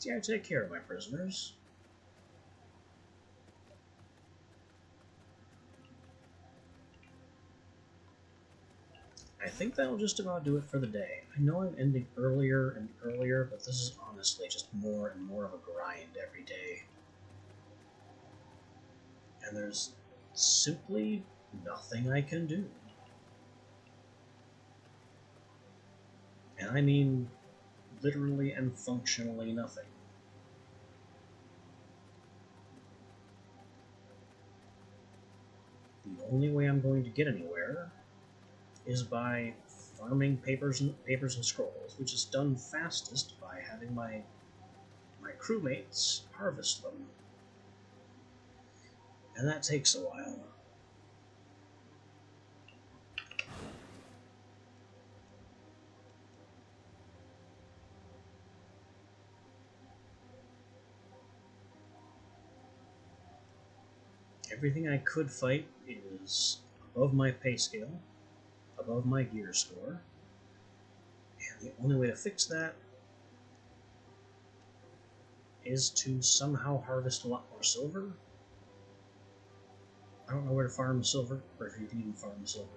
Speaker 1: Yeah, take care of my prisoners. I think that'll just about do it for the day. I know I'm ending earlier and earlier, but this is honestly just more and more of a grind every day. And there's simply nothing I can do. And I mean literally and functionally nothing. The only way I'm going to get anywhere is by farming papers and scrolls, which is done fastest by having my crewmates harvest them. And that takes a while. Everything I could fight is above my pay scale, above my gear score, and the only way to fix that is to somehow harvest a lot more silver. I don't know where to farm silver, or if you can even farm silver.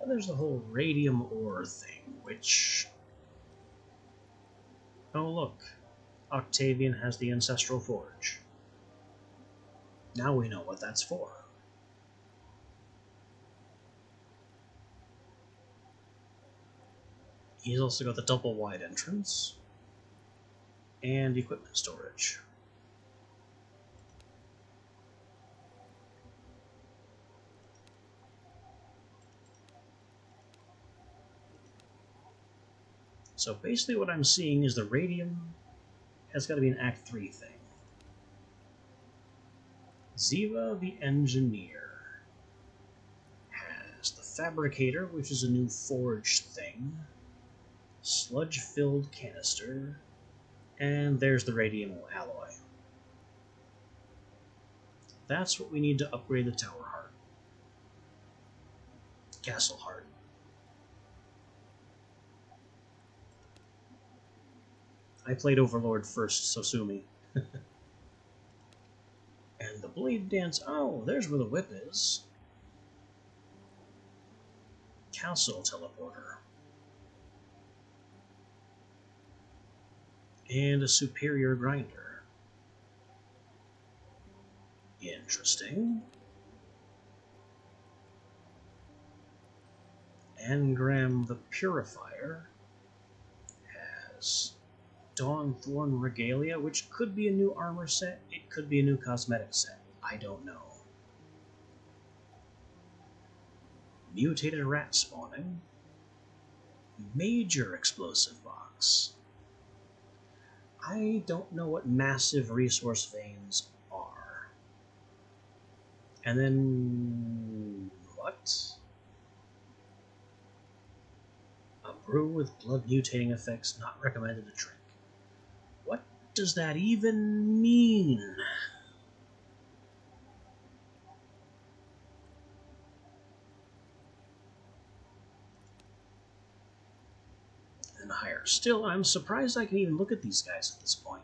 Speaker 1: And there's the whole radium ore thing, which... Oh look, Octavian has the Ancestral Forge. Now we know what that's for. He's also got the double wide entrance and equipment storage. So basically what I'm seeing is the radium has got to be an Act 3 thing. Ziva the Engineer has the Fabricator, which is a new forge thing, sludge-filled canister, and there's the radium alloy. That's what we need to upgrade the Tower Heart. Castle Heart. I played Overlord first, so sue me. And the Blade Dance... Oh, there's where the whip is. Castle Teleporter. And a Superior Grinder. Interesting. Engram the Purifier has Dawnthorn Regalia, which could be a new armor set, it could be a new cosmetic set. I don't know. Mutated rat spawning. Major explosive box. I don't know what massive resource veins are. And then... what? A brew with blood mutating effects not recommended to drink. What does that even mean? And higher. Still, I'm surprised I can even look at these guys at this point,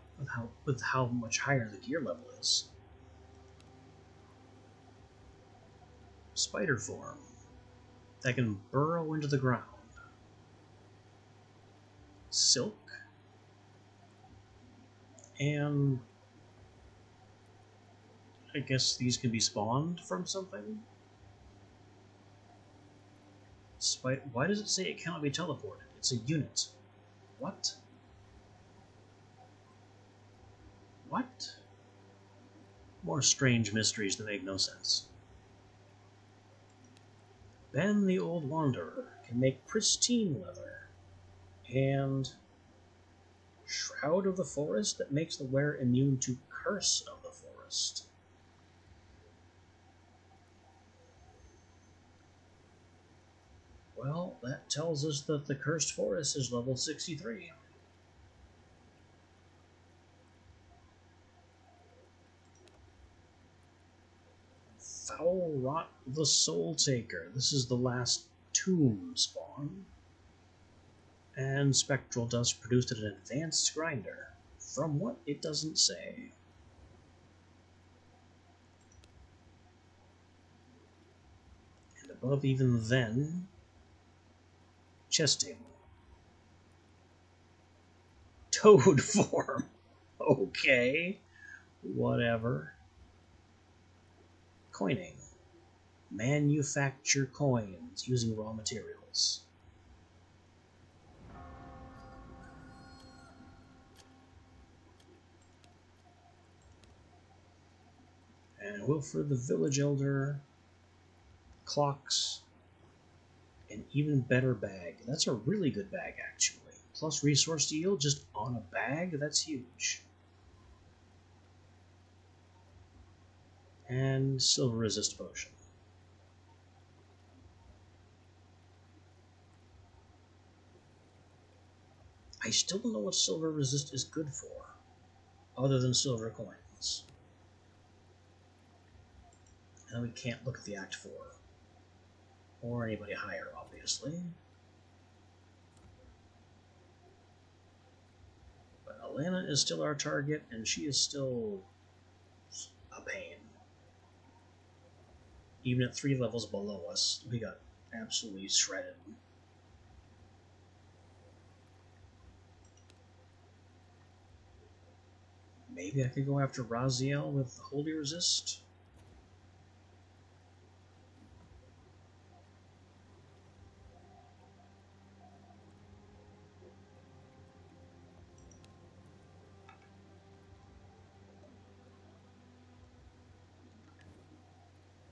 Speaker 1: with how much higher the gear level is. Spider form that can burrow into the ground. Silk. And I guess these can be spawned from something? Why does it say it cannot be teleported? It's a unit. What? What? More strange mysteries that make no sense. Ben the Old Wanderer can make pristine leather. And Shroud of the Forest that makes the wearer immune to Curse of the Forest. Well, that tells us that the Cursed Forest is level 63. Foul Rot the Soul Taker. This is the last tomb spawn. And Spectral Dust produced at an advanced grinder. From what, it doesn't say. And above even then, chest table. Toad form. Okay. Whatever. Coining. Manufacture coins using raw materials. Wilfred the Village Elder, clocks, an even better bag. That's a really good bag, actually. Plus resource yield just on a bag? That's huge. And silver resist potion. I still don't know what silver resist is good for, other than silver coins. And we can't look at the Act 4. Or anybody higher, obviously. But Alana is still our target, and she is still a pain. Even at 3 levels below us, we got absolutely shredded. Maybe I could go after Raziel with Holy Resist?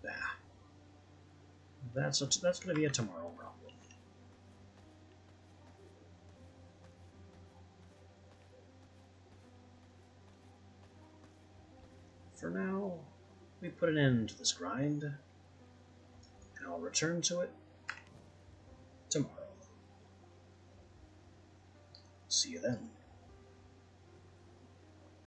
Speaker 1: Nah. That's going to be a tomorrow problem. For now, we put an end to this grind, and I'll return to it tomorrow. See you then.